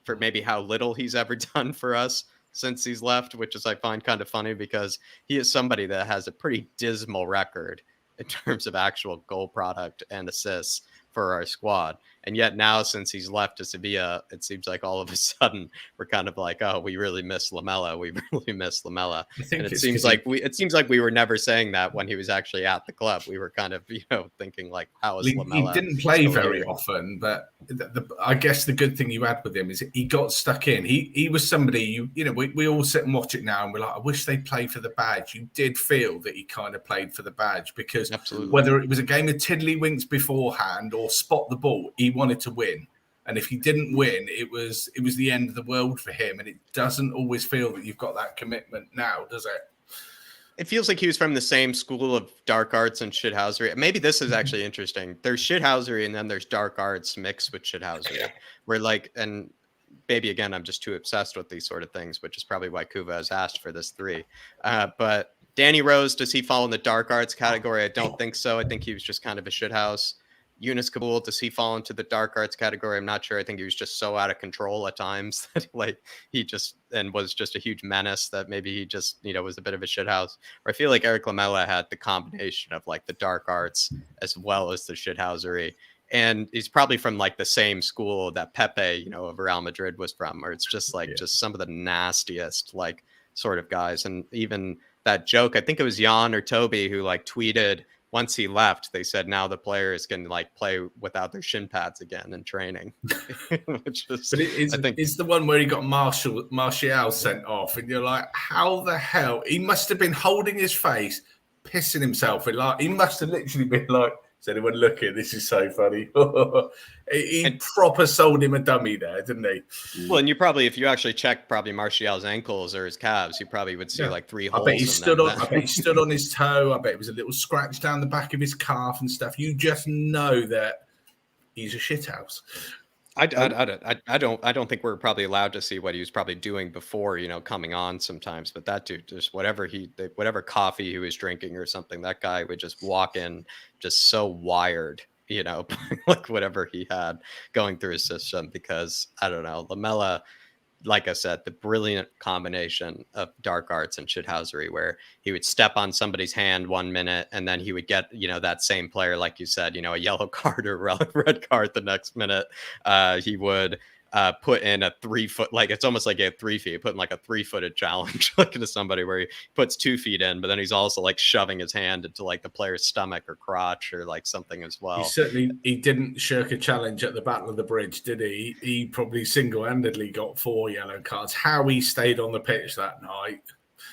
for maybe how little he's ever done for us since he's left, which is I find kind of funny because he is somebody that has a pretty dismal record in terms of actual goal product and assists for our squad. And yet now, since he's left to Sevilla, it seems like all of a sudden we're kind of like, oh, we really miss Lamela. We really miss Lamela. And it seems like we were never saying that when he was actually at the club. We were kind of, you know, thinking like, how is Lamela? He didn't play very often, but I guess the good thing you had with him is he got stuck in. He was somebody we all sit and watch it now and we're like, I wish they played for the badge. You did feel that he kind of played for the badge because whether it was a game of tiddlywinks beforehand or spot the ball, he wanted to win. And if he didn't win, it was the end of the world for him. And it doesn't always feel that you've got that commitment now, does it? It feels like he was from the same school of dark arts and shithousery. Maybe this is actually interesting. There's shithousery and then there's dark arts mixed with shithousery. Where like, and maybe again, I'm just too obsessed with these sort of things, which is probably why Kuva has asked for this 3. But Danny Rose, does he fall in the dark arts category? I don't think so. I think he was just kind of a shithouse. Yunus Kabul, does he fall into the dark arts category? I'm not sure. I think he was just so out of control at times that he just was just a huge menace that maybe he just, you know, was a bit of a shithouse. Or I feel like Eric Lamela had the combination of like the dark arts as well as the shithousery. And he's probably from like the same school that Pepe, you know, of Real Madrid was from, or it's just like just some of the nastiest like sort of guys. And even that joke, I think it was Jan or Toby who like tweeted, once he left, they said now the players can like play without their shin pads again in training. Which is, I think it's the one where he got Martial sent off, and you're like, how the hell? He must have been holding his face, pissing himself. And like he must have literally been like, is anyone looking? This is so funny. he proper sold him a dummy there, didn't he? Well, and you probably, if you actually check probably Martial's ankles or his calves, you probably would see like 3 holes. I bet he stood on his toe. I bet it was a little scratch down the back of his calf and stuff. You just know that he's a shithouse. I don't think we're probably allowed to see what he was probably doing before, you know, coming on sometimes. But that dude, just whatever coffee he was drinking or something, that guy would just walk in just so wired, you know, like whatever he had going through his system. Because I don't know, Lamela, like I said, the brilliant combination of dark arts and shithousery, where he would step on somebody's hand 1 minute and then he would get, you know, that same player, like you said, you know, a yellow card or red card the next minute. He would put in a 3 foot, like it's almost like a 3 feet, put in like a 3-footed challenge like into somebody where he puts 2 feet in, but then he's also like shoving his hand into like the player's stomach or crotch or like something as well. He didn't shirk a challenge at the Battle of the Bridge, did he? He probably single-handedly got 4 yellow cards. How he stayed on the pitch that night.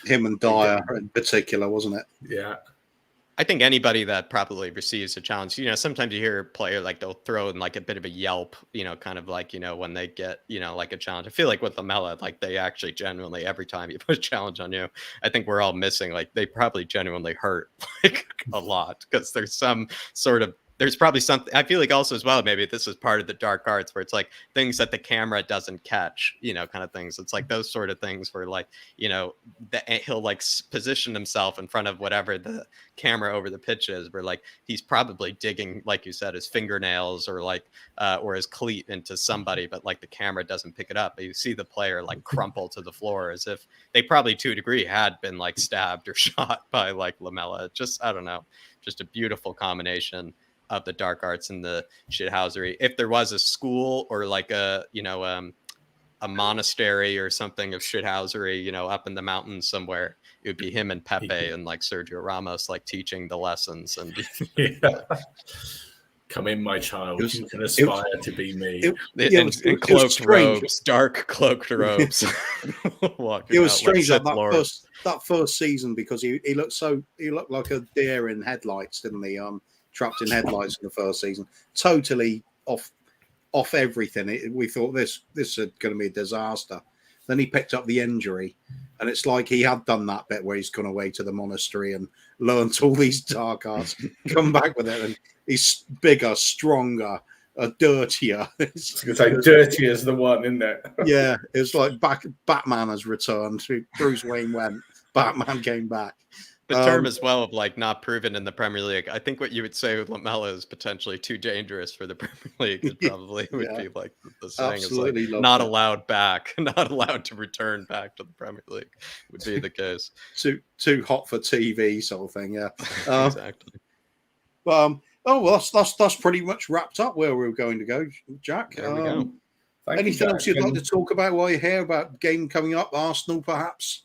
Him and Dyer in particular, wasn't it? Yeah. I think anybody that probably receives a challenge, you know, sometimes you hear a player like they'll throw in like a bit of a yelp, you know, kind of like, you know, when they get, you know, like a challenge. I feel like with Lamela, like they actually genuinely, every time you put a challenge on you, I think we're all missing, like they probably genuinely hurt like a lot because there's probably something. I feel like also as well, maybe this is part of the dark arts where it's like things that the camera doesn't catch, you know, kind of things. It's like those sort of things where like, you know, he'll like position himself in front of whatever the camera over the pitch is, where like he's probably digging, like you said, his fingernails or like or his cleat into somebody, but like the camera doesn't pick it up. But you see the player like crumple to the floor as if they probably to a degree had been like stabbed or shot by like Lamela. Just, I don't know, just a beautiful combination of the dark arts and the shithousery. If there was a school or like a, you know, a monastery or something of shithousery, you know, up in the mountains somewhere, it would be him and Pepe and like Sergio Ramos, like teaching the lessons. And come in, my child. You can aspire to be me. In cloaked robes, dark cloaked robes. It was strange that first season because he looked like a deer in headlights, didn't he? Trapped in headlights in the first season, totally off everything. We thought this is going to be a disaster. Then he picked up the injury, and it's like he had done that bit where he's gone away to the monastery and learned all these dark arts, come back with it, and he's bigger, stronger, dirtier. It's going to say dirty is the one, isn't it? Yeah, it's like Batman has returned. Bruce Wayne went, Batman came back. The term as well of like not proven in the Premier League. I think what you would say with Lamela is potentially too dangerous for the Premier League. It probably would be like the saying is like not allowed back, not allowed to return back to the Premier League would be the case. Too hot for TV sort of thing. Yeah, exactly. Oh well, that's pretty much wrapped up where we were going to go, Jack. There we go. Anything else you'd like to talk about while you're here about game coming up? Arsenal, perhaps.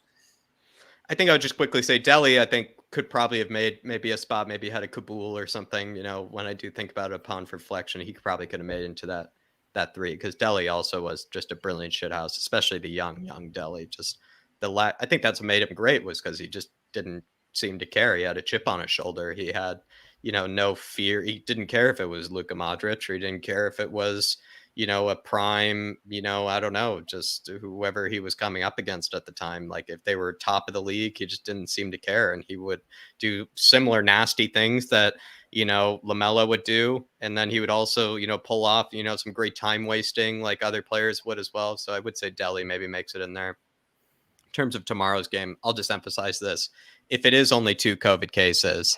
I think I would just quickly say Delhi, I think, could probably have made maybe a spot, maybe had a Kabul or something. You know, when I do think about it upon reflection, he probably could have made it into that three, because Delhi also was just a brilliant shithouse, especially the young Delhi. Just I think that's what made him great, was because he just didn't seem to care. He had a chip on his shoulder. He had, no fear. He didn't care if it was Luka Modric, or he didn't care if it was, a prime, I don't know, just whoever he was coming up against at the time. Like if they were top of the league, he just didn't seem to care. And he would do similar nasty things that, Lamela would do. And then he would also, pull off, some great time wasting like other players would as well. So I would say Delhi maybe makes it in there. In terms of tomorrow's game, I'll just emphasize this. If it is only 2 COVID cases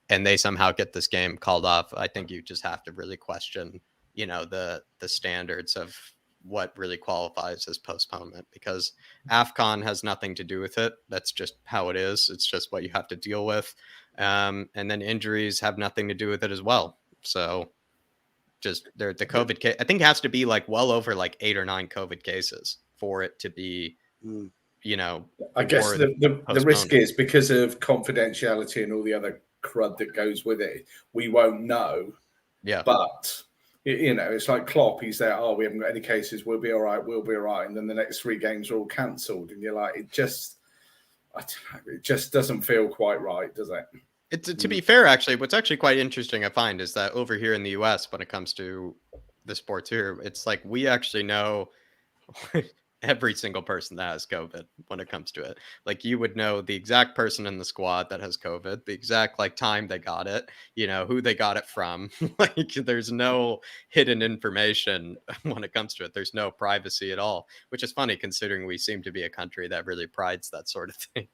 and they somehow get this game called off, I think you just have to really question the standards of what really qualifies as postponement, because AFCON has nothing to do with it. That's just how it is. It's just what you have to deal with. And then injuries have nothing to do with it as well. So just the COVID case, I think, has to be like well over like 8 or 9 COVID cases for it to be, I guess the risk is because of confidentiality and all the other crud that goes with it, we won't know. Yeah. But it's like Klopp. He's there. Oh, we haven't got any cases. We'll be all right. We'll be all right. And then the next 3 games are all cancelled. And you're like, I don't know. It just doesn't feel quite right, does it? To be fair, actually, what's actually quite interesting, I find, is that over here in the US, when it comes to the sports here, it's like we actually know every single person that has COVID when it comes to it. Like you would know the exact person in the squad that has COVID, the exact like time they got it, who they got it from. Like there's no hidden information when it comes to it. There's no privacy at all, which is funny considering we seem to be a country that really prides that sort of thing.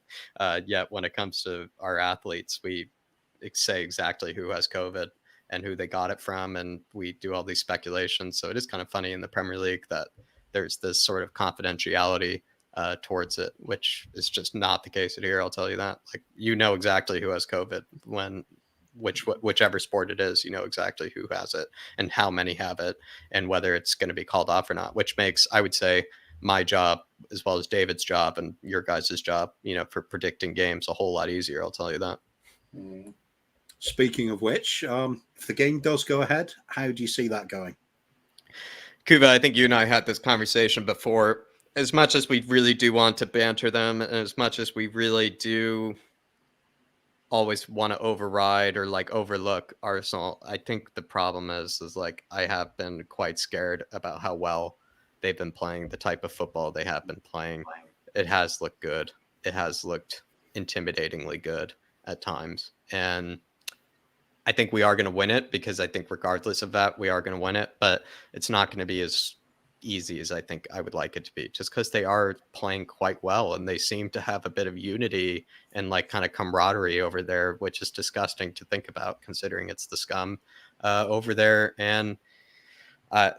Yet when it comes to our athletes, we say exactly who has COVID and who they got it from. And we do all these speculations. So it is kind of funny in the Premier League that there's this sort of confidentiality towards it, which is just not the case here. I'll tell you that. Like, exactly who has COVID whichever sport it is, exactly who has it and how many have it and whether it's going to be called off or not, which makes, I would say, my job as well as David's job and your guys' job, for predicting games a whole lot easier. I'll tell you that. Speaking of which, if the game does go ahead, how do you see that going? Kuva, I think you and I had this conversation before. As much as we really do want to banter them, and as much as we really do always want to override or like overlook Arsenal, I think the problem is like I have been quite scared about how well they've been playing, the type of football they have been playing. It has looked good. It has looked intimidatingly good at times. And I think we are going to win it, because I think regardless of that, we are going to win it, but it's not going to be as easy as I think I would like it to be, just because they are playing quite well and they seem to have a bit of unity and like kind of camaraderie over there, which is disgusting to think about considering it's the scum over there. And I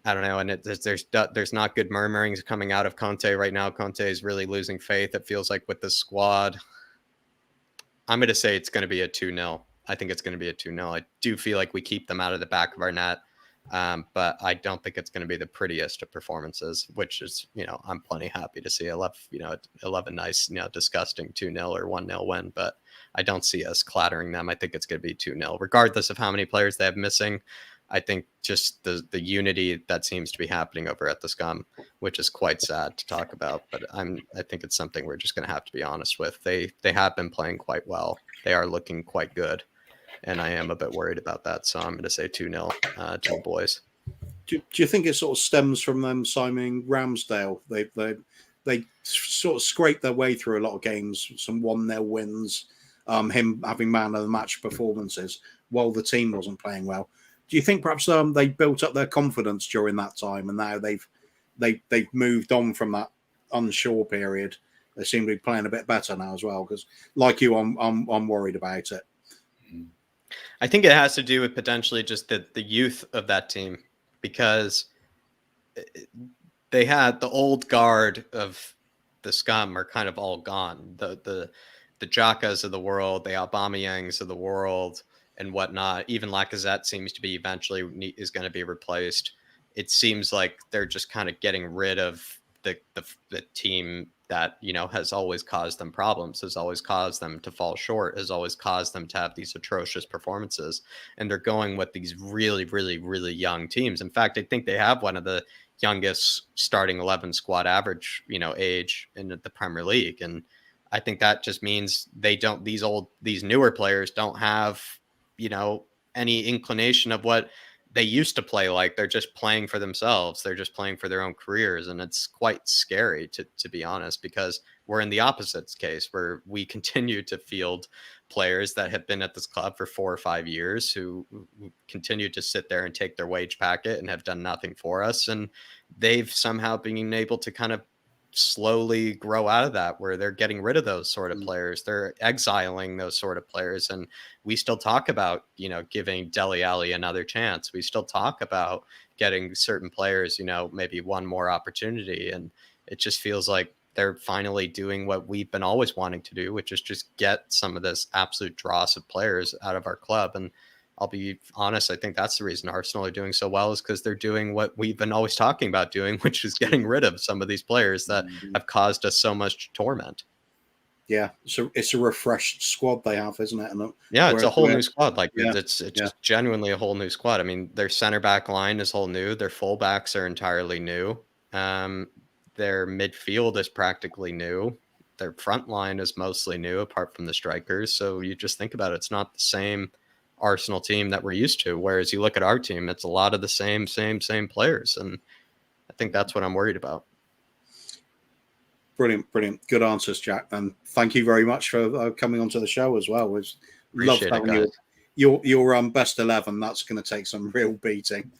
don't know. And there's not good murmurings coming out of Conte right now. Conte is really losing faith. It feels like with the squad. I'm going to say it's going to be a 2-0. I think it's going to be a 2-0. I do feel like we keep them out of the back of our net, but I don't think it's going to be the prettiest of performances, which is, I'm plenty happy to see. I love a nice, disgusting 2-0 or 1-0 win, but I don't see us clattering them. I think it's going to be 2-0, regardless of how many players they have missing. I think just the unity that seems to be happening over at the scum, which is quite sad to talk about, but I think it's something we're just going to have to be honest with. They have been playing quite well. They are looking quite good. And I am a bit worried about that. So I'm going to say 2-0 to the boys. Do you think it sort of stems from them signing Ramsdale? They sort of scraped their way through a lot of games, some 1-0 wins, him having man of the match performances while the team wasn't playing well. Do you think perhaps they built up their confidence during that time, and now they've moved on from that unsure period? They seem to be playing a bit better now as well. Because, like you, I'm worried about it. I think it has to do with potentially just the youth of that team, because they had the old guard of the scum are kind of all gone. The Xhakas of the world, the Aubameyangs of the world, and whatnot. Even Lacazette seems to be eventually is going to be replaced. It seems like they're just kind of getting rid of the team that, you know, has always caused them problems, has always caused them to fall short, has always caused them to have these atrocious performances. And they're going with these really, really, really young teams. In fact, I think they have one of the youngest starting 11 squad average, you know, age in the Premier League. And I think that just means these newer players don't have, you know, any inclination of what they used to play like. They're just playing for themselves. They're just playing for their own careers. And it's quite scary, to be honest, because we're in the opposite case, where we continue to field players that have been at this club for 4 or 5 years who continue to sit there and take their wage packet and have done nothing for us. And they've somehow been able to kind of slowly grow out of that, where they're getting rid of those sort of players. They're exiling those sort of players. And we still talk about, you know, giving Dele Alli another chance. We still talk about getting certain players, you know, maybe one more opportunity. And it just feels like they're finally doing what we've been always wanting to do, which is just get some of this absolute dross of players out of our club. And I'll be honest, I think that's the reason Arsenal are doing so well, is because they're doing what we've been always talking about doing, which is getting rid of some of these players that have caused us so much torment. Yeah, so it's a refreshed squad they have, isn't it? And yeah, it's a whole new squad. Like yeah, it's just genuinely a whole new squad. I mean, their center back line is whole new. Their fullbacks are entirely new. Their midfield is practically new. Their front line is mostly new, apart from the strikers. So you just think about it, it's not the same Arsenal team that we're used to. Whereas you look at our team, it's a lot of the same players. And I think that's what I'm worried about. Brilliant. Good answers, Jack. And thank you very much for coming onto the show as well. We've loved having your best 11. That's going to take some real beating.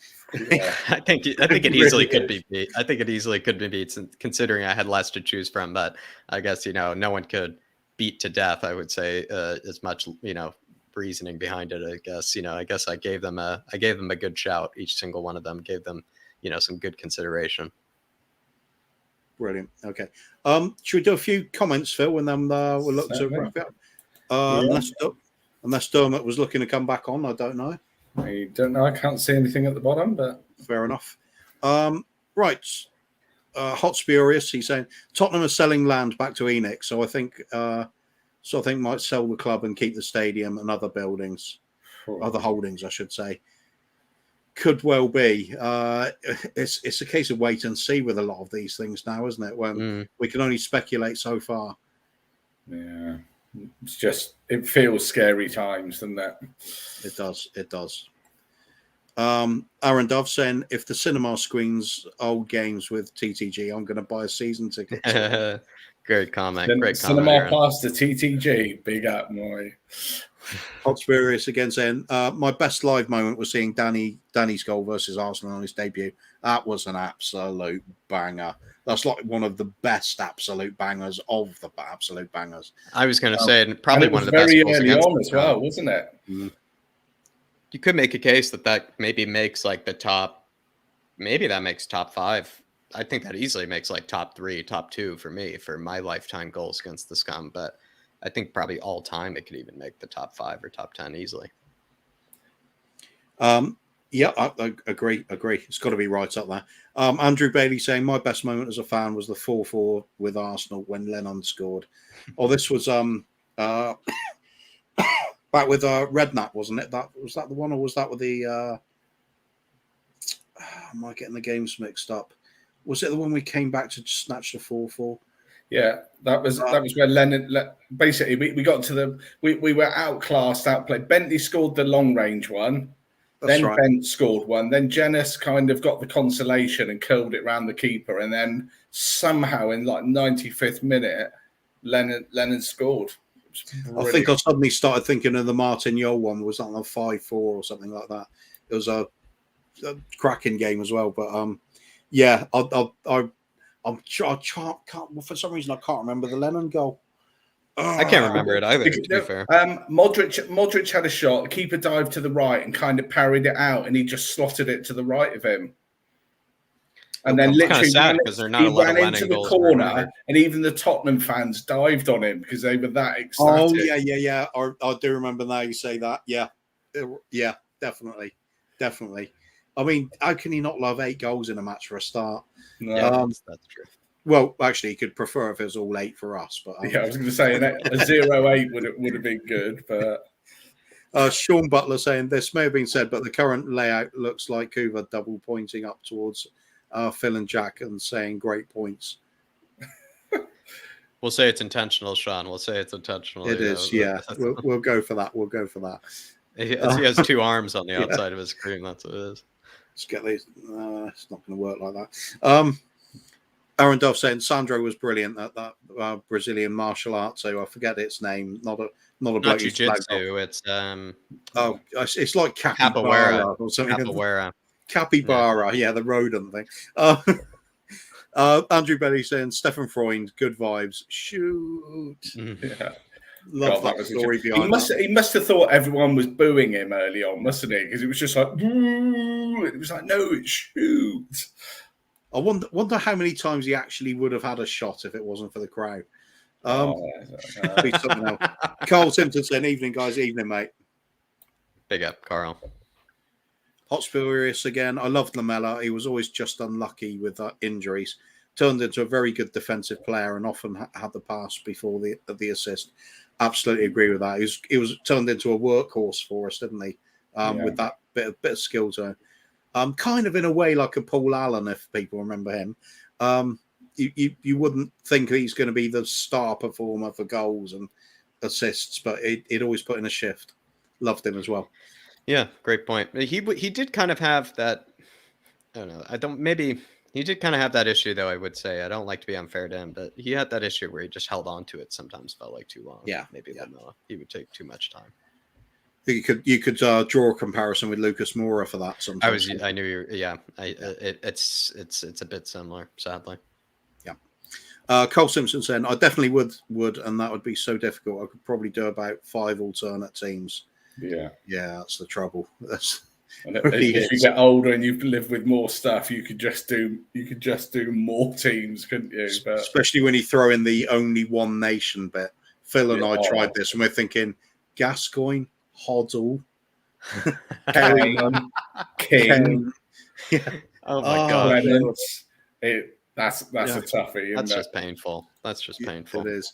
Yeah. I think it easily could be beat. I think it easily could be beat, considering I had less to choose from. But I guess, you know, no one could beat to death, I would say, as much, you know, reasoning behind it. I guess I gave them a good shout. Each single one of them gave them, you know, some good consideration. Brilliant. Okay. Should we do a few comments, Phil, and then we'll look to wrap it up? Unless Dermot was looking to come back on, I don't know. I don't know. I can't see anything at the bottom, but fair enough. Right. Hot Spurious, he's saying Tottenham are selling land back to Enix, so I think might sell the club and keep the stadium and other buildings, other holdings, I should say. Could well be. It's a case of wait and see with a lot of these things now, isn't it? When we can only speculate so far. Yeah, it feels scary times, doesn't it? It does. Aaron Dove saying, if the cinema screens old games with TTG, I'm going to buy a season ticket. Great comment. Cinema Aaron. Pass to TTG. Big up, Moy. Hot Spurious again saying, my best live moment was seeing Danny's goal versus Arsenal on his debut. That was an absolute banger. That's like one of the best absolute bangers of the absolute bangers. I was going to say, probably one of the best goals very early on as well, wasn't it? You could make a case that maybe makes like the top. Maybe that makes top 5. I think that easily makes like top 3, top 2 for me, for my lifetime goals against the scum. But I think probably all time it could even make the top 5 or top 10 easily. Yeah, I agree. It's got to be right up there. Andrew Bailey saying, my best moment as a fan was the 4-4 with Arsenal when Lennon scored. Oh, this was back with Redknapp, wasn't it? Was that the one, or was that with the am I getting the games mixed up? Was it the one we came back to snatch the 4-4? Yeah, that was where Lennon. Basically, we got to we were outclassed, outplayed. Bentley scored the long range one. That's then right. Bent scored one. Then Jenas kind of got the consolation and curled it round the keeper. And then somehow in like 95th minute, Lennon scored. I think I suddenly started thinking of the Martin Yole one. Was that on a 5-4 or something like that? a cracking game as well. But yeah, for some reason I can't remember the Lennon goal. I can't remember it either, to be fair. Modric had a shot. The keeper dived to the right and kind of parried it out, and he just slotted it to the right of him. And then literally ran into the corner, and even the Tottenham fans dived on him because they were that excited. Oh yeah. I do remember now you say that. Yeah, definitely. I mean, how can he not love 8 goals in a match for a start? No, that's true. Well, actually, he could prefer if it was all 8 for us. But I was going to say a 0-8 would have been good. But Sean Butler saying this may have been said, but the current layout looks like Kuva double pointing up towards Phil and Jack and saying great points. We'll say it's intentional, Sean. We'll say it's intentional. It is, yeah. We'll go for that. He has 2 arms on the outside of his screen. That's what it is. Let's get these. It's not going to work like that. Aaron Duff saying Sandro was brilliant at that Brazilian martial arts. So I forget its name. Not jiu-jitsu. It's it's like capybara or something. Capybara, yeah, the rodent thing. Andrew Belly saying Stefan Freund, good vibes. Shoot. Yeah. Love that story behind that. He must have thought everyone was booing him early on, mustn't he? Because it was just like, boo! It was like, no, it's shoot. I wonder how many times he actually would have had a shot if it wasn't for the crowd. Be something else. Carl Simpson saying, evening, guys. Evening, mate. Big up, Carl. Hot Spurious again. I loved Lamella. He was always just unlucky with injuries. Turned into a very good defensive player and often had the pass before the assist. Absolutely agree with that. He was turned into a workhorse for us, didn't he? With that bit of skill to him. Kind of in a way like a Paul Allen, if people remember him. You wouldn't think he's going to be the star performer for goals and assists, but he'd always put in a shift. Loved him as well. Yeah, great point. He did kind of have that. I don't know. Maybe he did kind of have that issue, though. I would say I don't like to be unfair to him, but he had that issue where he just held on to it. Sometimes felt like too long. Yeah, maybe Lamella. He would take too much time. You could draw a comparison with Lucas Moura for that. Sometimes I knew you. Yeah, it's a bit similar, sadly. Yeah. Cole Simpson saying, I definitely would, and that would be so difficult. I could probably do about 5 alternate teams. Yeah, that's the trouble. If you get older and you live with more stuff, you could just do more teams, couldn't you? But especially when you throw in the only one nation bit. Phil and I tried this, and we're thinking Gascoigne, Hoddle, King. Yeah. Oh my god, that's a toughie. That's just painful. That's just painful. It is.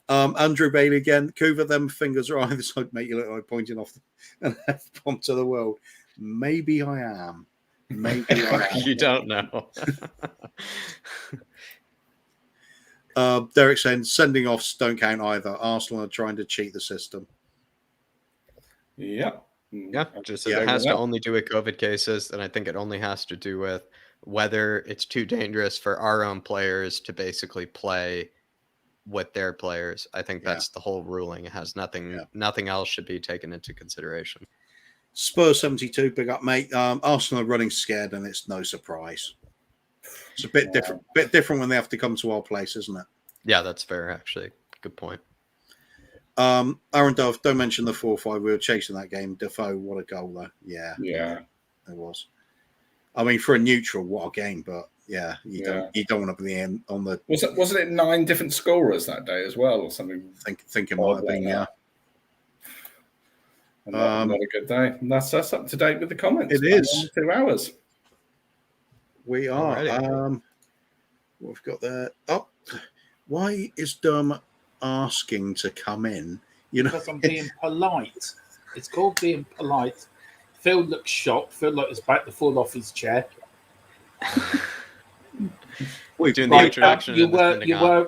Andrew Bailey again. Kuva, them fingers are either side, make you look like pointing off an F-bomb to the world. Maybe I am. Maybe I am. You don't know. Derek saying sending offs don't count either. Arsenal are trying to cheat the system. Yeah. Just it has to only do with COVID cases, and I think it only has to do with whether it's too dangerous for our own players to basically play with their players. I think that's the whole ruling. It has nothing else should be taken into consideration. Spurs 72, big up, mate. Arsenal are running scared, and it's no surprise. It's a bit different when they have to come to our place, isn't it? Yeah, that's fair, actually. Good point. Aaron Dove, don't mention the 4-5. We were chasing that game. Defoe, what a goal, though. Yeah, it was. I mean, for a neutral, what a game, but you don't want to be in on the. Wasn't it 9 different scorers that day as well, or something? Think it might have been, yeah. Not a good day. And that's us up to date with the comments. It is 2 hours. We are. What we've got there? Oh, why is Dermot asking to come in? Because I'm being polite. It's called being polite. Phil looks shocked. Phil like he's about to fall off his chair. We're doing the introduction.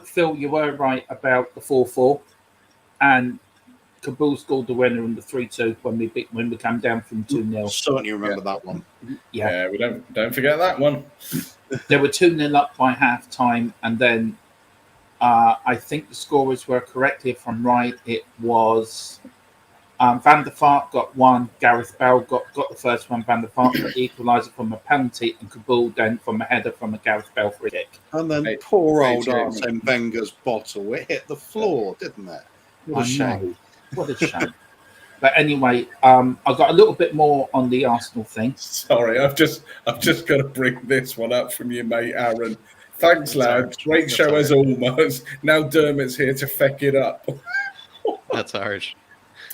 Phil, you were right about the 4-4, and Kabul scored the winner in the 3-2 when we came down from 2-0. Certainly remember that one. Yeah, we don't forget that one. They were 2-0 up by half time, and then I think the scorers were correct. If I'm right, it was Van der Vaart got one. Gareth Bale got the first one. Van der Vaart got the equaliser from a penalty, and Kabul then from a header from a Gareth Bale free kick. And then poor old Arsene Wenger's bottle, it hit the floor, didn't it? What a shame. What a shame. But anyway, I've got a little bit more on the Arsenal thing. Sorry, I've just got to bring this one up from you, mate, Aaron. Thanks, lads. Great show as always. Now Dermot's here to feck it up. That's harsh.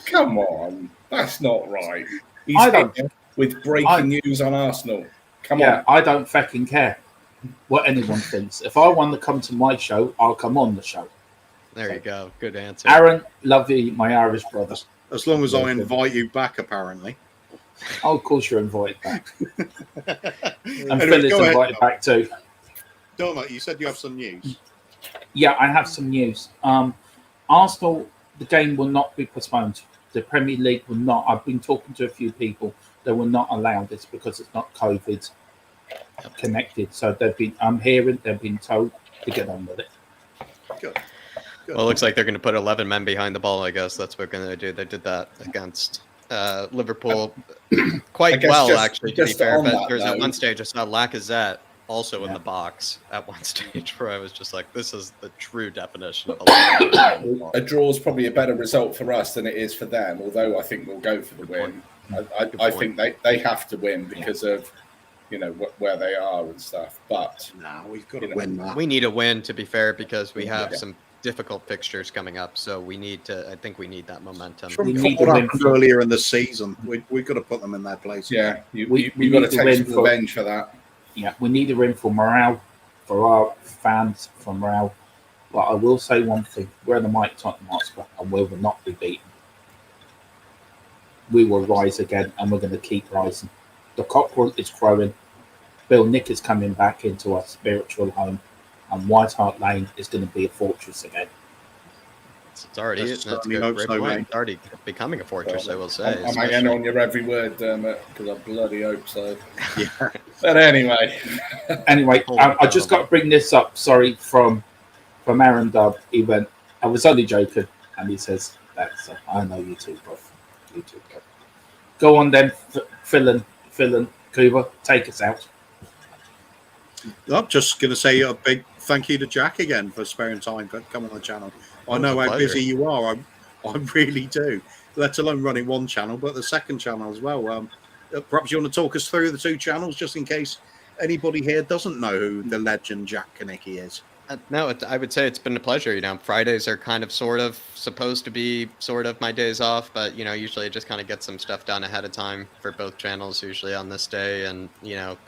Come on, that's not right. He's here with breaking news on Arsenal. Come on. I don't fucking care what anyone thinks. If I want to come to my show, I'll come on the show. There you go. Good answer. Aaron, love you, my Irish brother. As long as I invite you back, apparently. Oh, of course you're invited back. And Phil is invited back too. Dermot, you said you have some news. Yeah, I have some news. Arsenal, the game will not be postponed. The Premier League will not. I've been talking to a few people. They will not allow this because it's not COVID connected. So they've been. I'm hearing they've been told to get on with it. Good. Well, it looks like they're going to put 11 men behind the ball, I guess. That's what they're going to do. They did that against Liverpool quite well, actually, to be fair. But there's at one stage I saw Lacazette also in the box at one stage where I was just like, this is the true definition of a draw is probably a better result for us than it is for them, although I think we'll go for the win. I think they have to win because of where they are and stuff. But we've got to win that. We need a win, to be fair, because we have some difficult fixtures coming up, so we need to. I think we need that momentum. From what happened earlier in the season, we've got to put them in their place. Yeah, we've got to take some revenge for that. Yeah, we need a win for morale, for our fans, for morale. But I will say one thing: we're the mighty Tottenham Hotspur, and we will not be beaten. We will rise again, and we're going to keep rising. The cockerel is crowing. Bill Nick is coming back into our spiritual home. And White Hart Lane is going to be a fortress again. It's already. It's already becoming a fortress, I will say. I'm hanging on your every word, Dermot, because I bloody hope so. Yeah. But anyway, I just got to bring this up. Sorry, from Aaron Dubb. He went, "I was only joking," and he says, "That's I know you too, bro. You too, bro. Go on then, Phil and Cooper, take us out." I'm just going to say a big thank you to Jack again for sparing time for coming on the channel. I know how busy you are. I really do. Let alone running one channel, but the second channel as well. Perhaps you want to talk us through the two channels, just in case anybody here doesn't know who the legend Jack Kanicki is. No, I would say it's been a pleasure. Fridays are kind of sort of supposed to be sort of my days off, but usually I just kind of get some stuff done ahead of time for both channels, usually on this day, and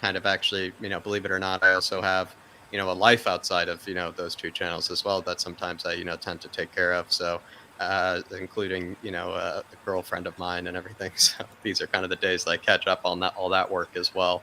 kind of actually, believe it or not, I also have a life outside of those two channels as well that sometimes I tend to take care of. So including a girlfriend of mine and everything. So these are kind of the days that I catch up on all that work as well,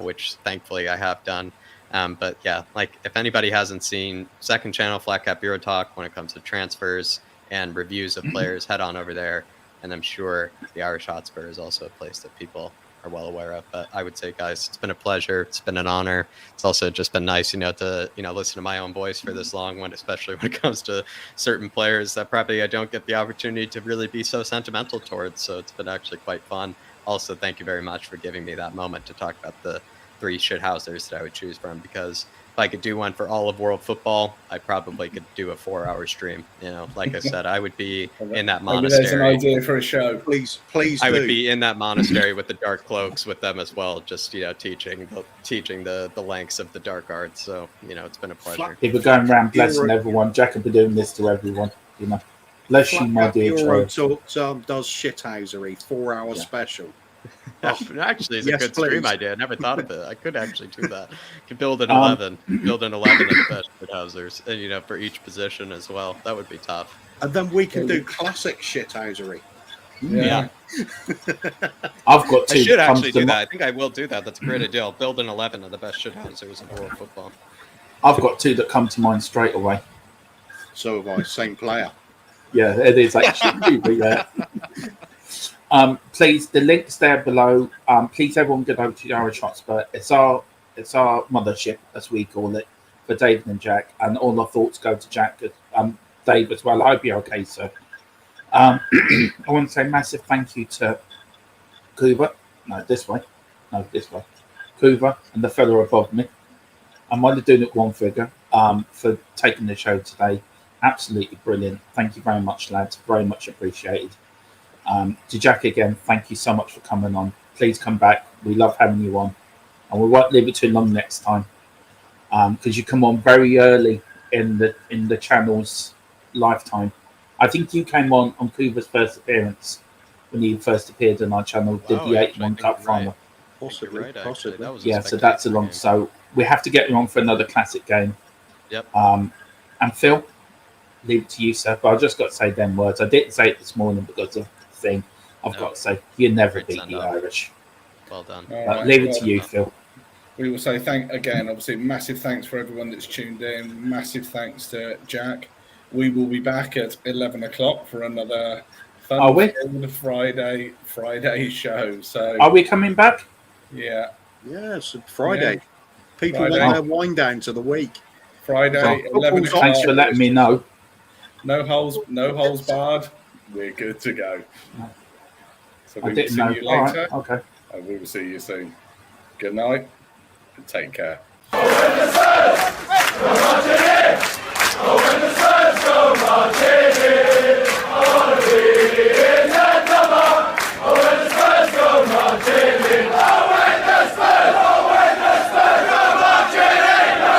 which thankfully I have done. But yeah, like if anybody hasn't seen second channel Flat Cap Bureau Talk when it comes to transfers and reviews of players, head on over there. And I'm sure the Irish Hotspur is also a place that people are well aware of. But I would say, guys, it's been a pleasure. It's been an honor. It's also just been nice, to listen to my own voice for this long, especially when it comes to certain players that probably I don't get the opportunity to really be so sentimental towards. So it's been actually quite fun. Also, thank you very much for giving me that moment to talk about the 3 shithousers that I would choose from, because if I could do one for all of world football, I probably could do a 4-hour stream. Like I said, I would be in that monastery. There's an idea for a show. Please. I would be in that monastery with the dark cloaks with them as well, just teaching the lengths of the dark arts. So it's been a pleasure. People going around blessing everyone. Jack will be doing this to everyone. Bless you, my dear child. Does shithousery 4-hour special. Actually, it's a good stream idea. I never thought of it. I could actually do that. Could build an 11 of the best shithousers, and for each position as well. That would be tough. And then we can do classic shithousery. Yeah. I've got 2. I should actually do that. I think I will do that. That's a great idea. I'll build an 11 of the best shithousers in world football. I've got 2 that come to mind straight away. So have I. Same player. Yeah, it is actually. Yeah. Please, the link's there below. Please, everyone, get over to the Irish Hotspur. It's our mothership, as we call it, for David and Jack. And all our thoughts go to Jack, Dave as well. I hope you're okay, sir. I want to say massive thank you to Kuva. No, this way. No, this way. Kuva and the fellow above me. I might have done it one figure. For taking the show today. Absolutely brilliant. Thank you very much, lads. Very much appreciated. To Jack again, thank you so much for coming on. Please come back. We love having you on, and we won't leave it too long next time because you come on very early in the channel's lifetime. I think you came on Kuva's first appearance when he first appeared on our channel. Did the 8-1 Cup final? Possibly. Right, possibly. That was Yeah, so that's a long. game. So we have to get you on for another classic game. Yep. And Phil, leave it to you, sir. But I just got to say them words. I didn't say it this morning because of the thing. I've got to say, you never Great beat send the off. Irish. Well done. All But right, leave it well to you, done. Phil. We will say obviously, massive thanks for everyone that's tuned in. Massive thanks to Jack. We will be back at 11 o'clock for another Are we? Friday show. So Are we coming back? yeah, Yes, Friday. Yeah. People Friday. want their wind down to the week. Friday, Well, 11 o'clock. thanks for letting me know. No holes barred. We're good to go. So I we will didn't see know. you All later, right, okay. and we will see you soon. Good night, and take care.